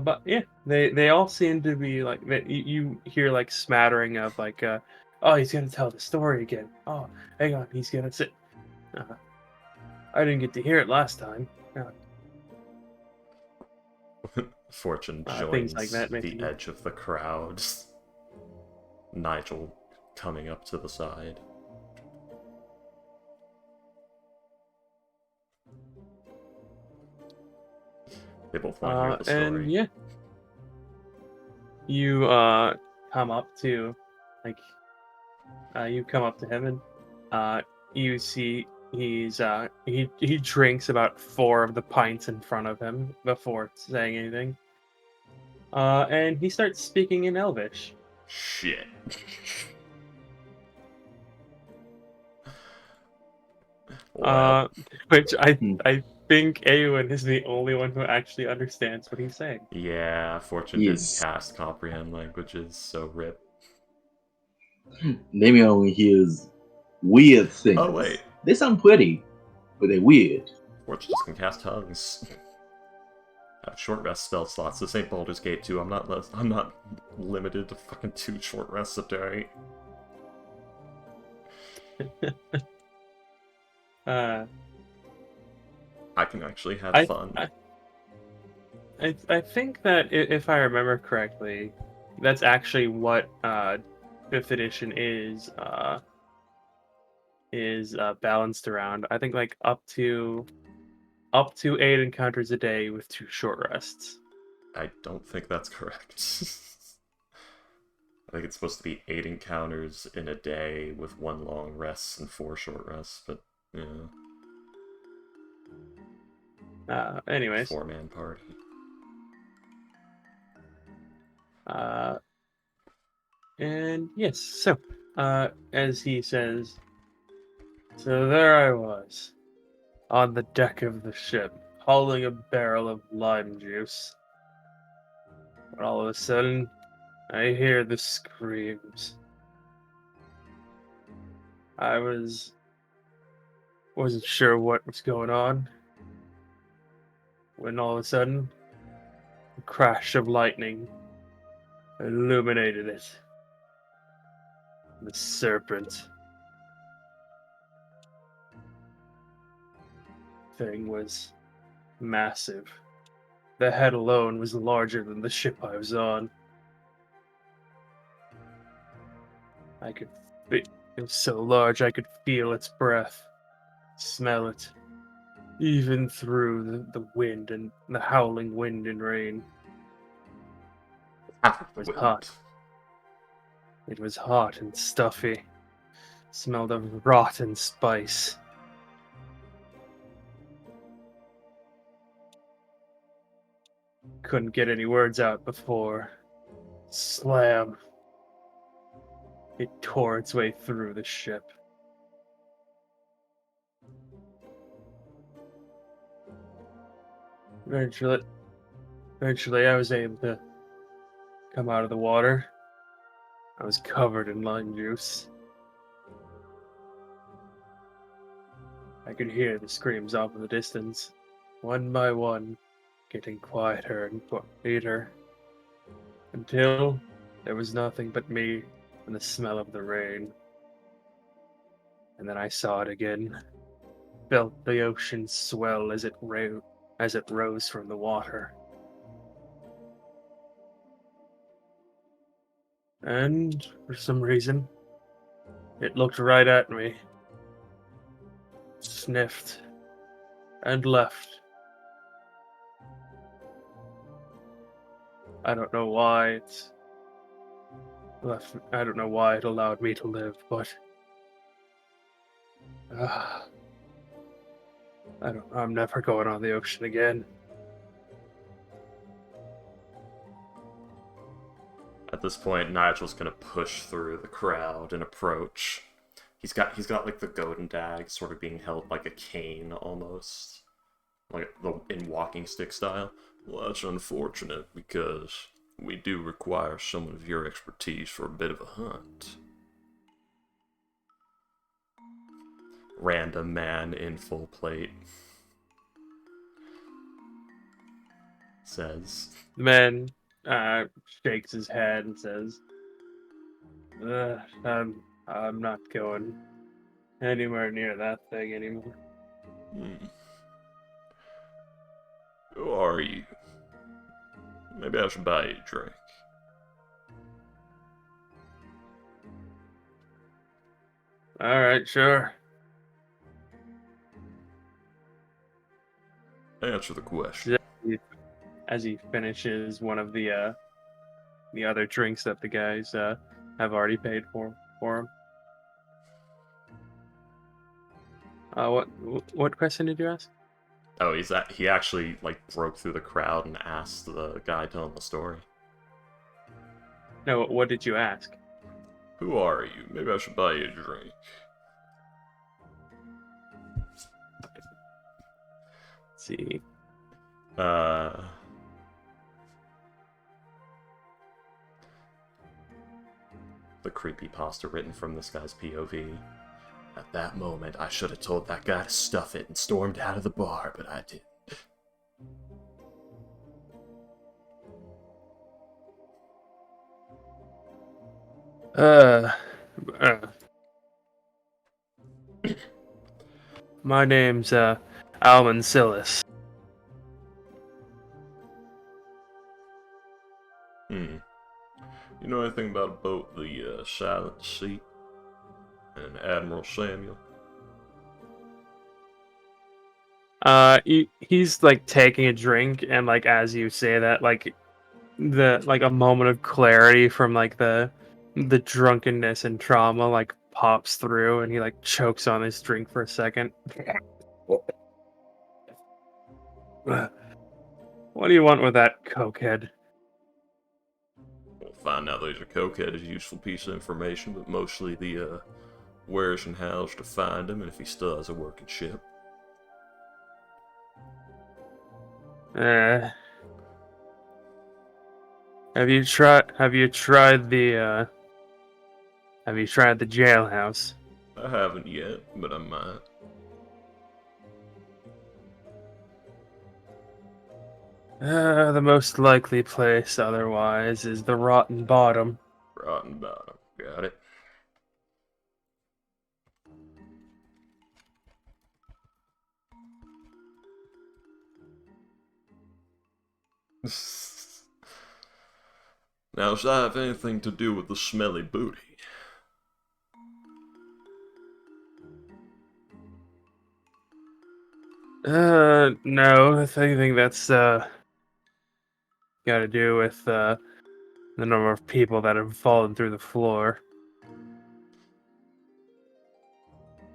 But yeah, they all seem to be like you hear like smattering of like oh, he's gonna tell the story again. Oh, hang on, he's gonna sit. I didn't get to hear it last time. Fortune Things joins like that the edge of the crowd. Nigel coming up to the side. They both want to hear the story. And yeah, you come up to him and you see he drinks about 4 of the pints in front of him before saying anything. And he starts speaking in Elvish. Shit. Well, Which I think Eowyn is the only one who actually understands what he's saying. yeah, Fortune Yes. didn't cast comprehend languages, so rip. Damien only hears weird things. Oh wait, They sound pretty, but they're weird. Fortune just can cast tongues. Have short rest spell slots. This ain't Baldur's Gate 2. I'm not limited to fucking 2 short rests a day. I can actually have fun. I think that if I remember correctly, That's actually what 5th edition is balanced around. I think like up to 8 encounters a day with 2 short rests. I don't think that's correct. I think it's supposed to be 8 encounters in a day with 1 long rest and 4 short rests, but yeah. Anyways. 4-man party. And yes, so as he says, so there I was, on the deck of the ship, hauling a barrel of lime juice. But all of a sudden, I hear the screams. I wasn't sure what was going on, when all of a sudden, a crash of lightning illuminated it. The serpent thing was massive. The head alone was larger than the ship I was on. It was so large I could feel its breath, smell it, even through the wind and the howling wind and rain. It was hot. It was hot and stuffy. Smelled of rotten spice. Couldn't get any words out before. Slam. It tore its way through the ship. Eventually, I was able to come out of the water. I was covered in lime juice. I could hear the screams off in the distance, one by one, getting quieter and quieter, until there was nothing but me and the smell of the rain. And then I saw it again, felt the ocean swell as it rose from the water. And for some reason, it looked right at me, sniffed, and left. I don't know why it left. I don't know why it allowed me to live, but I don't know. I'm never going on the ocean again. At this point, Nigel's gonna push through the crowd and approach. He's got like the golden dag sort of being held like a cane almost, like in walking stick style. Well, that's unfortunate because we do require some of your expertise for a bit of a hunt. Random man in full plate says. The man shakes his head and says, I'm not going anywhere near that thing anymore." Who are you? Maybe I should buy you a drink. All right, sure. Answer the question. As he finishes one of the other drinks that the guys have already paid for him. What question did you ask? Oh, he actually like broke through the crowd and asked the guy telling the story. No, what did you ask? Who are you? Maybe I should buy you a drink. Let's see. The creepypasta written from this guy's POV. At that moment, I should have told that guy to stuff it and stormed out of the bar, but I didn't. My name's Alman Silas. You know anything about a boat, the Silent Sea, and Admiral Samuel? He's like taking a drink, and like as you say that, like a moment of clarity from like the drunkenness and trauma like pops through, and he like chokes on his drink for a second. What do you want with that cokehead? We'll find out later. Cokehead is a useful piece of information, but mostly the where's and how's to find him, and if he still has a working ship. Have you tried the jailhouse? I haven't yet, but I might. The most likely place otherwise is the Rotten Bottom. Rotten Bottom. Got it. Now, does that have anything to do with the smelly booty? No, I think that's got to do with the number of people that have fallen through the floor.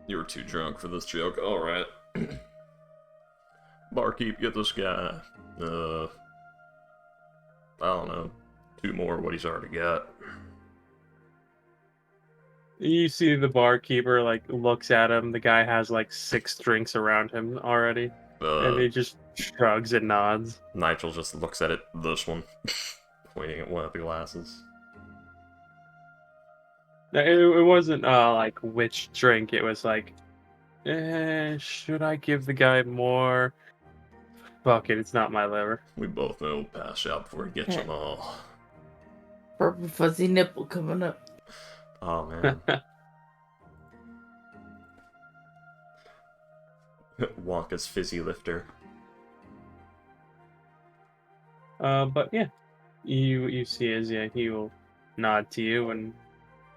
You were too drunk for this joke. Alright. Barkeep, get this guy. I don't know. 2 more what he's already got. You see the barkeeper like looks at him. The guy has like 6 drinks around him already, and he just shrugs and nods. Nigel just looks at it. This one, pointing at one of the glasses. It wasn't like which drink. It was like, should I give the guy more? Fuck it, it's not my liver. We both know he'll pass out before he gets them all. Purple fuzzy nipple coming up. Oh man. Wonka's fizzy lifter. But yeah, you see as he will nod to you and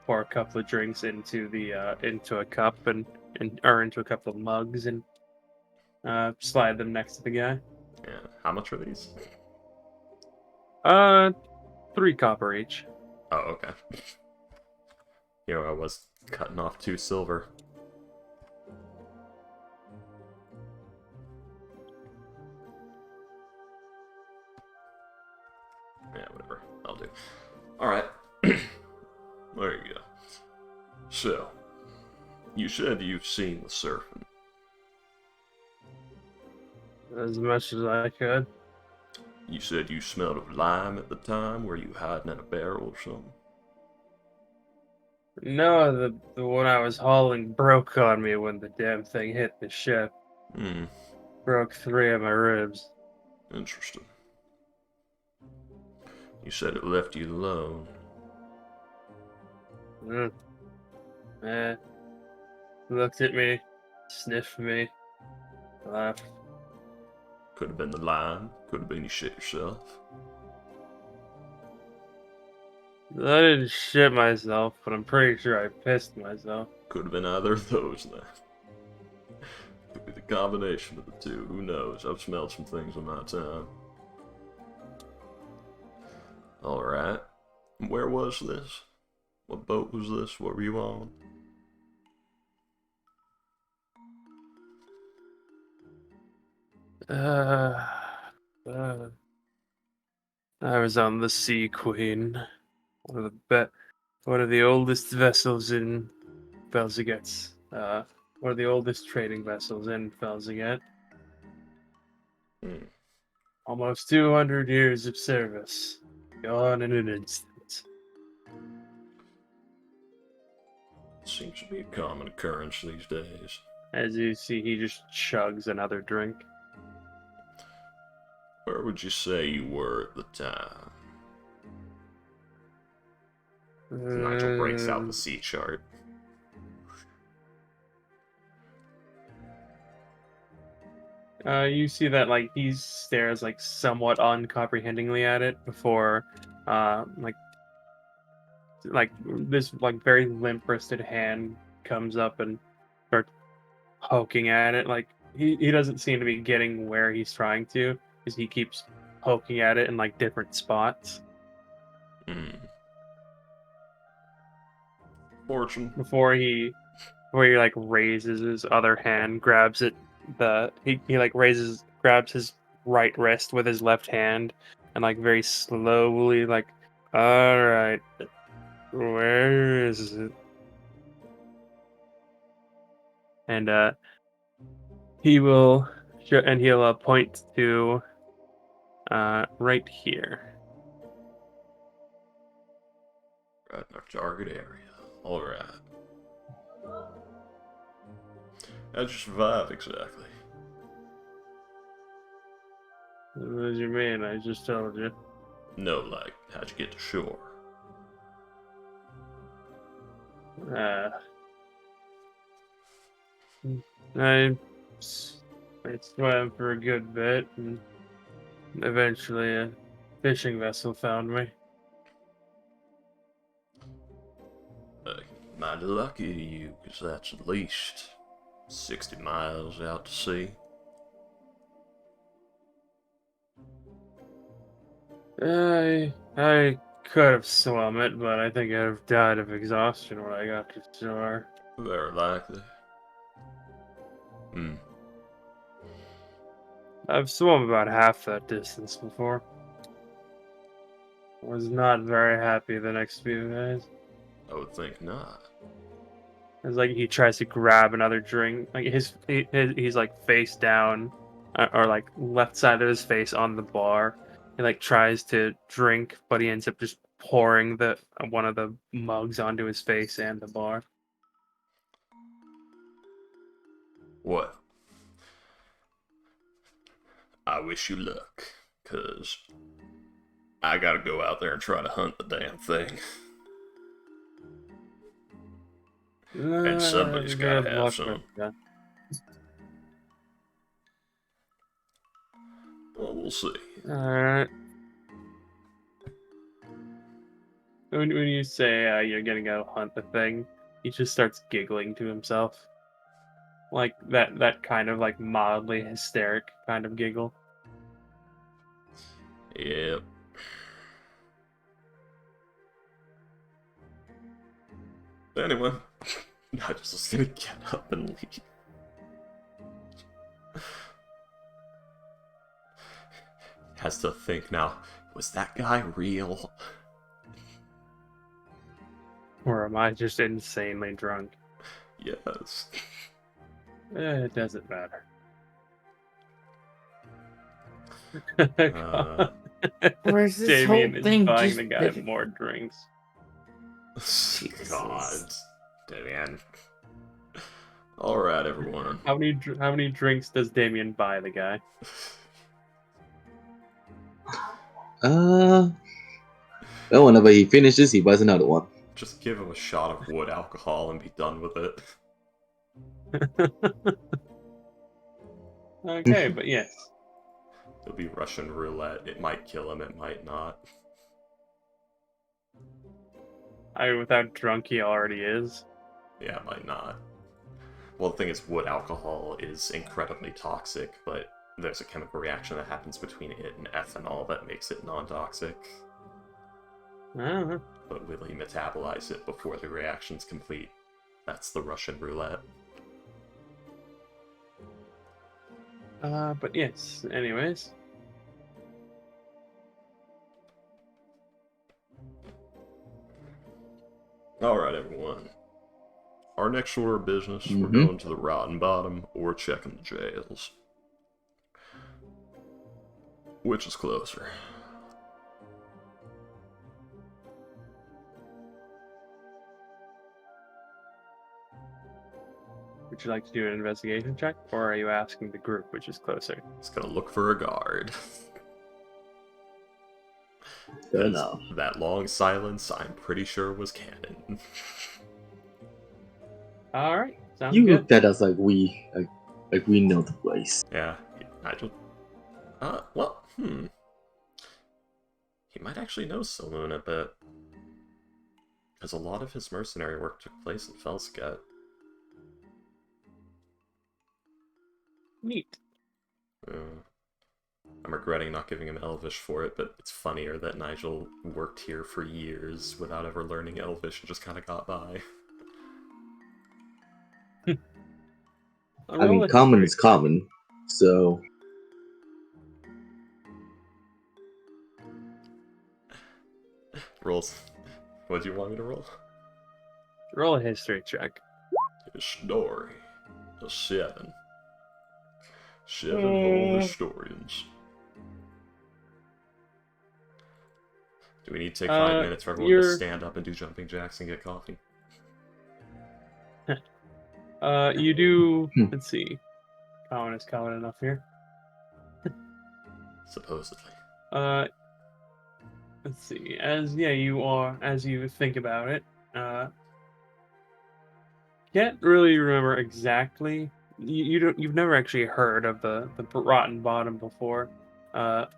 pour a couple of drinks into the into a cup or into a couple of mugs and slide them next to the guy. Yeah. How much are these? 3 copper each. Oh, okay. Here I was cutting off 2 silver. Yeah, whatever. I'll do. Alright. There you go. So, you said you've seen the serpent. As much as I could. You said you smelled of lime at the time. Were you hiding in a barrel or something? No, the one I was hauling broke on me when the damn thing hit the ship. Hmm. Broke 3 of my ribs. Interesting. You said it left you alone. Looked at me, sniffed me, laughed. Could have been the lime. Could have been you shit yourself. I didn't shit myself, but I'm pretty sure I pissed myself. Could have been either of those then. Could be the combination of the two. Who knows? I've smelled some things in my time. Alright. Where was this? What boat was this? What were you on? I was on the Sea Queen, one of the oldest vessels in Belzeget. One of the oldest trading vessels in Belzeget. Almost 200 years of service, gone in an instant. Seems to be a common occurrence these days. As you see, he just chugs another drink. Where would you say you were at the time? Nigel breaks out the sea chart. You see that like he stares like somewhat uncomprehendingly at it before like like this like very limp-wristed hand comes up and starts poking at it. Like he doesn't seem to be getting where he's trying to, because he keeps poking at it in like different spots. Hmm. Fortune. Before he like raises his other hand, grabs it. He like grabs his right wrist with his left hand, and like very slowly like, all right, where is it? And he'll point to right here. Right in our target area. Alright. How'd you survive exactly? What do you mean? I just told you. No, like, how'd you get to shore? I swam for a good bit, and eventually a fishing vessel found me. Mighty lucky of you, because that's at least 60 miles out to sea. I could have swum it, but I think I'd have died of exhaustion when I got to shore. Very likely. Hmm. I've swum about half that distance before. Was not very happy the next few days. I would think not. It's like he tries to grab another drink. Like he's like face down, or like left side of his face on the bar. He like tries to drink, but he ends up just pouring one of the mugs onto his face and the bar. Well, I wish you luck, cause I gotta go out there and try to hunt the damn thing. And somebody's gotta Good have luck some. with that. Well, we'll see. Alright. When you say you're gonna go hunt the thing, he just starts giggling to himself. Like that kind of like mildly hysteric kind of giggle. Yep. Anyway, I just was gonna get up and leave. Has to think now, was that guy real? Or am I just insanely drunk? Yes. It doesn't matter. Where's this Damien whole is thing buying just the guy been- more drinks. God. Damien. Alright, everyone. How many drinks does Damien buy the guy? Well, whenever he finishes, he buys another one. Just give him a shot of wood alcohol and be done with it. Okay, but yes. It'll be Russian roulette. It might kill him, it might not. With how drunk he already is. Yeah, it might not. Well, the thing is, wood alcohol is incredibly toxic, but there's a chemical reaction that happens between it and ethanol that makes it non-toxic. Uh-huh. But will he metabolize it before the reaction's complete? That's the Russian roulette. But yes, anyways. Alright, everyone. Our next order of business, we're Mhm. going to the Rotten Bottom or checking the jails. Which is closer? Would you like to do an investigation check, or are you asking the group which is closer? It's gonna look for a guard. Fair 'Cause enough. that long silence, I'm pretty sure was canon. Alright, sounds You good. looked at us like we know the place. Yeah, I just... well, He might actually know Saloon a bit. Because a lot of his mercenary work took place in Felscat. Neat. I'm regretting not giving him Elvish for it, but it's funnier that Nigel worked here for years without ever learning Elvish and just kind of got by. I mean, common is common, so... Rolls. What do you want me to roll? Roll a history check. A story. A 7. 7 whole historians. Do we need to take 5 minutes for everyone to stand up and do jumping jacks and get coffee? You do... Let's see. Common is common enough here. Supposedly. Let's see. As you think about it, can't really remember exactly. You've never actually heard of the Rotten Bottom before, but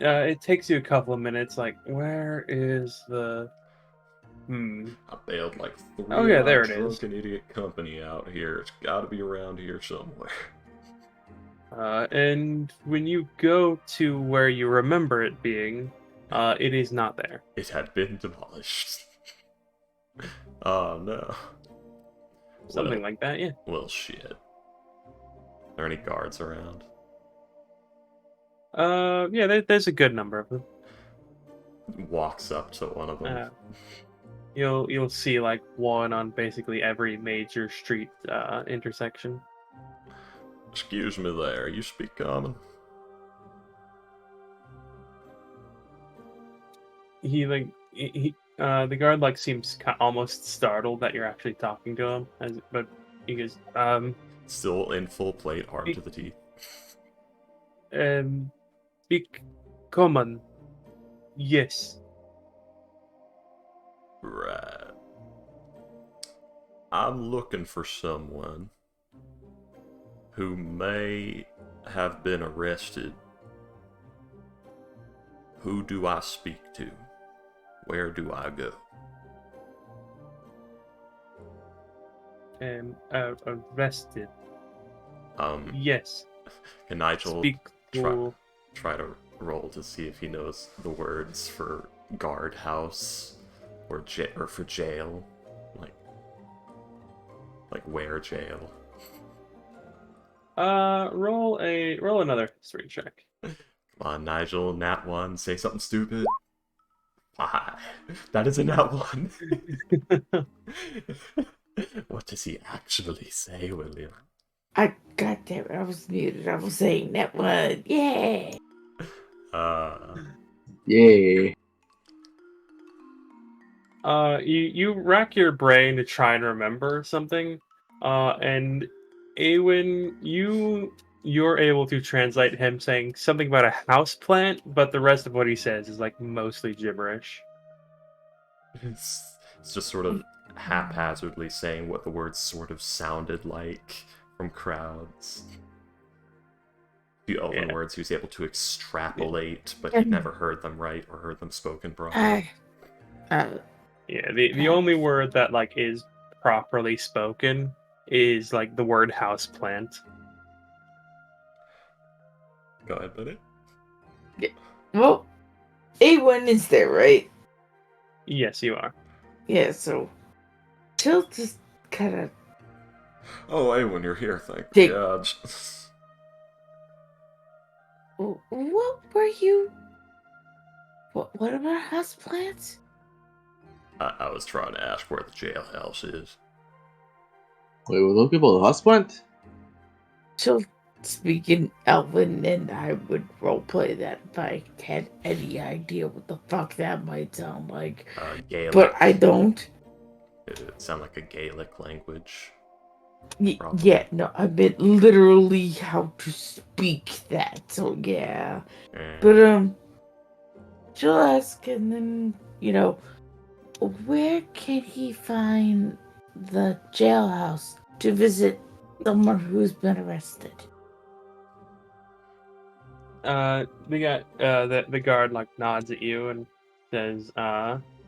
it takes you a couple of minutes. Like, where is the? I bailed like 3 Oh yeah, of my there it is. drunken idiot company out here. It's got to be around here somewhere. And when you go to where you remember it being, it is not there. It had been demolished. Oh no. Something like that, yeah. Well, shit. Are there any guards around? Yeah, there's a good number of them. Walks up to one of them. You'll see like one on basically every major street intersection. Excuse me there, you speak common? The guard like seems almost startled that you're actually talking to him, but he goes, Still in full plate, armed to the teeth. Speak common. Yes. Right. I'm looking for someone who may have been arrested. Who do I speak to? Where do I go? Arrested. Yes. Can Nigel Speak to... try to roll to see if he knows the words for guardhouse or for jail? Like where jail? Roll another history check. Come on, Nigel, nat 1, say something stupid. 5. That is a nat 1. What does he actually say, William? Goddamn, I was muted. I was saying that one. Yeah. Yeah. You rack your brain to try and remember something, and Awen, you're able to translate him saying something about a house plant, but the rest of what he says is like mostly gibberish. It's just sort of haphazardly saying what the words sort of sounded like from crowds. The Elven words he was able to extrapolate, but he never heard them right or heard them spoken properly. The only word that like is properly spoken is like the word house plant. Go ahead, buddy. Yeah. Well, A1 is there, right? Yes, you are. Yeah, so she'll just kind of... Oh, hey, when you're here, thank God. What were you... What about houseplants? I was trying to ask where the jailhouse is. Wait, we're looking for the houseplant? She'll speak in Elven, and I would roleplay that if I had any idea what the fuck that might sound like. Gaelic. But I don't. It sound like a Gaelic language. Yeah, no, I meant literally how to speak that, so yeah. But, she'll ask, and then, where can he find the jailhouse to visit someone who's been arrested? The guard like nods at you and says,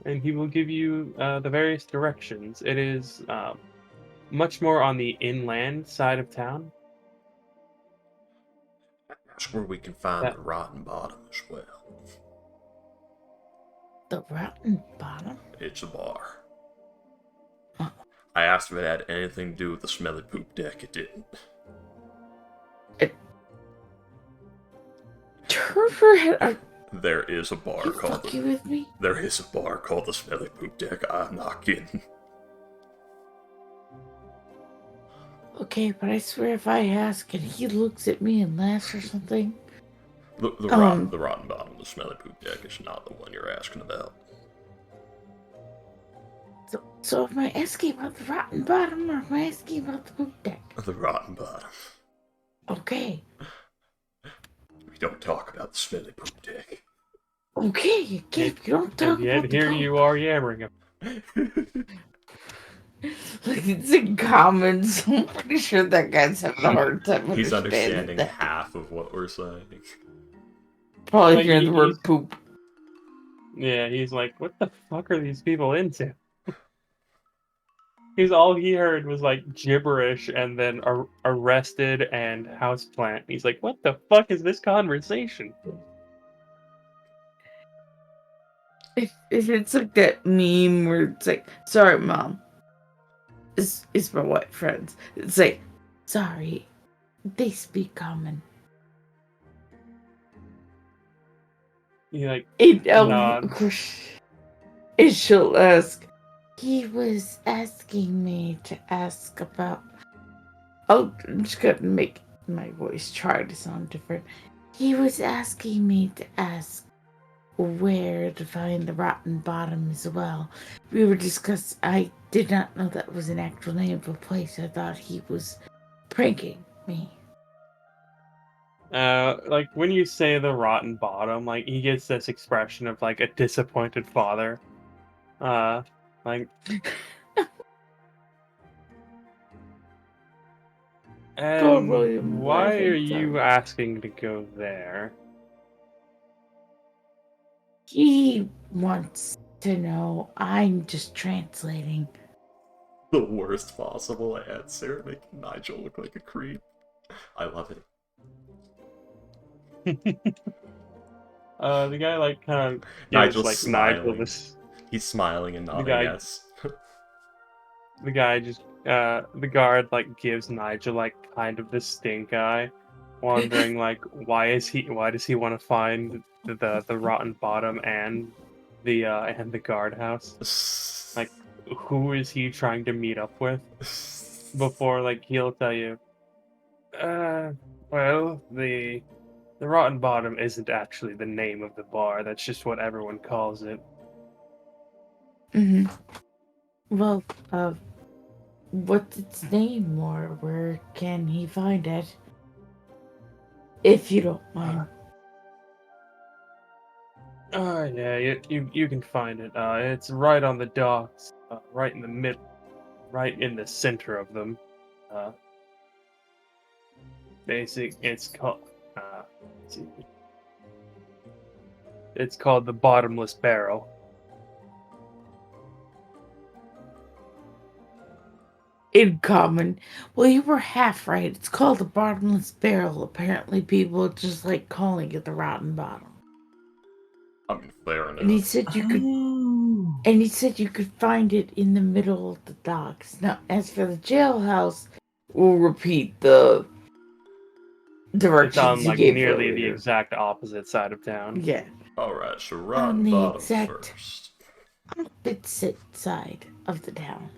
and he will give you the various directions. It is much more on the inland side of town. Ask where we can find That the Rotten Bottom as well. The Rotten Bottom? It's a bar. Oh. I asked if it had anything to do with the smelly poop deck. It didn't. Turford, There is a bar you called fucking with me? There is a bar called the Smelly Poop Deck. I'm not kidding. Okay, but I swear if I ask and he looks at me and laughs or something. The Um. Rotten Bottom, the Smelly Poop Deck is not the one you're asking about. So am I asking about the Rotten Bottom or am I asking about the poop deck? The Rotten Bottom. Okay. We don't talk about the Smelly Poop Deck. Okay, you don't talk and yet about the here poop. you are yammering him. Like it's in comments. I'm pretty sure that guy's having a hard time He's understanding that. half of what we're saying. Probably Like, hearing the word he's- poop. Yeah, he's like, what the fuck are these people into? He's all he heard was like gibberish and then arrested and houseplant. He's like, what the fuck is this conversation? If it's like that meme where it's like, sorry, mom. It's my white friends. It's like, sorry, they speak common. He's like, And nod. and she'll ask, he was asking me to ask about. Oh, I'm just gonna make my voice try to sound different. He was asking me to ask where to find the Rotten Bottom as well. We were discussing. I did not know that was an actual name of a place. I thought he was pranking me. Like when you say the rotten bottom, like he gets this expression of like a disappointed father. Like and William, why laughing, are you sorry. asking to go there? He wants to know. I'm just translating. The worst possible answer, making Nigel look like a creep. I love it. The guy like kind of gives Nigel's like smiling. Nigel this. He's smiling and nodding guy- yes. The guy just the guard like gives Nigel like kind of this stink eye, wondering like why does he want to find the rotten bottom and the guardhouse? Like who is he trying to meet up with? Before like he'll tell you, well the rotten bottom isn't actually the name of the bar. That's just what everyone calls it. Mm-hmm. Well, what's its name or where can he find it? If you don't mind. Yeah, you can find it. It's right on the docks, right in the mid, right in the center of them. It's called. Let's see. It's called the Bottomless Barrel. In common. Well, you were half right. It's called the bottomless barrel. Apparently, people just like calling it the rotten bottom. I mean, fair enough. And he said you could. And he said you could find it in the middle of the docks. Now, as for the jailhouse, we'll repeat the directions It's on he like gave nearly the earlier. exact opposite side of town. Yeah, Alright, so on Rotten the Bottom exact first. opposite side of the town.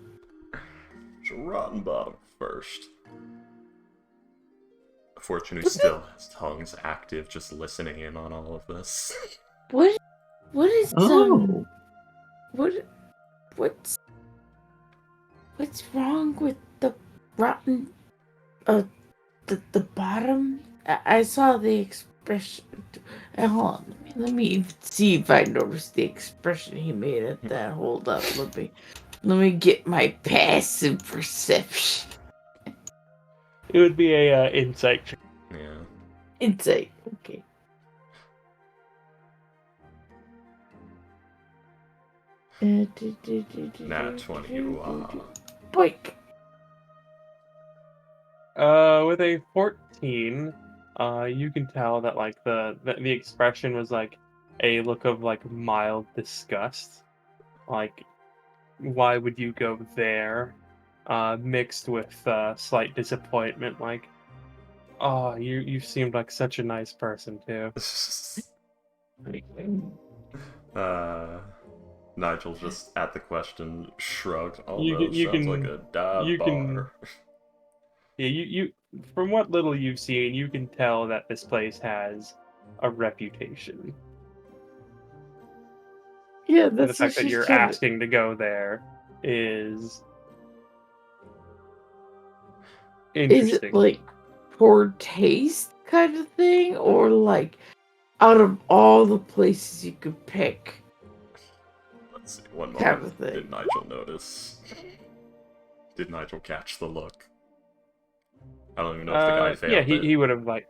So Rotten Bottom first. Fortunately, still his tongue's active, just listening in on all of this. What is Oh. what's wrong with the rotten the bottom? I saw the expression. Hold on, let me see if I noticed the expression he made at that. Hold up, let me get my passive perception. It would be a insight check. Yeah. Insight. Okay. Nat 20, ooh-ah. Boink. With a 14, you can tell that like the expression was like a look of like mild disgust. Like, why would you go there? Mixed with slight disappointment. Like, oh, you seemed like such a nice person too. Nigel just at the question shrugged. Oh You no, can you sounds like can a dive you can bar. yeah you from what little you've seen, you can tell that this place has a reputation. Yeah, And the that's what fact that she's you're trying to. asking to go there is Is it interesting. like poor taste kind of thing, or like out of all the places you could pick Let's see, one kind moment. of thing? Did Nigel notice? Did Nigel catch the look? I don't even know if the guy Yeah, failed it. he would have like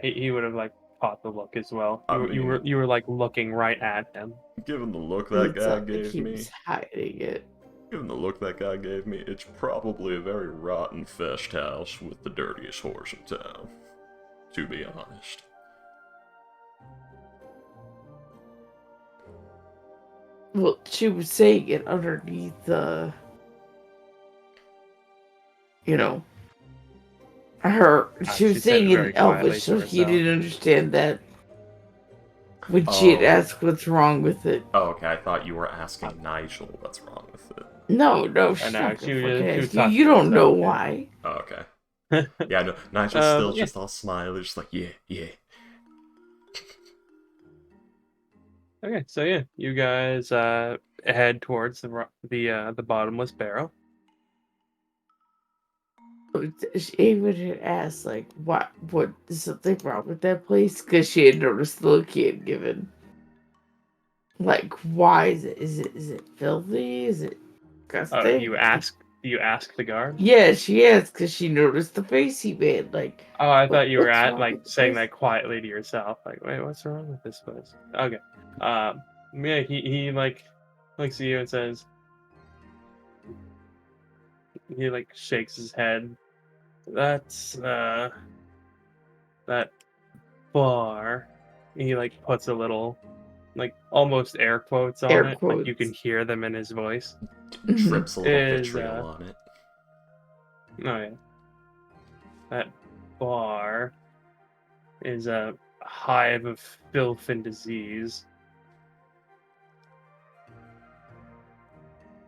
he would have like caught the look as well. I You were like looking right at him. Given the look that It's guy not like gave he me, was hiding it. it's probably a very rotten fest house with the dirtiest horse in town. To be honest. Well, she was saying it underneath the, you know, her. She was She said saying it it in very quietly Elvish, to so he herself. didn't understand that when she had Oh. asked what's wrong with it. Oh, okay. I thought you were asking Nigel what's wrong with it. No, I she's know not gonna fucking she was ask you. talking You to don't know herself. why. Oh, okay. Yeah, no. Nigel's still But yeah. just all smiley, just like, yeah. Okay, so yeah, you guys head towards the bottomless barrel. She would have asked, like, what is something wrong with that place? Because she had noticed the look he had given. Like, why is it? Is it filthy? Is it Oh, disgusting? you ask the guard? Yeah, she asked because she noticed the face he made. Like, Oh, I thought you were what's at wrong like with the saying place? that quietly to yourself. Like, wait, what's wrong with this place? Okay. Yeah, he like looks at you and says he like shakes his head. That's that bar. He like puts a little like almost air quotes on Air it, like you can quotes. hear them in his voice. Mhm. Drips a little Is vitriol on it. oh yeah, that bar is a hive of filth and disease.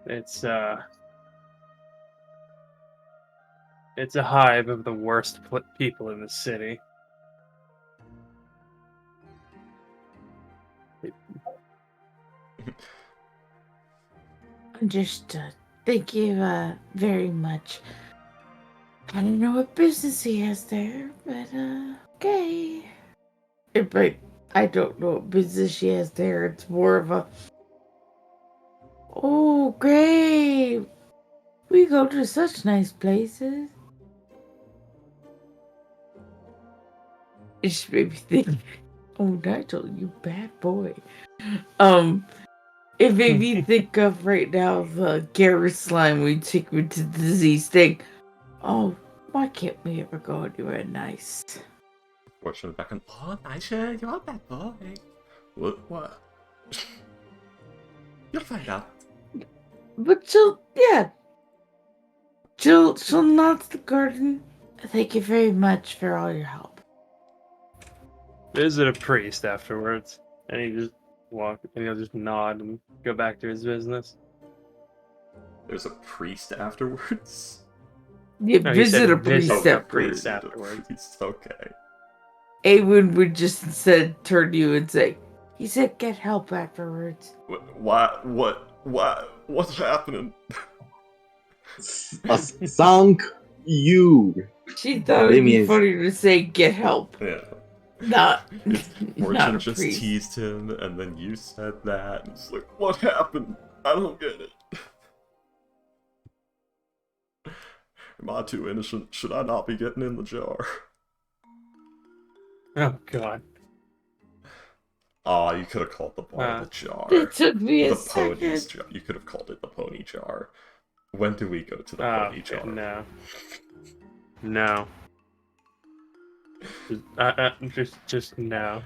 It's a hive of the worst people in the city. Understood. Thank you very much. I don't know what business he has there, but okay. But I don't know what business she has there. It's more of a, oh, great. We go to such nice places. It just made me think, oh, Nigel, you bad boy. It made me think of right now the Garrett slime we take me to the disease thing. Oh, why can't we ever go anywhere nice? Fortunately, back on. Oh, Nigel, you're a bad boy. What? You'll find out. But she'll nod to the garden. Thank you very much for all your help. Visit a priest afterwards, and he'll just nod and go back to his business. There's a priest afterwards? Yeah, No, he said visit a visit priest a afterwards. priest afterwards. Priest, okay. Awen would just instead turn to you and say, he said get help afterwards. What's happening? A sunk you. She thought it'd be Damien's funnier to say get help. Yeah. Not Fortune a just priest. teased him, and then you said that, and it's like, what happened? I don't get it. Am I too innocent? Should I not be getting in the jar? Oh god. Oh, you could have called the bar the jar. It took me a The pony's second. jar. You could have called it the pony jar. When do we go to the Oh, pony jar? no. No. Just no.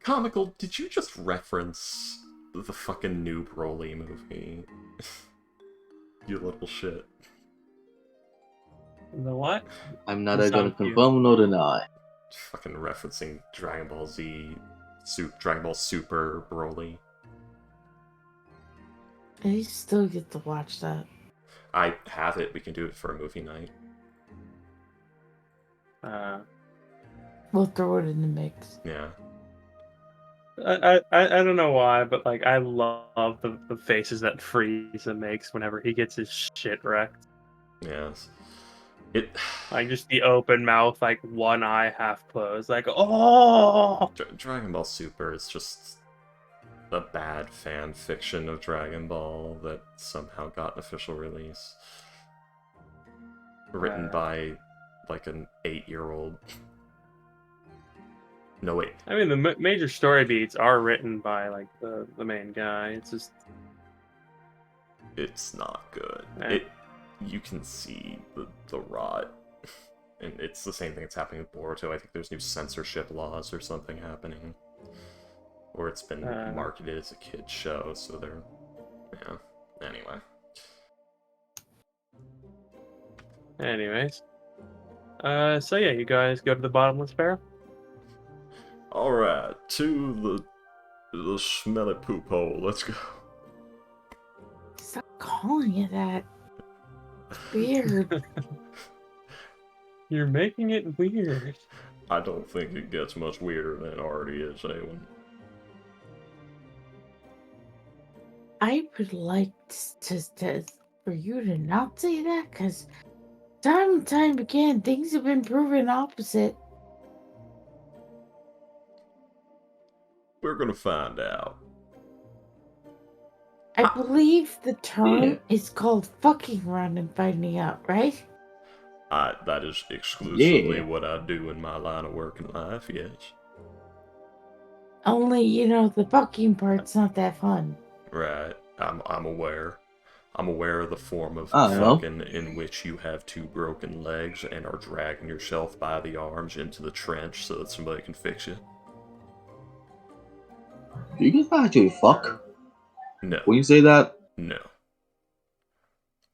Comical, did you just reference the fucking Noob Broly movie? You little shit. The what? I'm neither gonna Sounds cute. confirm nor deny. Fucking referencing Dragon Ball Z, Dragon Ball Super Broly. I still get to watch that. I have it. We can do it for a movie night. We'll throw it in the mix. Yeah. I don't know why, but like I love the faces that Frieza makes whenever he gets his shit wrecked. Yes. It. Like just the open mouth, like one eye half closed, like oh. Dragon Ball Super is just a bad fan fiction of Dragon Ball that somehow got an official release. Written by like an 8-year-old. No, wait. I mean, the major story beats are written by like the main guy. It's just It's not good. Eh. You can see the rot. And it's the same thing that's happening with Boruto. I think there's new censorship laws or something happening. Or it's been marketed as a kid's show, so they're... Yeah. Anyway. Anyways. So yeah, you guys go to the bottomless barrel. Alright, to the smelly poop hole. Let's go. Stop calling it that. Weird. You're making it weird. I don't think it gets much weirder than it already is, Awen. I would like to for you to not say that, because time and time again, things have been proven opposite. We're gonna find out. I believe the term is called fucking around and finding out, right? That is exclusively Yeah. what I do in my line of work and life, yes. Only, the fucking part's not that fun. Right. I'm aware. I'm aware of the form of Oh, well. fucking in which you have 2 broken legs and are dragging yourself by the arms into the trench so that somebody can fix you. Do you guys actually fuck? No. When you say that? No.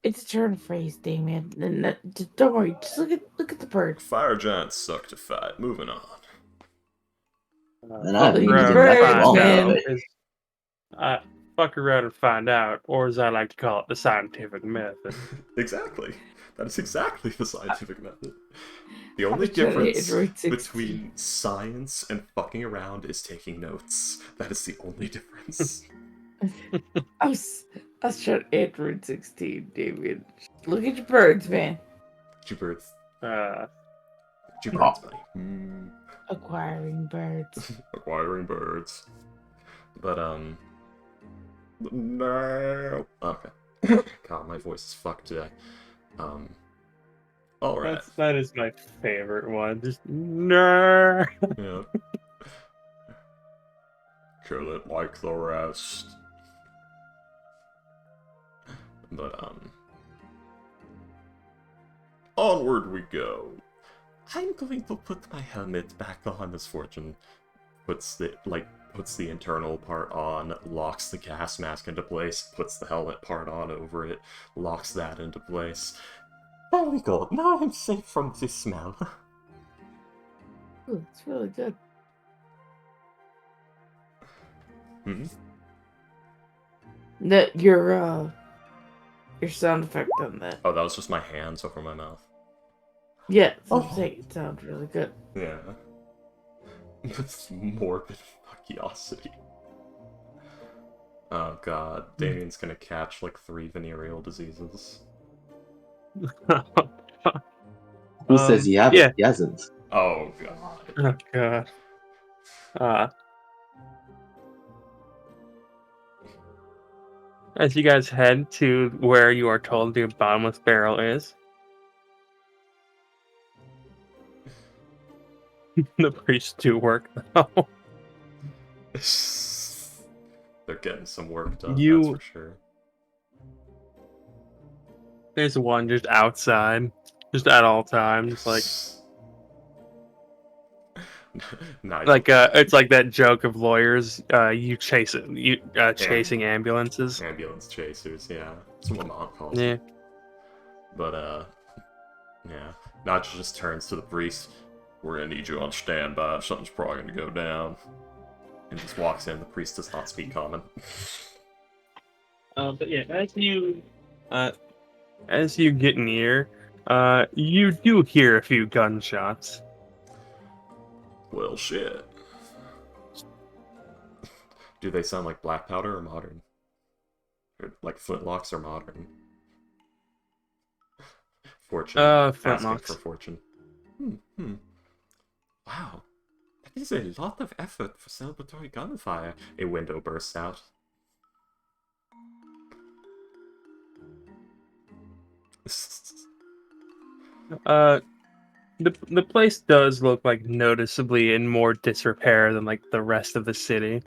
It's a turn phrase, Damien. Don't worry, just look at the bird. Fire giants suck to fight. Moving on. And I Well, mean, you that's bird, wrong. man. Fuck around and find out, or as I like to call it, the scientific method. Exactly. That is exactly the scientific method. The only I'm trying to hit difference Android 16. between science and fucking around is taking notes. That is the only difference. I was trying to Android 16, Damien. Look at your birds, man. Jupiter's Uh, buddy. Acquiring birds. Acquiring birds. But, no. Okay. God, my voice is fucked today. Alright. that is my favorite one. Just no. Yeah. Kill it like the rest. But, onward we go. I'm going to put my helmet back on as Fortune puts the internal part on, locks the gas mask into place, puts the helmet part on over it, locks that into place. There we go. Now I'm safe from this smell. Ooh, it's really good. Hmm? Your sound effect on that. Oh, that was just my hands over my mouth. Yeah, I'm saying it sounds really good. Yeah. It's morbid fuckiosity. Oh god, Damien's gonna catch like 3 venereal diseases. Who says he hasn't? yeah. He hasn't. Oh god. Oh god. As you guys head to where you are told the bottomless barrel is, the priests do work though. They're getting some work done, You- that's for sure. There's one just outside, just at all times, like Nigel, it's like that joke of lawyers. You chase it, chasing ambulances. ambulance chasers, yeah. That's what my mom calls Yeah. them. But, yeah. Nigel just turns to the priest. We're gonna need you on standby. Something's probably gonna go down. And just walks in. The priest does not speak common. But yeah, as you get near, you do hear a few gunshots. Well, shit. Do they sound like black powder or modern? Or like flintlocks or modern? Fortune. Asking Flintlocks. for fortune. Wow. That is a lot of effort for celebratory gunfire. A window bursts out. The place does look like noticeably in more disrepair than like the rest of the city.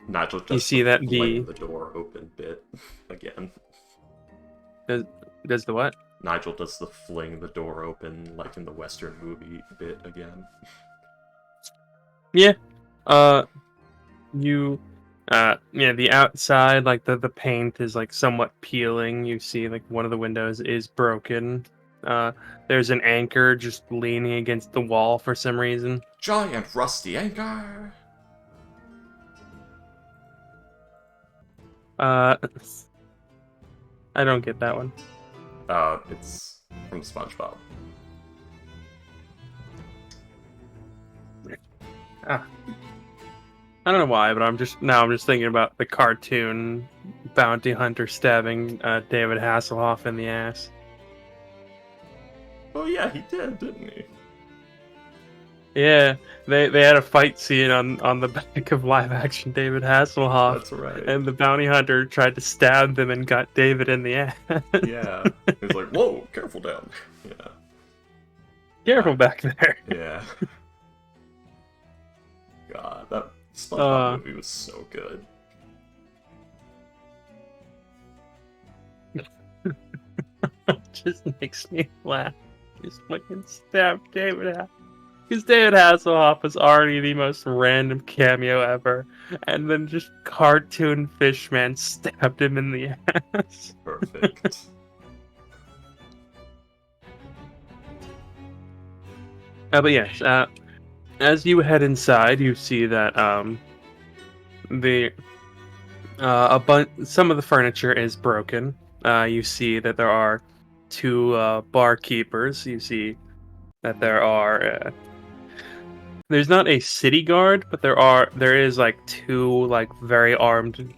Nigel just you see that the door open bit again. does the what? Nigel does the fling the door open like in the Western movie bit again. Yeah. The outside, like the paint is like somewhat peeling. You see like one of the windows is broken. There's an anchor just leaning against the wall for some reason. Giant rusty anchor! I don't get that one. It's from SpongeBob. I don't know why, but I'm just thinking about the cartoon bounty hunter stabbing David Hasselhoff in the ass. Oh yeah, he did, didn't he? Yeah, they had a fight scene on the back of live action David Hasselhoff. That's right. And the bounty hunter tried to stab them and got David in the ass. Yeah. He was like, whoa, careful down. Yeah. Careful back there. Yeah. God, that SpongeBob movie was so good. Just makes me laugh. Just fucking stab David Hasselhoff. Because David Hasselhoff is already the most random cameo ever. And then just cartoon Fishman stabbed him in the ass. Perfect. But yes, as you head inside, you see that some of the furniture is broken. You see that there are two barkeepers. You see that there's not a city guard, but there is like two like very armed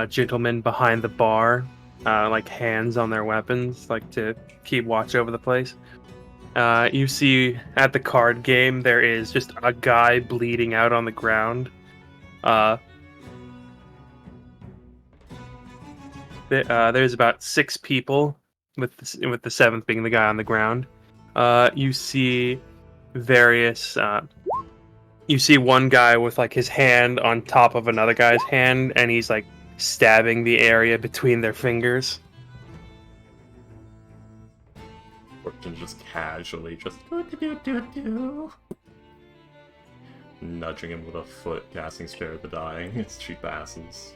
gentlemen behind the bar, like hands on their weapons, like to keep watch over the place. You see at the card game there is just a guy bleeding out on the ground. There's about 6 people, with the 7th being the guy on the ground. You see various. You see one guy with like his hand on top of another guy's hand, and he's like stabbing the area between their fingers. Fortune just casually nudging him with a foot, casting Spare the Dying as she passes.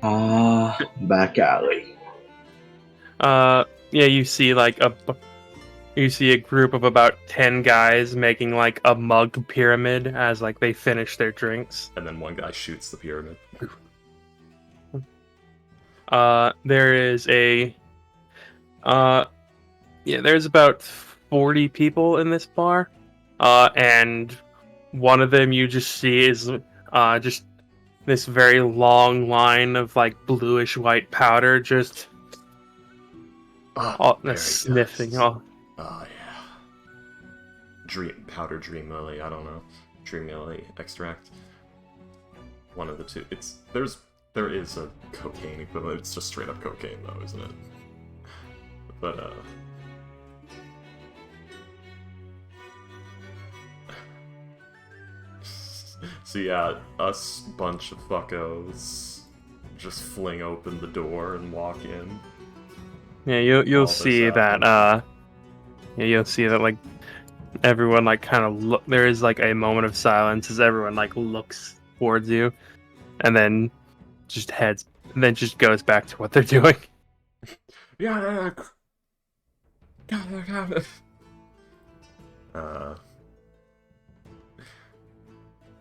Back alley. Yeah, you see like a group of about 10 guys making like a mug pyramid as like they finish their drinks. And then one guy shoots the pyramid. There's about 40 people in this bar. And one of them you just see is just this very long line of like bluish white powder just sniffing. Oh yeah. Powder dream lily, I don't know. Dream lily extract. One of the two. There is a cocaine equivalent. It's just straight up cocaine though, isn't it? But So yeah, us bunch of fuckos just fling open the door and walk in. Yeah, All you'll this see that. happens. Yeah, you'll see that like everyone like kind of look. There is like a moment of silence as everyone like looks towards you, and then just heads, and then just goes back to what they're doing. Yeah, got it. Uh,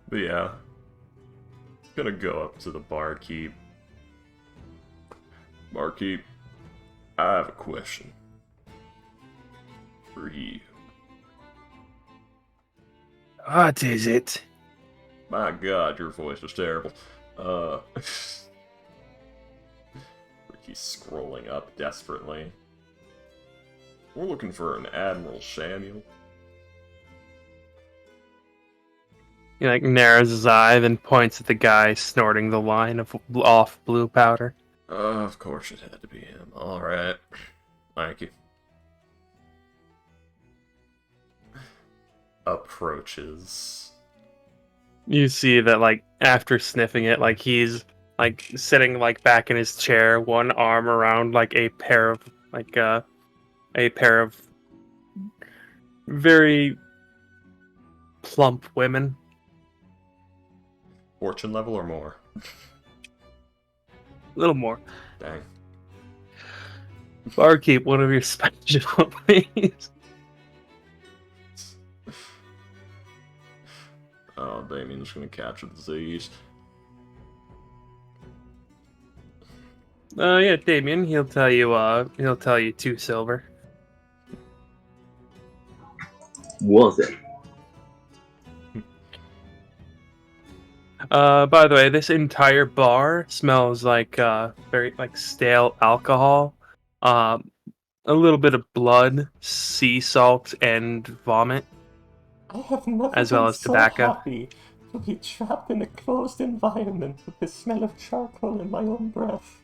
but yeah, gonna go up to the barkeep. Barkeep, I have a question for you. What is it? My God, your voice is terrible. He's scrolling up desperately. We're looking for an Admiral Samuel. He like narrows his eye, then points at the guy snorting the line of off blue powder. Of course it had to be him. Alright. Thank you. Approaches. You see that like after sniffing it, like he's like sitting like back in his chair, one arm around like a pair of very plump women. Fortune level or more? A little more. Dang. Barkeep, one of your special, please. Oh, Damien's gonna catch a disease. Yeah, Damien, he'll tell you 2 silver. Was it? By the way, this entire bar smells like very like stale alcohol, a little bit of blood, sea salt, and vomit, I have never as well been as so tobacco. happy to be trapped in a closed environment with the smell of charcoal in my own breath.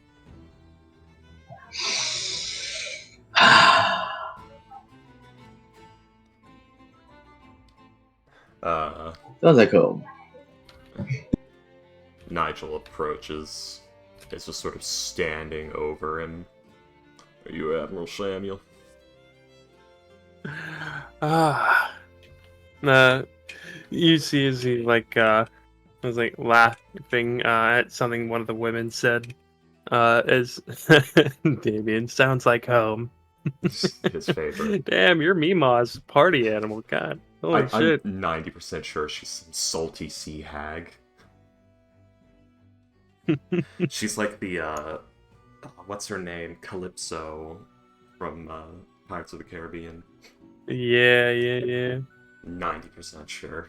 Sounds like home. Nigel approaches. Is just sort of standing over him. Are you Admiral Samuel? You see as he was like laughing at something one of the women said. As Damien sounds like home. His favorite. Damn, you're Mima's party animal. God, holy I'm shit. 90% sure she's some salty sea hag. She's like the, what's her name? Calypso from Pirates of the Caribbean. Yeah. 90% sure.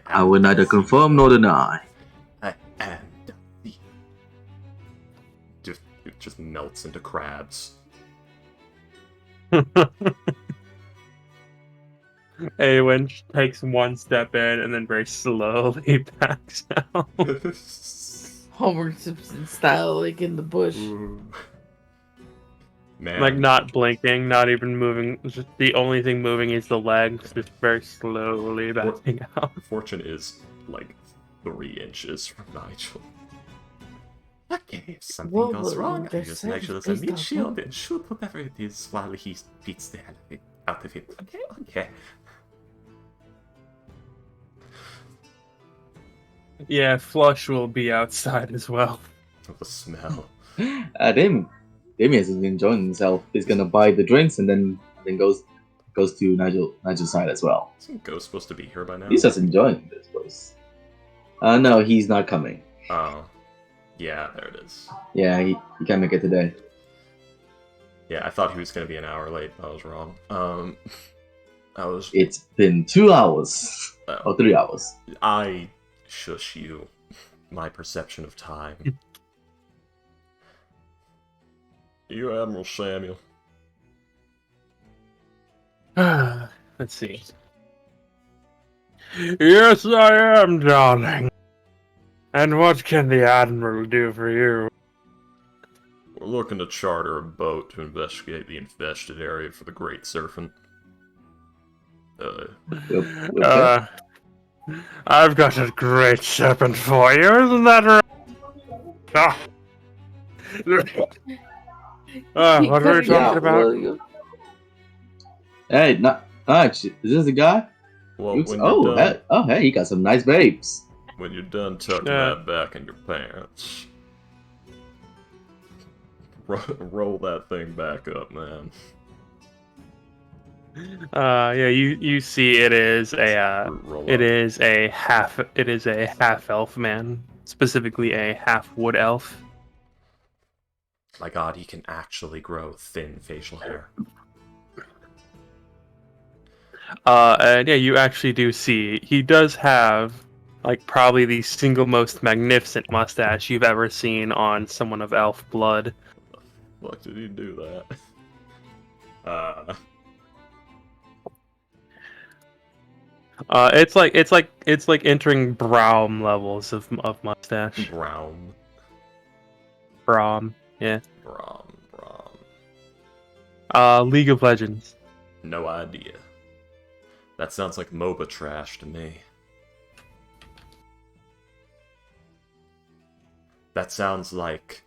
I will neither confirm nor deny. I am the thief. It just melts into crabs. Awen takes one step in and then very slowly backs out. Homer Simpson style, like in the bush. Man, Like not blinking, not even moving. Just the only thing moving is the legs, just very slowly backing out. Fortune is like 3 inches from Nigel. Okay, if something Well, goes wrong, I they're use saying Nigel as a based meat on shield him. and shoot whatever it is while he beats the hell out of it. Okay. Yeah, Flush will be outside as well. The smell. Damien is enjoying himself. He's gonna buy the drinks and then goes to Nigel's side as well. Isn't Ghost supposed to be here by now? He's just enjoying this place. No, he's not coming. Oh. Yeah, there it is. Yeah, he can't make it today. Yeah, I thought he was going to be an hour late. I was wrong. It's been 2 hours. Or 3 hours. I shush you. My perception of time. You Admiral Samuel. Let's see. Yes, I am, darling. And what can the Admiral do for you? We're looking to charter a boat to investigate the infested area for the Great Serpent. Uh, I've got a great serpent for you, isn't that right? Ah. What were we talking about? Hey, is this the guy? Well, Looks, when you're done, hey, you got some nice babes. when you're done tucking Yeah. that back in your pants, roll that thing back up, man. Yeah, you see it is a Roll it up. is a half elf man, specifically a half wood elf. My god, he can actually grow thin facial hair. And yeah, you actually do see he does have like probably the single most magnificent mustache you've ever seen on someone of elf blood. Fuck did he do that? It's like entering Braum levels of mustache. Brown. Braum, yeah. Brom. League of Legends. No idea. That sounds like MOBA trash to me. That sounds like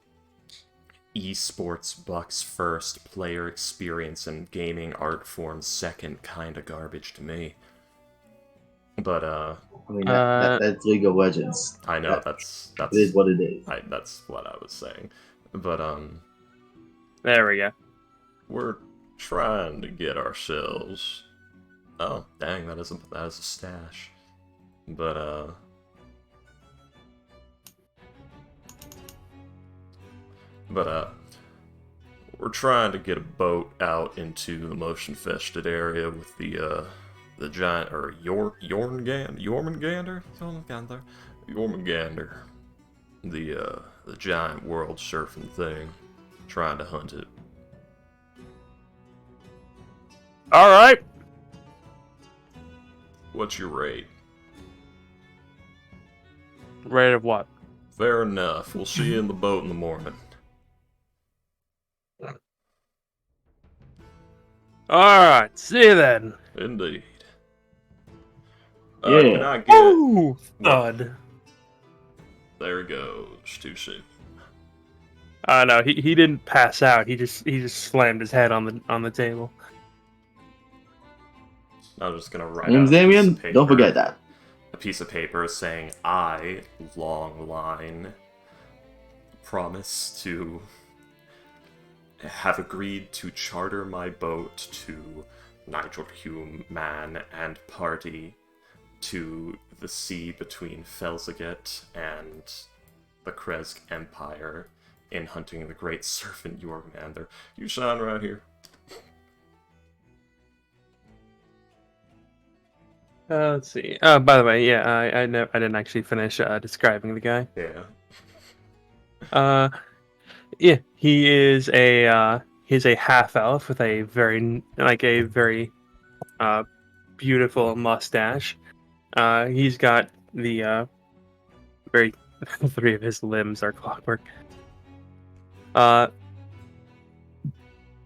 esports Buck's first, player experience and gaming art form's second kind of garbage to me. But I mean, that's League of Legends. I know That- that's It is what it is. that's what I was saying. But There we go. we're trying to get ourselves. Oh, dang, that is a stash. But we're trying to get a boat out into the motion-infested area with the giant, or Jormungandr, the giant world surfing thing. Trying to hunt it. All right. What's your rate? Rate of what? Fair enough. We'll see you in the boat in the morning. All right. See you then. Indeed. Yeah. Can I get... Ooh, thud. There he goes. Too soon. No, he didn't pass out. He just slammed his head on the table. I'm just gonna write Name's out a piece Damien. of paper. Don't forget that. A piece of paper saying, I, long line, promise to have agreed to charter my boat to Nigel Hume man and party to the sea between Felsaget and the Kresk Empire in hunting the great serpent Jormungandr. You sign right here. Let's see. By the way, yeah, I didn't actually finish describing the guy. Yeah. Yeah, he's a half elf with a very beautiful mustache. He's got the very three of his limbs are clockwork.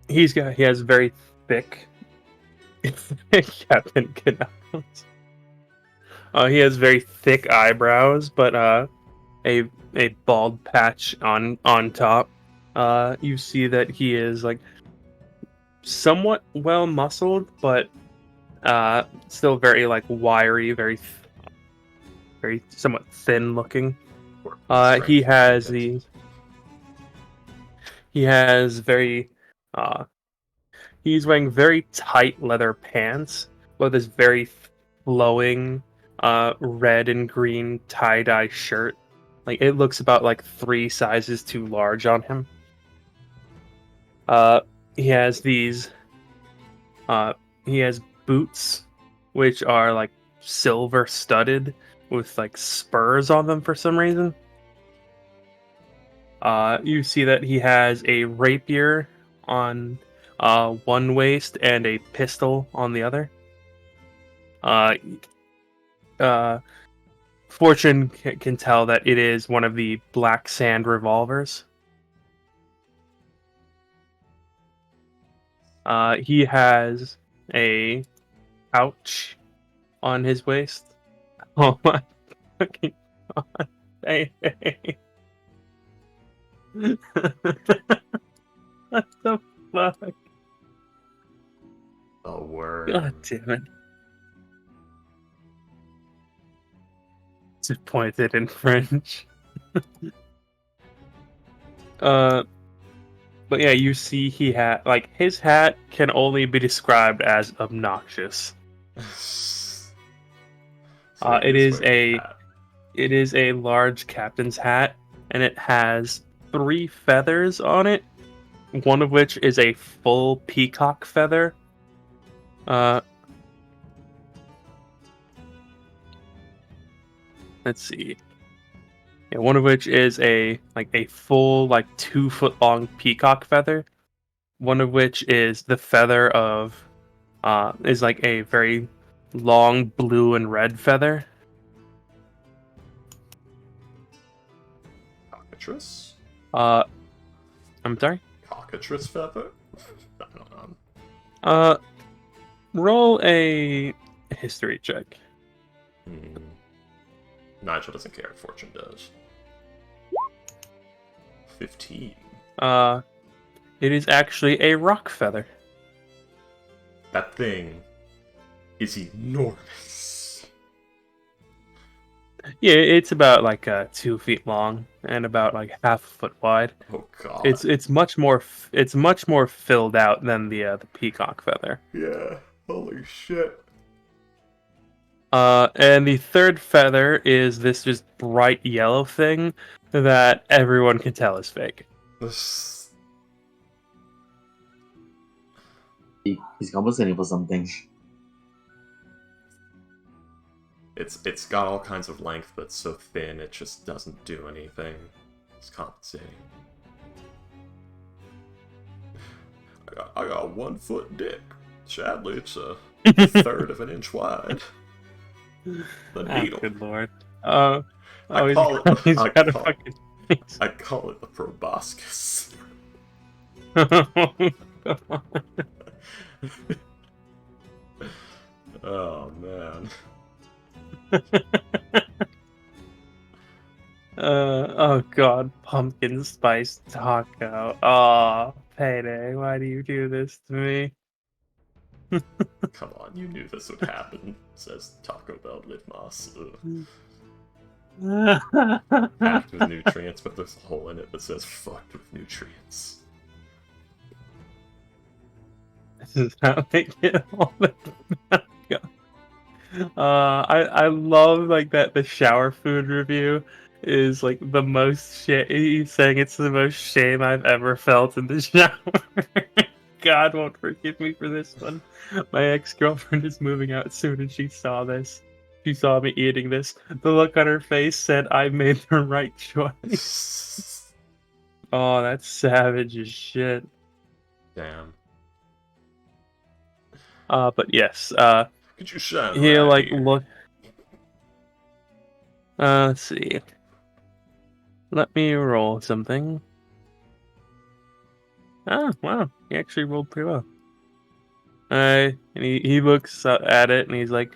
He has very thick Captain Canals. He has very thick eyebrows, but a bald patch on top. You see that he is like somewhat well muscled, but still very like wiry, very somewhat thin looking. He has he's wearing very tight leather pants with this very flowing red and green tie-dye shirt. Like it looks about like 3 sizes too large on him. He has boots which are like silver studded with like spurs on them for some reason. You see that he has a rapier on one waist and a pistol on the other. Fortune can tell that it is one of the Black Sand revolvers. He has a pouch on his waist. Oh my fucking god. Hey, hey. What the fuck? A word. God damn it. Disappointed in French. But yeah, you see he had like his hat can only be described as obnoxious. So he It is wearing a hat. it is a large captain's hat, and it has 3 feathers on it. One of which is a full peacock feather. Let's see. Yeah, one of which is a full 2 foot long peacock feather. One of which is the feather of is like a very long blue and red feather. Cockatrice? I'm sorry. Cockatrice feather? I don't know. Roll a history check. Nigel doesn't care. Fortune does. 15. It is actually a rock feather. That thing is enormous. Yeah, it's about 2 feet long and about half a foot wide. Oh god. It's much more filled out than the peacock feather. Yeah. Holy shit. And the third feather is this just bright yellow thing that everyone can tell is fake. He's compensating for something. It's got all kinds of length, but it's so thin it just doesn't do anything. It's compensating. I got a 1 foot dick. Sadly, it's a third of an inch wide. The needle. Good lord. I call it. He's I got a call- fucking. I call it the proboscis. Oh man. Oh god, pumpkin spice taco. Oh, Payday, why do you do this to me? Come on, you knew this would happen, says Taco Bell Litmas. Packed with nutrients, but there's a hole in it that says fucked with nutrients. This is how they get all the I love that the shower food review is the most shit. He's saying it's the most shame I've ever felt in the shower. God won't forgive me for this one. My ex-girlfriend is moving out soon and she saw this. She saw me eating this. The look on her face said I made the right choice. Oh, that's savage as shit. Damn. But yes, Could you shine he'll right here? look. Let's see. Let me roll something. Oh wow, he actually rolled pretty well. And he looks at it and he's like,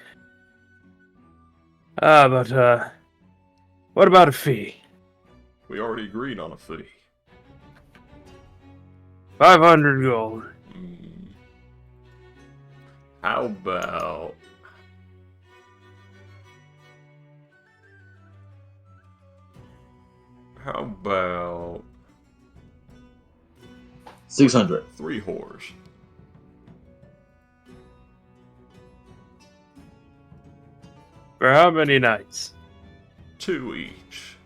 but what about a fee? We already agreed on a fee. 500 gold. How about... How about... 600. 3 whores? For how many nights? 2 each.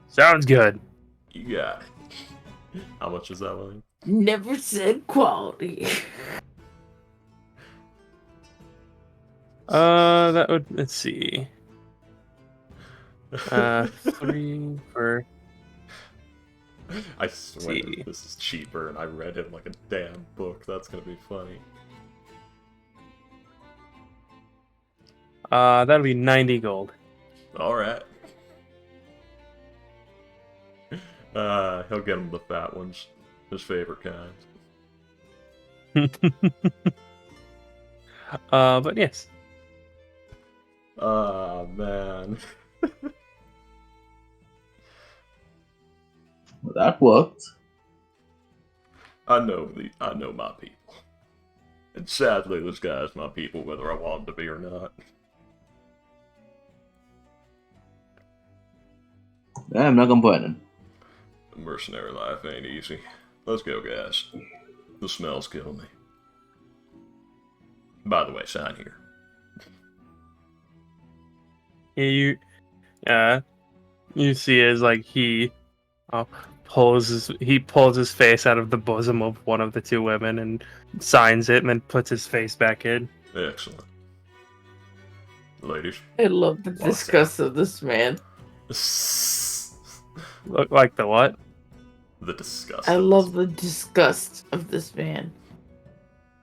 Sounds good. You got it. How much is that, William? Never said quality. That would, let's see. 3 for... I swear See. this is cheaper and I read it like a damn book. That's gonna be funny. That'll be 90 gold. Alright. He'll get him the fat ones. His favorite kind. But yes. Ah, man. Well, that worked. I know my people. And sadly, this guy's my people, whether I want him to be or not. Yeah, I'm not complaining. The mercenary life ain't easy. Let's go, guys. The smells kill me. By the way, sign here. You see as like he pulls his face out of the bosom of one of the two women and signs it and then puts his face back in. Excellent. Ladies. I love the disgust of this man. Look like the what? The disgust. I of love the disgust of this man.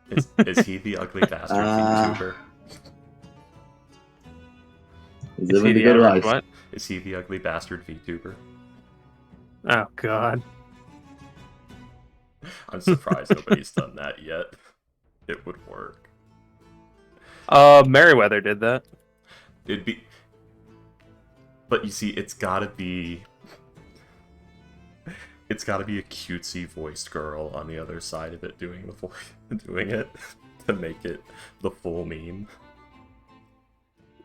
Is he the ugly bastard VTuber? He's Is he living the the good average life. what? Is he the ugly bastard VTuber? Oh god. I'm surprised nobody's done that yet. It would work. Merriweather did that. It'd be... But you see, it's gotta be a cutesy voiced girl on the other side of it doing it to make it the full meme.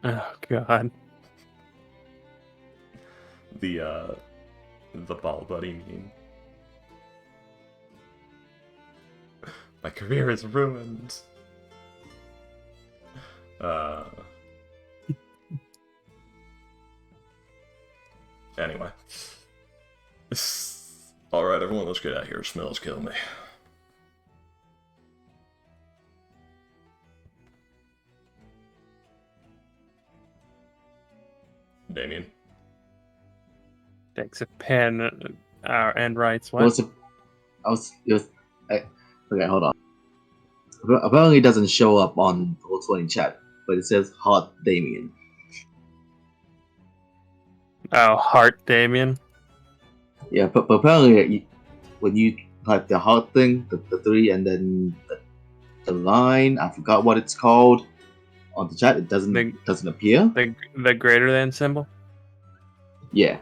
Oh god. The ball buddy meme. My career is ruined. Anyway. Alright, everyone, let's get out of here. Smells kill me. Damien. Takes a pen and writes what? Okay, hold on. Apparently, it doesn't show up on Roll20 chat, but it says Hot Damien. Oh, Heart Damien. Yeah, but apparently, when you type the heart thing, the 3, and then the line, I forgot what it's called, on the chat, it doesn't appear. The greater than symbol? Yeah.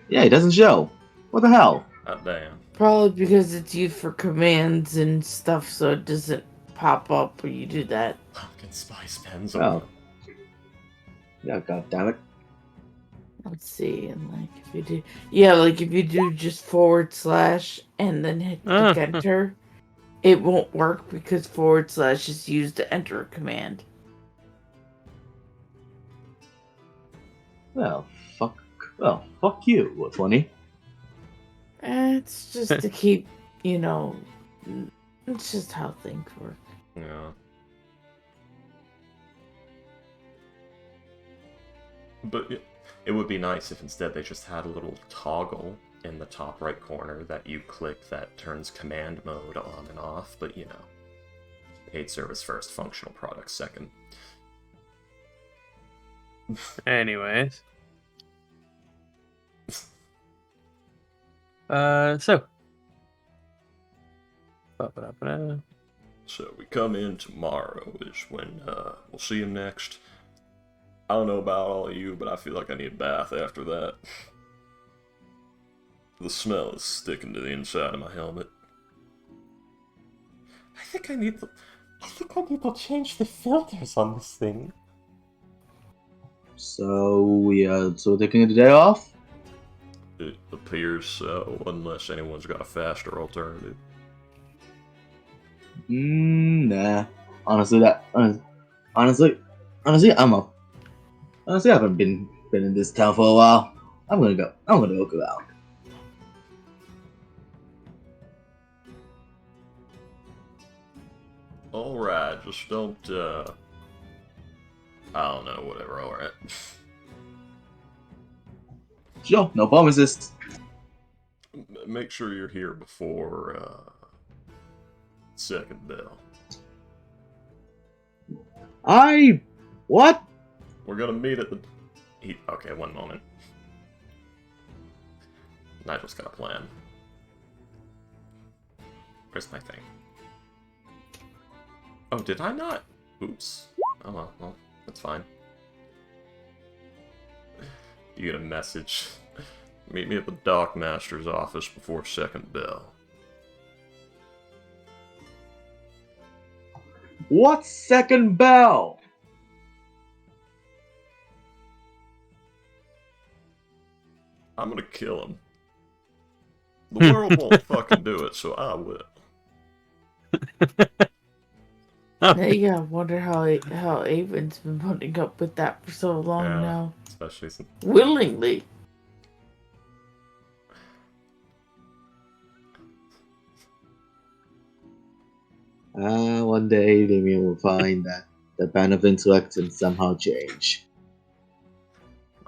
Yeah, it doesn't show. What the hell? Oh, damn. Probably because it's used for commands and stuff, so it doesn't pop up when you do that. Pumpkin spice pens. Oh. Yeah, god damn it. Let's see, and like if you do, yeah, like if you do just / and then hit click enter, it won't work because / is used to enter a command. Well, fuck you, Roll20. It's just to keep, it's just how things work. Yeah. But it would be nice if instead they just had a little toggle in the top right corner that you click that turns command mode on and off, but paid service first, functional product second. Anyways. So we come in tomorrow is when we'll see him next. I don't know about all of you, but I feel like I need a bath after that. The smell is sticking to the inside of my helmet. I think I need to change the filters on this thing. So we are taking the day off? It appears so, unless anyone's got a faster alternative. Nah. Honestly, I haven't been in this town for a while. I'm gonna look around. Alright, just don't, I don't know, whatever, alright. Sure, no promises. Make sure you're here before, second bell. What? We're gonna meet at the... Okay, one moment. Nigel's got a plan. Where's my thing? Oh, did I not? Oops. Oh well, that's fine. You get a message. Meet me at the Dock Master's office before second bell. What second bell? I'm gonna kill him. The world won't fucking do it, so I will. Yeah, I wonder how Avon's been putting up with that for so long now. Especially since... Willingly. One day Damien will find that the band of intellect and somehow change.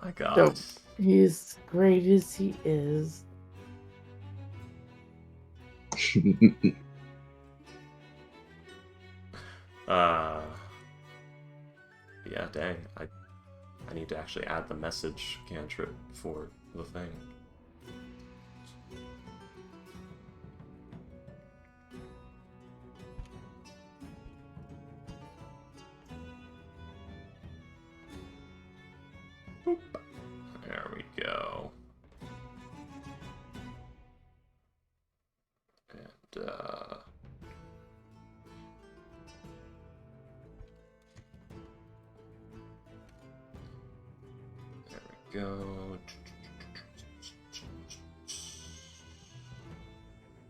My god. So, he's great as he is. Yeah, dang. I need to actually add the message cantrip for the thing. Boop. There we go. And, there we go.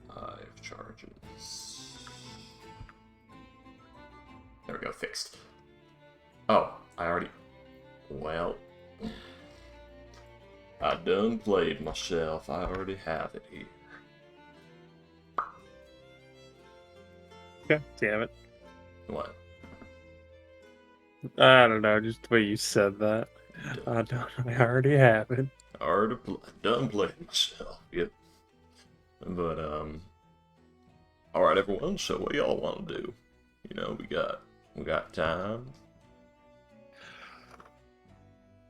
5 charges. There we go, fixed. Oh, I already... Well... I done played myself. I already have it here. God damn it. What? I don't know, just the way you said that. I already have it. Done played myself. Yep. But, alright everyone, so what y'all want to do? You know, we got time.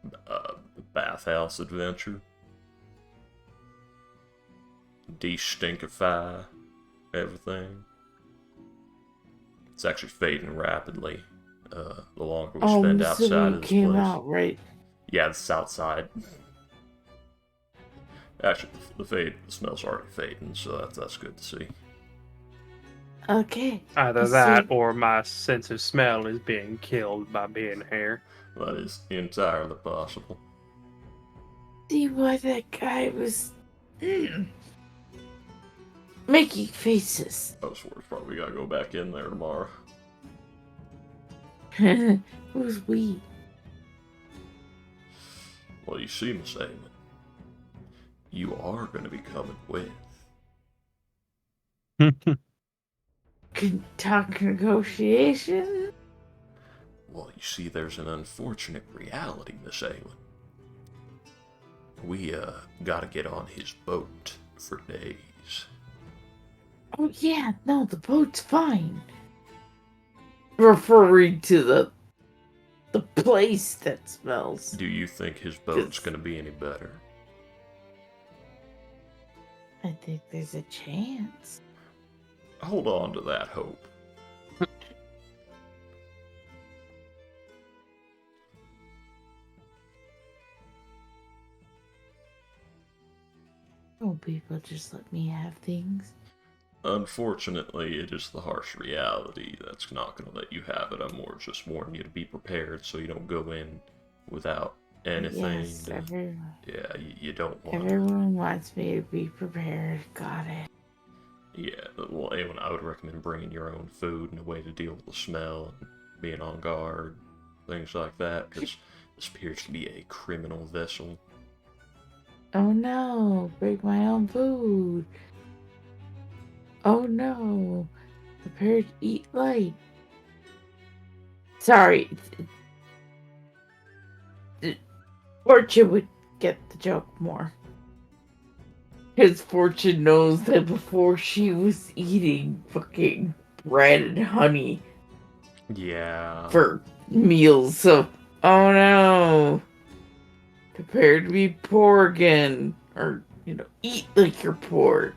The bathhouse adventure. De-stinkify everything. It's actually fading rapidly. The longer we spend outside of this came place. out, right? Yeah, the south side. Actually, the smell's already fading, so that's good to see. Okay. Either that or my sense of smell is being killed by being here. That is entirely possible. See why that guy was making faces. Most worst part, we gotta go back in there tomorrow. Who's we? Well, you see, Miss Amon, you are gonna be coming with. Can talk negotiation? Well, you see, there's an unfortunate reality, Miss Amon. We, gotta get on his boat for days. Oh yeah, no, the boat's fine. Referring to the place that smells. Do you think his boat's gonna be any better? I think there's a chance. Hold on to that hope. Oh, people just let me have things. Unfortunately, it is the harsh reality that's not going to let you have it. I'm more just warning you to be prepared so you don't go in without anything. Yes, everyone. Yeah, you don't want. Everyone wants me to be prepared. Got it. Yeah, well, Awen, I would recommend bringing your own food and a way to deal with the smell and being on guard, things like that, because this appears to be a criminal vessel. Oh no, bring my own food. Oh no, prepare to eat light. Sorry. Fortune would get the joke more. Because Fortune knows that before she was eating fucking bread and honey Yeah. for meals, so oh no. Prepare to be poor again. Or, eat like you're poor.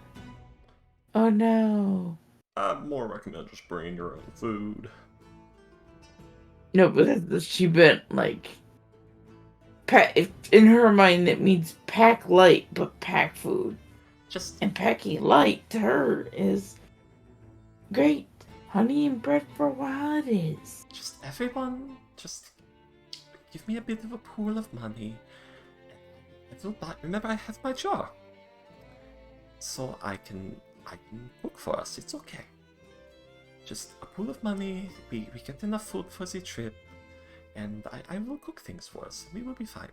Oh no. I'd more recommend just bringing your own food. No, but she meant like in her mind it means pack light, but pack food. Just And packing light to her is great. Honey and bread for a while it is. everyone, just give me a bit of a pool of money. Remember, I have my jar, so I can cook for us. It's okay. Just a pool of money. We get enough food for the trip, and I will cook things for us. We will be fine.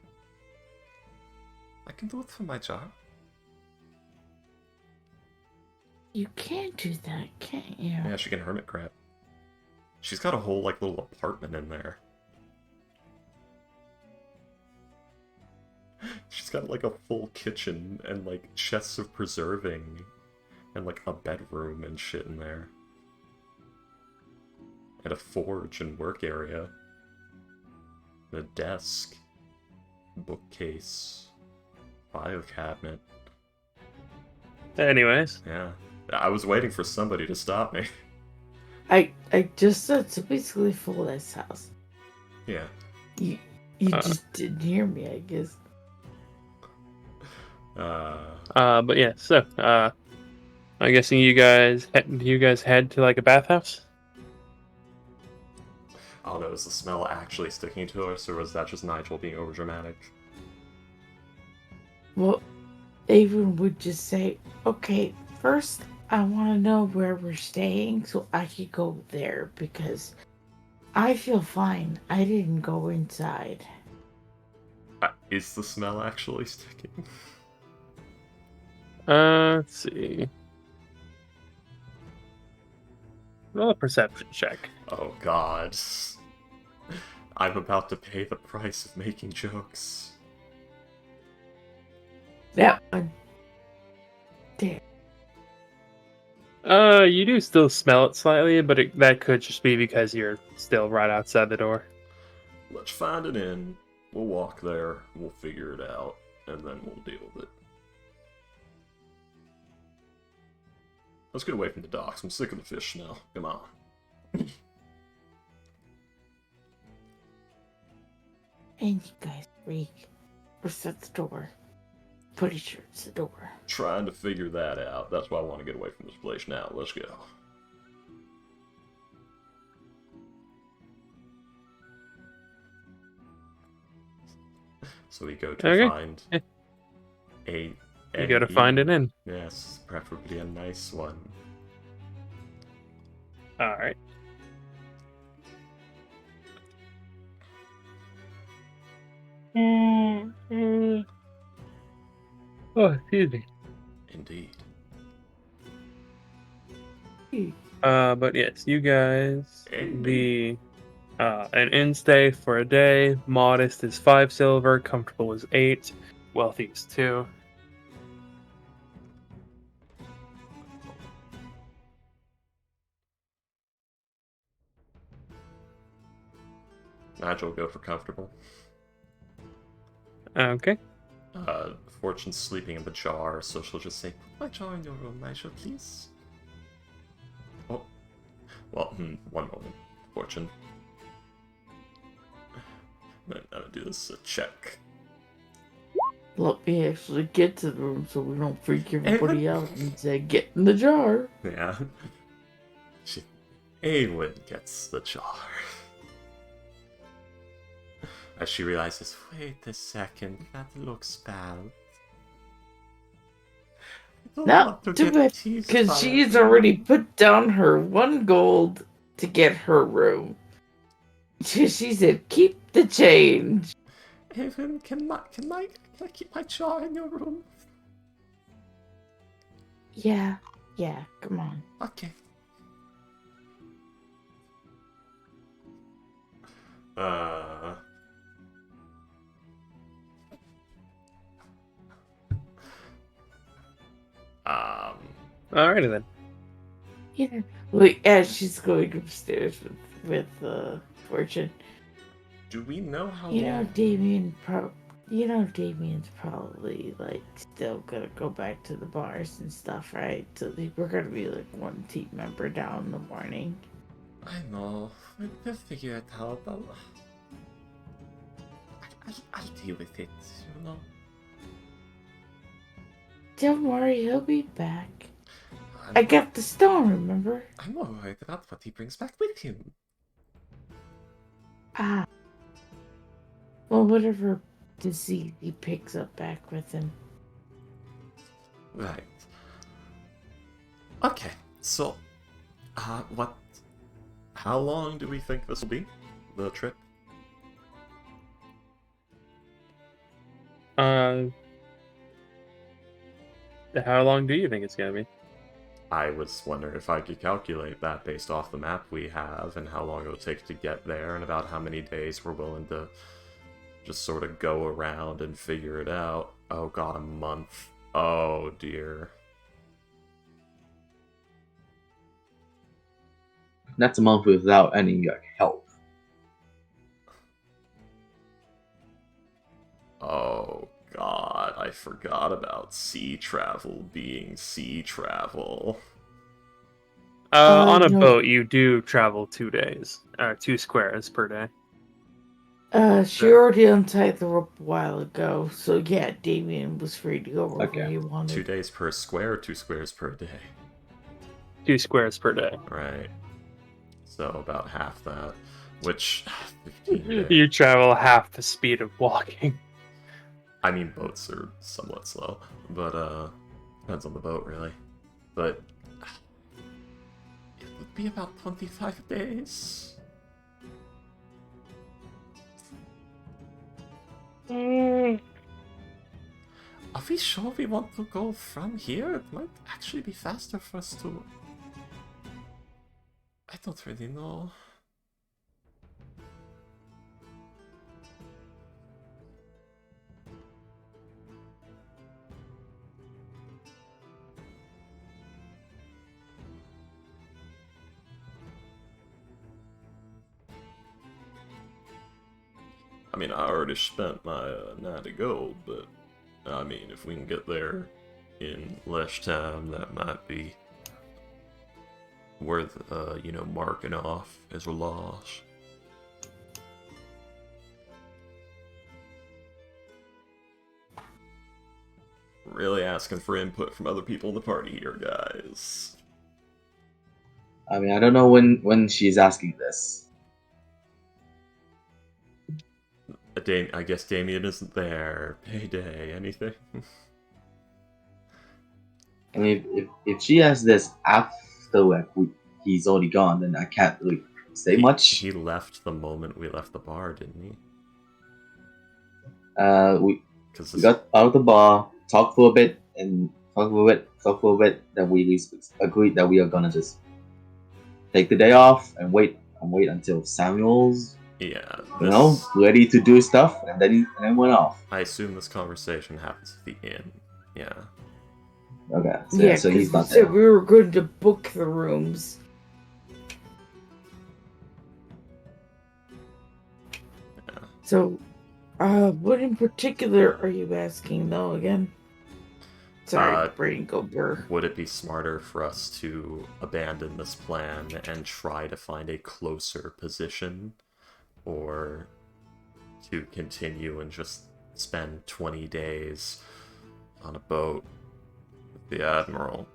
I can do it from my jar. You can't do that, can't you? Yeah, she can hermit crab. She's got a whole like little apartment in there. She's got like a full kitchen and like chests of preserving and like a bedroom and shit in there. And a forge and work area. And a desk. Bookcase. File cabinet. Anyways, Yeah. I was waiting for somebody to stop me. I just said so basically full this house. Yeah. You just didn't hear me, I guess. but yeah, so I'm guessing you guys head to like a bathhouse. Oh no, is the smell actually sticking to us, or was that just Nigel being overdramatic? Well, Avon would just say, okay, first I want to know where we're staying so I could go there because I feel fine. I didn't go inside. Is the smell actually sticking? Let's see. Roll a perception check. Oh god. I'm about to pay the price of making jokes. That one. There. You do still smell it slightly, but that could just be because you're still right outside the door. Let's find an inn. We'll walk there, we'll figure it out, and then we'll deal with it. Let's get away from the docks. I'm sick of the fish smell. Come on. And you guys freak. What's at the door? Pretty sure it's the door. Trying to figure that out. That's why I want to get away from this place now. Let's go. So we go to find a... You gotta find an inn. Yes, preferably a nice one. Alright. Oh, excuse me. Indeed. But yes, you guys, Indeed. an inn stay for a day. Modest is 5 silver, comfortable is 8, wealthy is 2. Nigel will go for comfortable. Okay. Fortune's sleeping in the jar, so she'll just say, "Put my jar in your room, Nigel, please." Oh. Well, one moment. Fortune. I'm gonna do this check. Let me actually get to the room so we don't freak everybody out and say, get in the jar. Yeah. Awen gets the jar. As she realizes, wait a second, that looks bad. Not too bad, because she's already put down her 1 gold to get her room. She said, keep the change. Awen, can I keep my jar in your room? Yeah, come on. Okay. Alrighty then. Yeah. Look, as she's going upstairs with Fortune. Do we know how You know, long? Damien You know, Damien's probably like still gonna go back to the bars and stuff, right? So we're gonna be like one team member down in the morning. I know. We'll figure it out. I'll deal with it, you know. Don't worry, he'll be back. I'm, I got the stone, remember? I'm more worried about what he brings back with him. Ah. Well, whatever disease he picks up back with him. Right. Okay, so, how long do we think this will be? The trip? How long do you think it's gonna be? I was wondering if I could calculate that based off the map we have and how long it'll take to get there and about how many days we're willing to just sort of go around and figure it out. Oh god, a month. Oh dear. That's a month without any like help. Oh god, I forgot about sea travel being sea travel. On a no. boat, you do travel 2 days, 2 squares per day. She already untied the rope a while ago, so yeah, Damien was free to go wherever Okay. he wanted. 2 days per square, 2 squares per day. 2 squares per day. Right. So about half that. Which 15 days. You travel half the speed of walking. I mean boats are somewhat slow, but depends on the boat really. But it would be about 25 days. Are we sure we want to go from here? It might actually be faster for us to... I don't really know. I mean, I already spent my 90 gold, but I mean, if we can get there in less time, that might be worth, you know, marking off as a loss. Really asking for input from other people in the party here, guys. I mean, I don't know when she's asking this. I guess Damien isn't there. Payday, anything? I mean, if she asks this after like he's already gone, then I can't really say much. He left the moment we left the bar, didn't he? We got out of the bar, talked for a bit, then we agreed that we are gonna just take the day off and wait until Samuel's ready to do stuff, and then went off. I assume this conversation happens at the inn. Yeah. Okay. So Yeah, he's not said there. we were going to book the rooms. Yeah. So, what in particular are you asking though again? Sorry, brain go blur. Would it be smarter for us to abandon this plan and try to find a closer position? Or to continue and just spend 20 days on a boat with the Admiral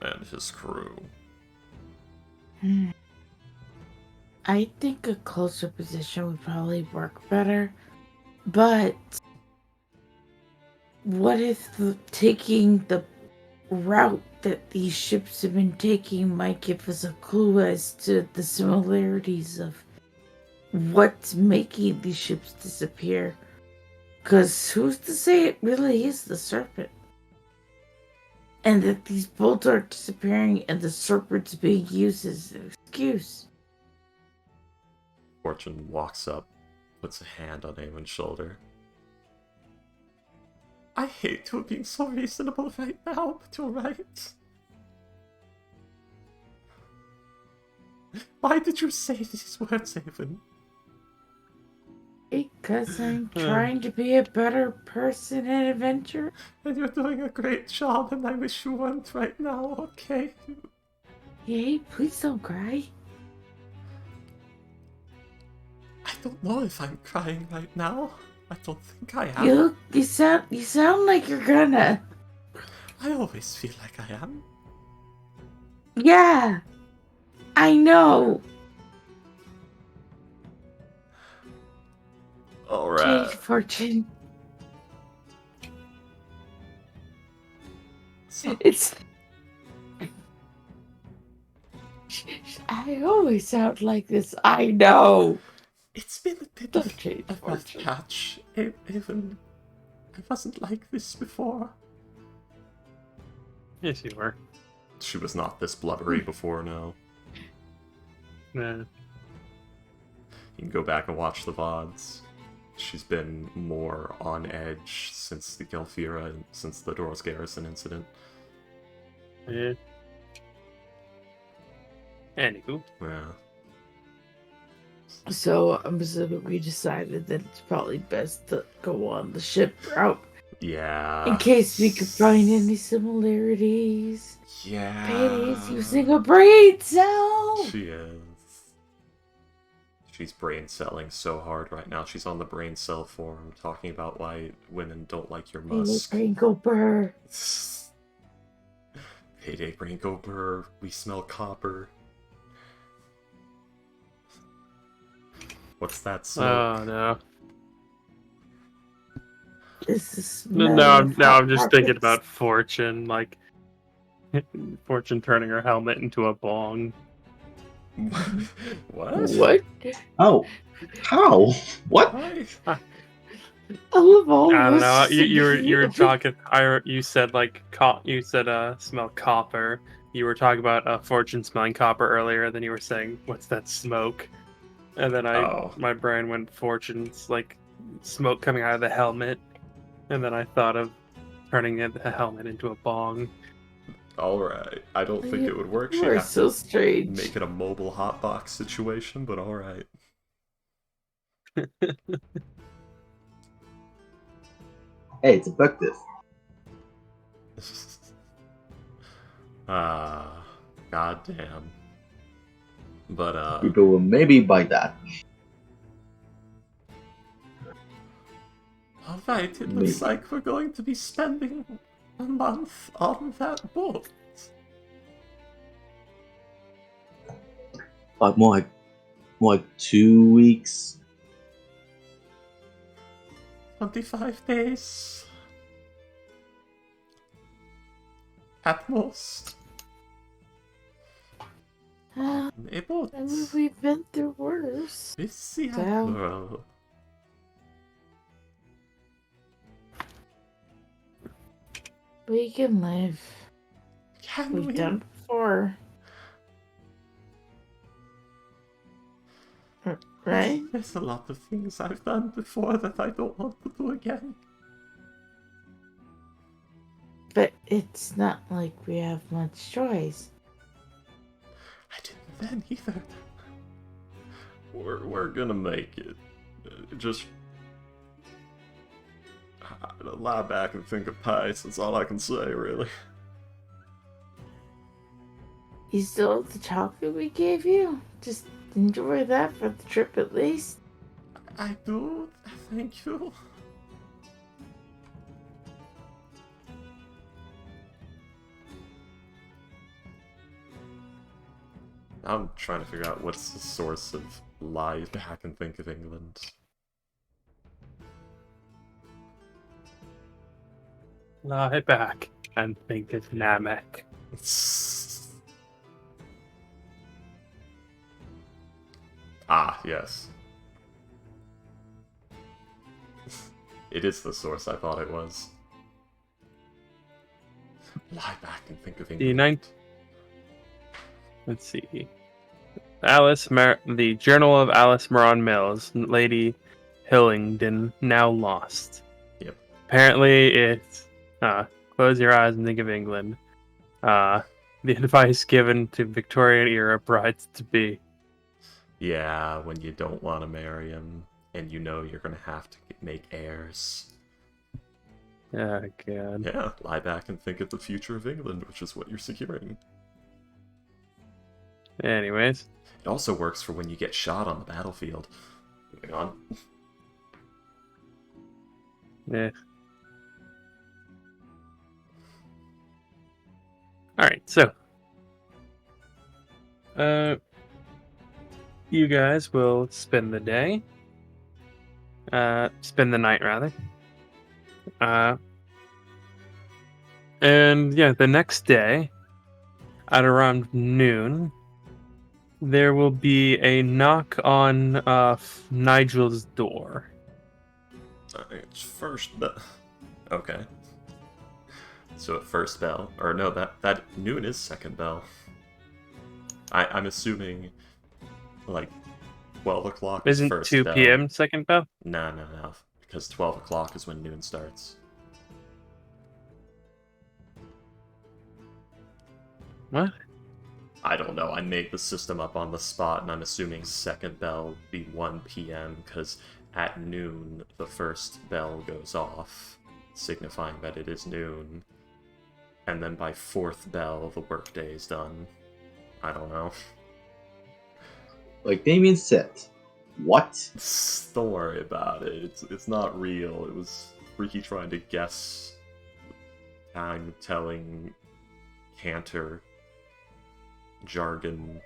and his crew? I think a closer position would probably work better. But what if taking the route that these ships have been taking might give us a clue as to the similarities of what's making these ships disappear? Because who's to say it really is the serpent? And that these boats are disappearing and the serpent's being used as an excuse. Fortune walks up, puts a hand on Eamon's shoulder. I hate to have been so reasonable right now, but you're right. Why did you say these words, Eamon? Because I'm trying to be a better person and adventurer. And you're doing a great job, and I wish you weren't right now, okay? Hey, please don't cry. I don't know if I'm crying right now. I don't think I am. You sound like you're gonna. I always feel like I am. Yeah, I know. Jade Alright. Fortune. So, It's. I always sound like this. I know. it's been a bit Don't of change a rough Fortune. patch. Even I wasn't like this before. Yes, you were. She was not this blubbery before, no. Yeah. You can go back and watch the VODs. She's been more on edge since the Gelfira, since the Doros Garrison incident. Yeah. Anywho. Yeah. So I'm assuming we decided that it's probably best to go on the ship route Yeah. in case we could find any similarities. Yeah. Payday's using a brain cell. She is. She's brain selling so hard right now. She's on the brain cell forum talking about why women don't like your musk. Brain go burr. Payday brain go burr. We smell copper. What's that smell? Oh no. This is Now I'm just thinking about Fortune, like Fortune turning her helmet into a bong. What? What? Oh, how? What? Why? I love all I of don't know. us. You were talking. You said like you said smell copper. You were talking about Fortune smelling copper earlier. Then you were saying, "What's that smoke?" And then my brain went Fortune's like smoke coming out of the helmet, and then I thought of turning the helmet into a bong. Alright. I don't think it would work. She'd You are have so to strange. make it a mobile hotbox situation, but alright. Hey, it's effective. Goddamn. But, People will maybe buy that. Alright, it looks like we're going to be spending a month on that boat. But more like 2 weeks. 25 days. At most. I A boat. mean, we've been through worse. With the Damn. Admiral. We can live. Can We've we? done it before. Right? There's a lot of things I've done before that I don't want to do again. But it's not like we have much choice. I didn't then either. we're gonna make it. Just lie back and think of pies. That's all I can say, really. You still have the chocolate we gave you? Just enjoy that for the trip at least. I do. Thank you. I'm trying to figure out what's the source of lie back and think of England. Lie back and think of Namek. Ah, yes. It is the source I thought it was. Lie back and think of England. Let's see. The Journal of Alice Moran Mills, Lady Hillingdon, now lost. Yep. Apparently, it's close your eyes and think of England. The advice given to Victorian era brides to be. Yeah, when you don't want to marry him. and you know you're gonna have to make heirs. Oh, God. Yeah, lie back and think of the future of England, which is what you're securing. Anyways. It also works for when you get shot on the battlefield. Moving on. Yeah. Alright, so. You guys will spend the day. Spend the night, rather. And yeah, the next day, at around noon, there will be a knock on Nigel's door. It's first bell. Okay. So at first bell, or no, that noon is second bell. I'm assuming, like, 12 o'clock is Isn't first 2 bell. p.m. second bell? No, because 12 o'clock is when noon starts. What? I don't know. I made the system up on the spot, and I'm assuming second bell would be 1 p.m. because at noon the first bell goes off, signifying that it is noon. And then by fourth bell, the workday is done. I don't know. Like Damien said, what? Don't worry about it. It's not real. It was Freaky trying to guess time-telling canter jargon.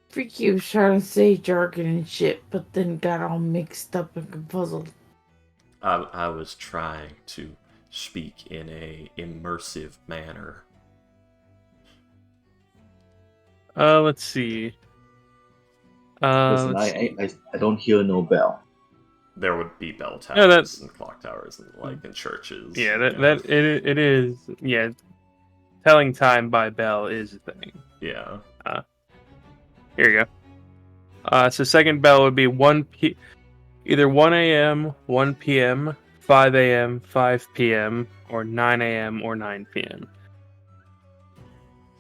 Freaky was trying to say jargon and shit, but then got all mixed up and confuzzled. I was trying to speak in a immersive manner. Let's see. Listen, Let's see. I don't hear no bell. There would be bell towers Yeah, that- and clock towers and like in churches. Yeah, it is. Yeah, telling time by bell is a thing. Yeah. Here you go. So second bell would be either 1 a.m., 1 p.m., 5 a.m., 5 p.m., or 9 a.m. or 9 p.m.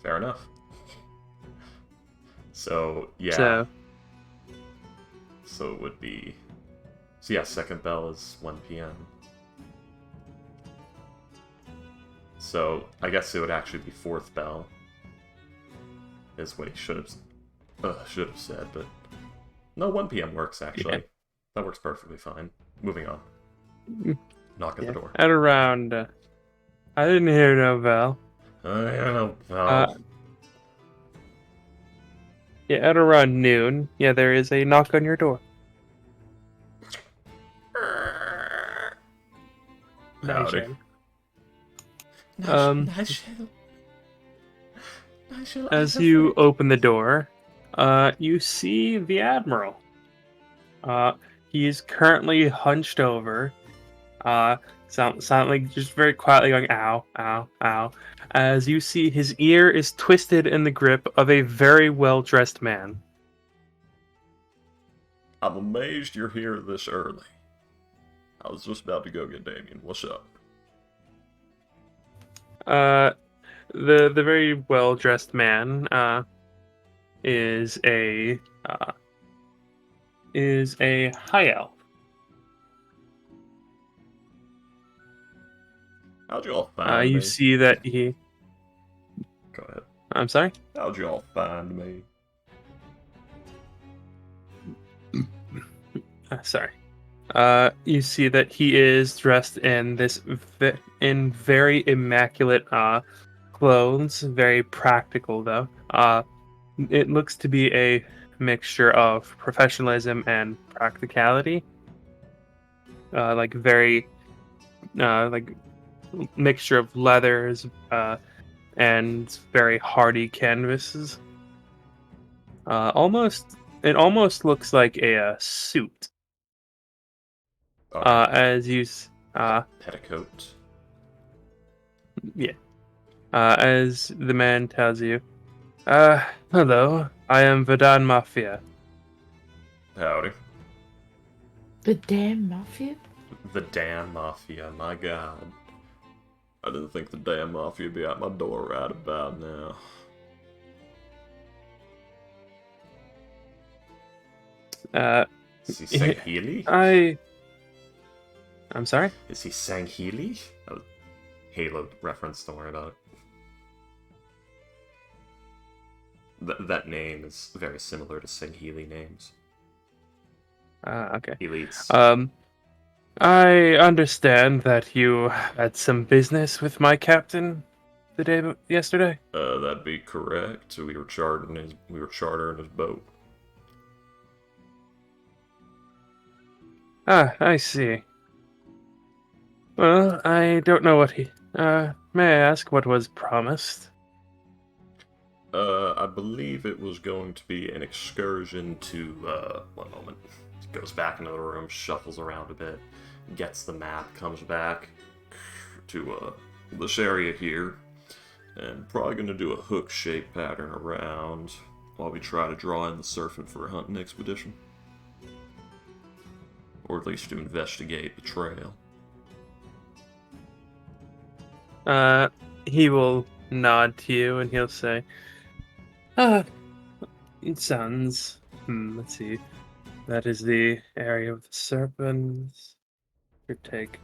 Fair enough. So yeah. So it would be. So yeah, second bell is 1 p.m. So I guess it would actually be fourth bell. Is what he should have said, but no, 1 p.m. works actually. Yeah. That works perfectly fine. Moving on. Knock at the door. At around. I didn't hear no bell. Yeah, at around noon. Yeah, there is a knock on your door. Howdy. As you open the door, you see the Admiral. He is currently hunched over, silently, just very quietly going, ow, ow, ow, as you see his ear is twisted in the grip of a very well-dressed man. I'm amazed you're here this early. I was just about to go get Damien. What's up? The very well-dressed man, is a high elf. How'd you all find You me? see that he... Go ahead. I'm sorry? How'd you all find me? Sorry. You see that he is dressed in in very immaculate clothes, very practical though. It looks to be a mixture of professionalism and practicality. Like very, like mixture of leathers and very hardy canvases. It almost looks like a suit. As you Petticoat. as the man tells you, hello, I am Vadan Mafia. Howdy. The damn mafia? The damn Mafia, my god. I didn't think the damn Mafia would be at my door right about now. Is he Sangheili? I'm sorry? Is he Sangheili? Oh, Halo reference, don't worry about it. That name is very similar to Sangheili names. Okay. Elites. I understand that you had some business with my captain yesterday. That'd be correct. We were chartering his boat. Ah, I see. Well, I don't know what he... may I ask what was promised? I believe it was going to be an excursion to, one moment. Goes back into the room, shuffles around a bit, gets the map, comes back to, this area here, and probably gonna do a hook-shaped pattern around while we try to draw in the surfing for a hunting expedition. Or at least to investigate the trail. He will nod to you and he'll say, it sounds... let's see. That is the area of the serpents. Could take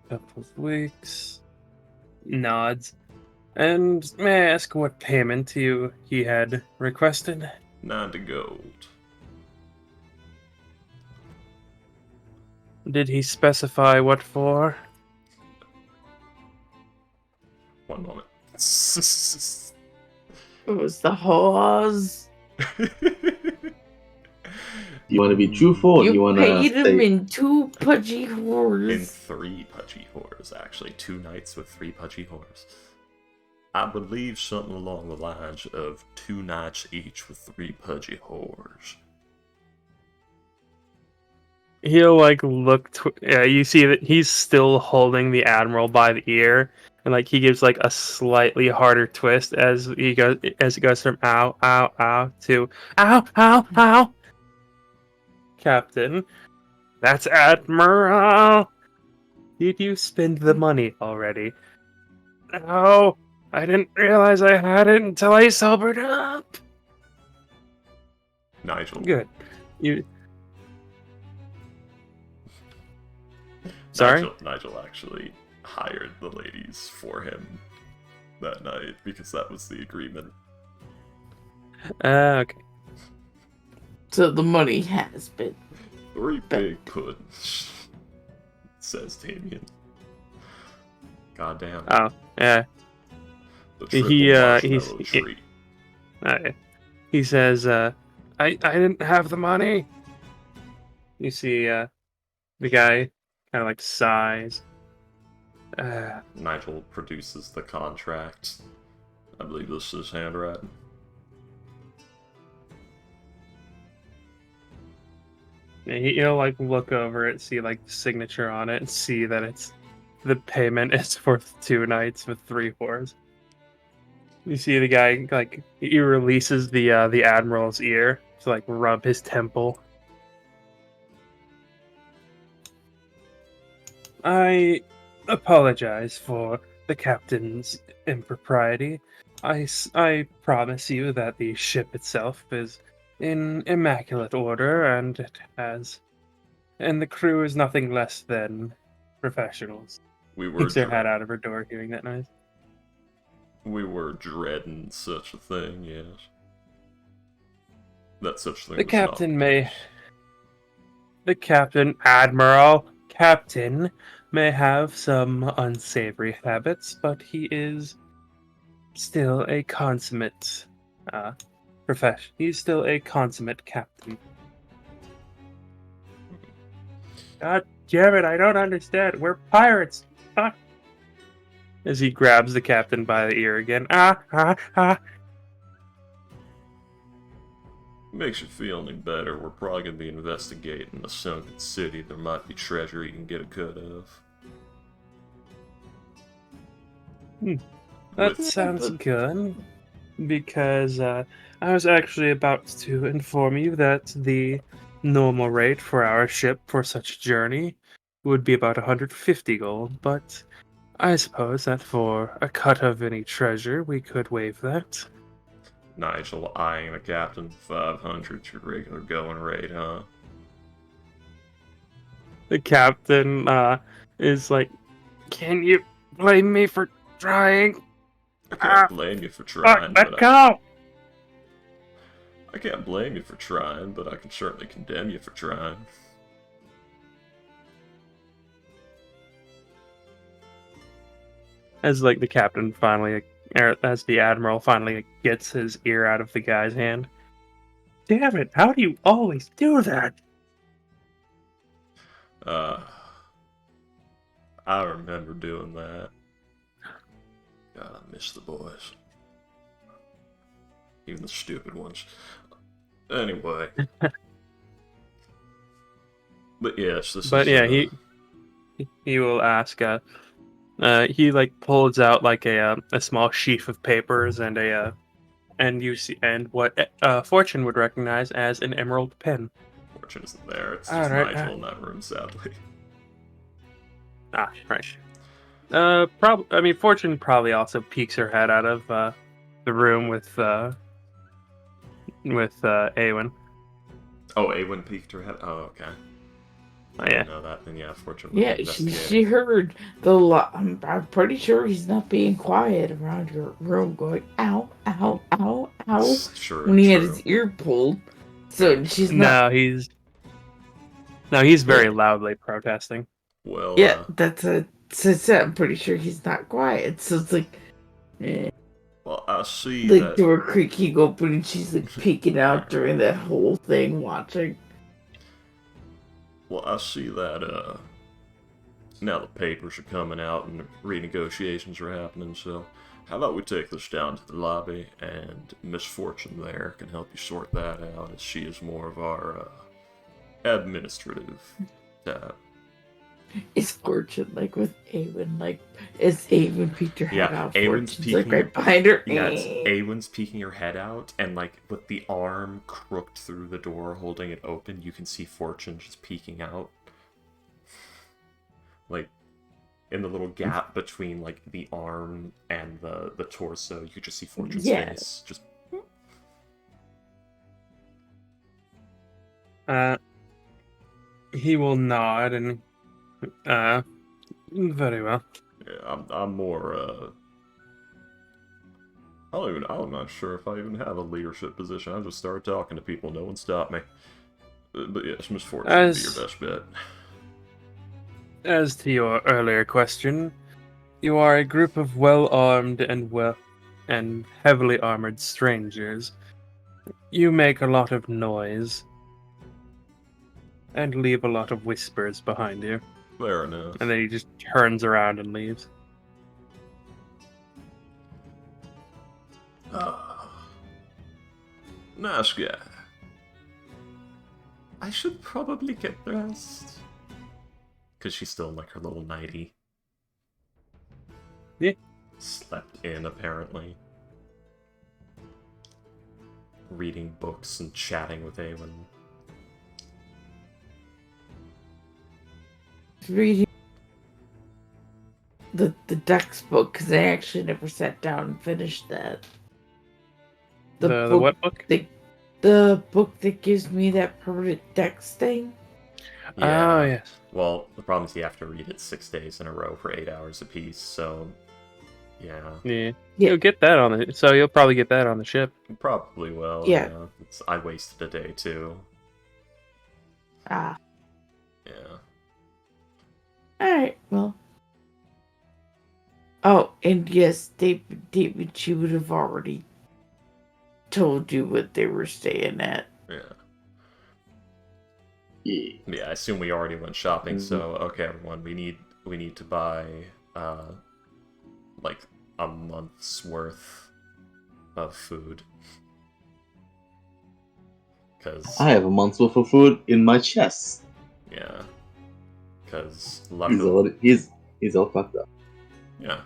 a couple of weeks. Nods. And may I ask what payment he had requested? 9 gold. Did he specify what for? One moment. It was the horse. Do you want to be truthful or do you You want to paid him say... in 2 pudgy In whores. 3 pudgy whores, actually. 2 nights with 3 pudgy whores. I believe something along the lines of 2 nights each with 3 pudgy whores. He'll look. Yeah, you see that he's still holding the admiral by the ear, and he gives a slightly harder twist as it goes from ow ow ow to ow ow ow. Captain, that's Admiral. Did you spend the money already? No, I didn't realize I had it until I sobered up. Nigel. Good. You. Sorry? Nigel actually hired the ladies for him that night because that was the agreement. Okay. So the money has been. 3 big puddings, says Damien. Goddamn. Oh, yeah. The triple marshmallow treat. He says, I didn't have the money. You see, the guy kind of sighs. Nigel produces the contract. I believe this is handwritten. He'll look over it, see the signature on it, and see that it's the payment is for 2 nights with 3 whores. You see the guy he releases the admiral's ear to rub his temple. I apologize for the captain's impropriety. I promise you that the ship itself is in immaculate order, and the crew is nothing less than professionals. Takes her hat out of her door, hearing that noise. We were dreading such a thing, yes. That such thing. The captain may have some unsavory habits, but he is still a consummate He's still a consummate captain. God damn it, I don't understand. We're pirates. Ah. As he grabs the captain by the ear again. Makes you feel any better. We're probably going to be investigating the sunken city. There might be treasure you can get a cut of. That sounds good. Because I was actually about to inform you that the normal rate for our ship for such a journey would be about 150 gold, but I suppose that for a cut of any treasure, we could waive that. Nigel eyeing the captain. 500's your regular going rate, huh? The captain is like, "Can you blame me for trying? I can't blame you for Fuck, trying, let but go!" I can't blame you for trying, but I can certainly condemn you for trying. As like the captain finally, or as the admiral finally gets his ear out of the guy's hand. Damn it! How do you always do that? Uh, I remember doing that. God, I miss the boys. Even the stupid ones. Anyway. But yes, this But is... yeah, he will ask. He like pulls out like a small sheaf of papers and and you see and what Fortune would recognize as an emerald pin. Fortune isn't there. It's All just right. Nigel in that room, sadly. Right. I mean, Fortune probably also peeks her head out of the room with Awen. Oh, Awen peeked her head? Oh, okay. I Yeah. didn't know that. Then yeah, Fortune would Yeah, be she investigating. heard I'm pretty sure he's not being quiet around your room going, ow, ow, ow, ow, Sure, when he had true. his ear pulled. So Very she's true. not. He's very Yeah. loudly protesting. Well, Yeah, I'm pretty sure he's not quiet. So it's like, well, I see the that... door creaking open and she's like peeking out during that whole thing, watching. Well, I see that, now the papers are coming out and renegotiations are happening, so how about we take this down to the lobby, and Miss Fortune there can help you sort that out, as she is more of our, administrative type. Is Fortune like with Awen? Like, is Awen peeked her head Yeah, out? Awen's Fortune's like peeking... right behind her. Yes, Awen's peeking her head out, and like with the arm crooked through the door, holding it open, you can see Fortune just peeking out. Like, in the little gap between like the arm and the torso, you could just see Fortune's face. Just He will nod and very well. yeah, I'm more I'm not sure if I even have a leadership position. I just started talking to people, no one stopped me. But yes, Miss Fortune would be your best bet. As to your earlier question, you are a group of well-armed and heavily armored strangers. You make a lot of noise and leave a lot of whispers behind you. Fair enough. And then he just turns around and leaves. Nice guy. I should probably get dressed. Because she's still in like her little nightie. Yeah. Slept in, apparently. Reading books and chatting with Awen. Reading the Dex book, because I actually never sat down and finished that. The what book? The book that gives me that permanent Dex thing. Yeah. Oh, yes. Well, the problem is you have to read it 6 days in a row for 8 hours apiece, so... Yeah. Yeah. You'll get that on the... So you'll probably get that on the ship. Probably will, Yeah. I wasted a day, too. Ah. Yeah. Alright, well. Oh, and yes, David, she would have already told you what they were staying at. Yeah. Yeah. Yeah, I assume we already went shopping, so okay everyone, we need to buy like a month's worth of food. Cause I have a month's worth of food in my chest. yeah. Cause He's luckily all fucked up. yeah.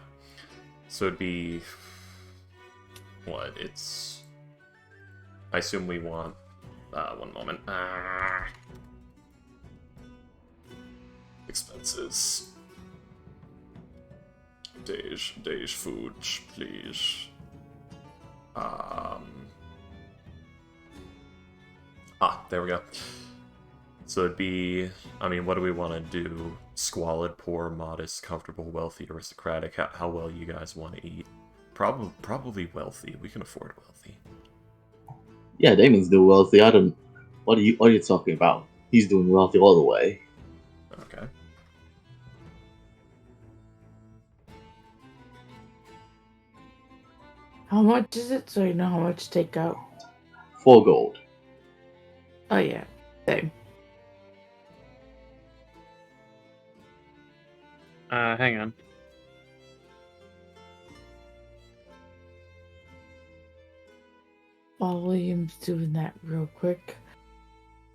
So it'd be what, I assume we want one moment. Expenses. Days food, please. There we go. So it'd be, I mean, what do we want to do? Squalid, poor, modest, comfortable, wealthy, aristocratic. How well you guys want to eat? Probably wealthy. We can afford wealthy. Yeah, Damien's doing wealthy. I don't. What are you talking about? He's doing wealthy all the way. Okay. How much is it? So you know how much to take out. 4 gold. Oh yeah, same. Hang on. While William's doing that real quick.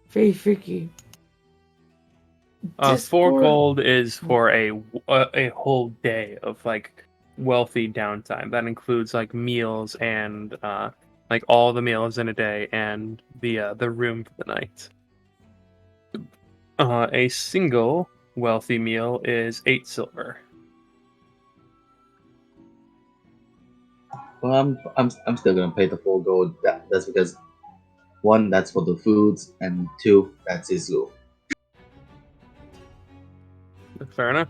Very freaky. 4 Discord- gold is for a whole day of like wealthy downtime. That includes like meals and like all the meals in a day and the room for the night. A single wealthy meal is 8 silver. Well, I'm still gonna pay the 4 gold. That's because 1, that's for the foods, and 2, that's his rule. Fair enough.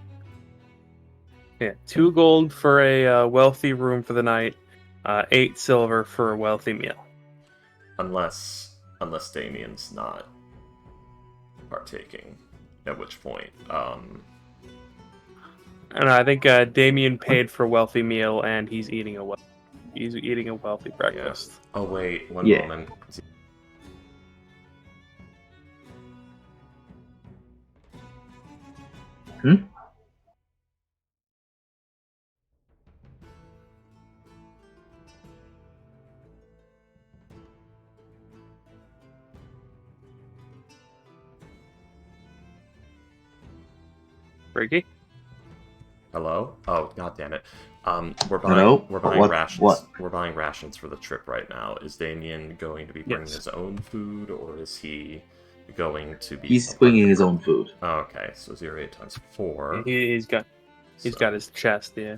Yeah, 2 gold for a wealthy room for the night, 8 silver for a wealthy meal. Unless Damien's not partaking. At which point, And I think Damien paid for a wealthy meal, and he's eating a wealthy breakfast. Oh wait, one Yeah. moment. Hmm? Freaky? Hello? Oh, god damn it. We're Hello? buying What- rations. what? We're buying rations for the trip right now. Is Damien going to be bringing Yes. his own food, or is he going to be? He's a part bringing of his the own group? food. Oh, okay, so 0.8 times 4. He's got his chest, yeah.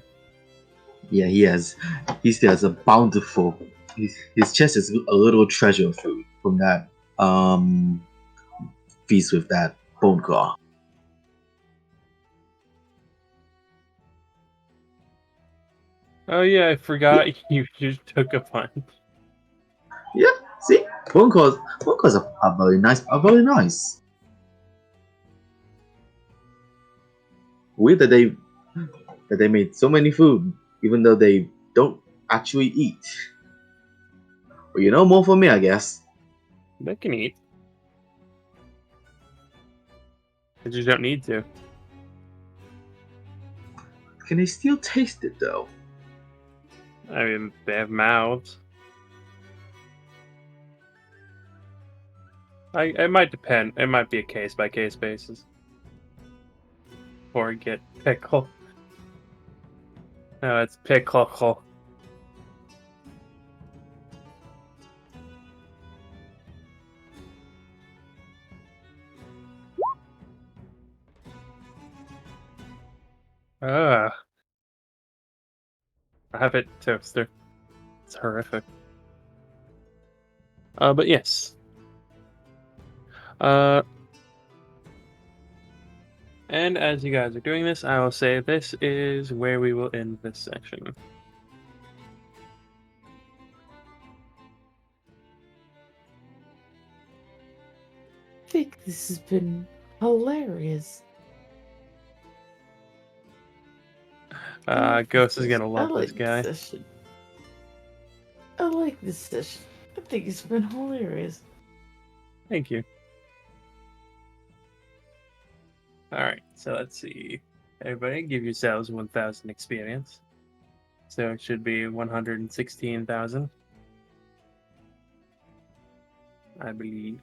Yeah, he has. He still has a bountiful. His chest is a little treasure of food from that feast with that bone claw. Oh yeah, I forgot you just took a punch. Yeah, see, bone claws are very nice. Are very nice. Weird that they made so many food, even though they don't actually eat. But you know, more for me, I guess. They can eat. They just don't need to. Can they still taste it though? I mean, they have mouths. It might depend. It might be a case by case basis. Or get pickle. No, it's pickle. Ah. I have it toaster. It's horrific. But yes. And as you guys are doing this, I will say this is where we will end this section. I think this has been hilarious. Ghost is gonna love this guy. Session. I like this session. I think it's been hilarious. Thank you. Alright, so let's see. Everybody, give yourselves 1,000 experience. So it should be 116,000. I believe.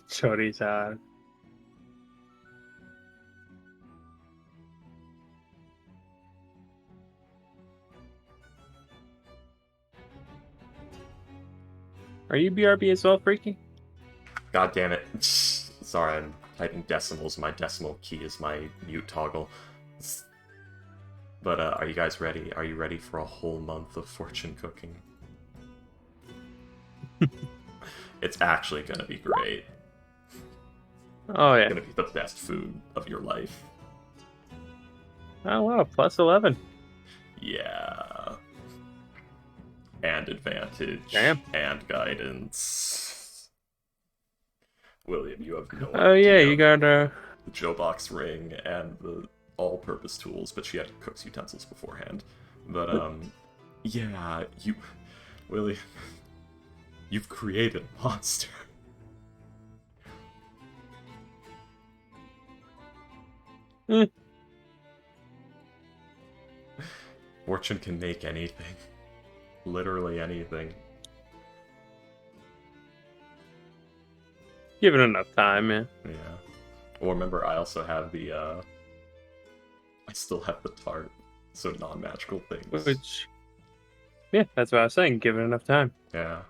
Chorizard. Are you BRB as well, Freaky? God damn it. Sorry, I'm typing decimals. My decimal key is my mute toggle. But are you guys ready? Are you ready for a whole month of fortune cooking? It's actually gonna be great. Oh It's yeah. gonna be the best food of your life. Oh wow, plus 11. Yeah. And advantage. Damn. And guidance. William, you have no Oh idea. yeah, you got The Joe Box ring and the all-purpose tools, but she had cook's utensils beforehand. But yeah, William, you've created a monster. Fortune can make anything. Literally anything. Give it enough time, man. Yeah. Well, remember, I also have the, I still have the tart, so non-magical things. Which, yeah, that's what I was saying. Give it enough time. Yeah.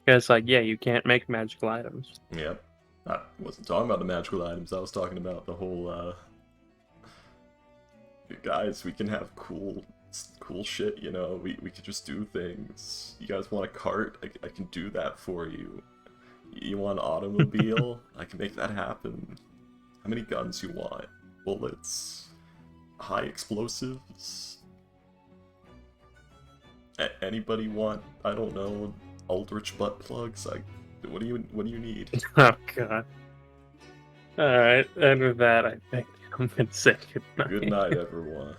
Because, like, yeah, you can't make magical items. Yep. I wasn't talking about the magical items, I was talking about the whole, guys, we can have cool shit, you know? We could just do things. You guys want a cart? I can do that for you. You want an automobile? I can make that happen. How many guns you want? Bullets? High explosives? Anybody want, I don't know, eldritch butt plugs? What do you need? Oh, God. Alright, and with that, I think I'm gonna say goodnight. Good night, everyone.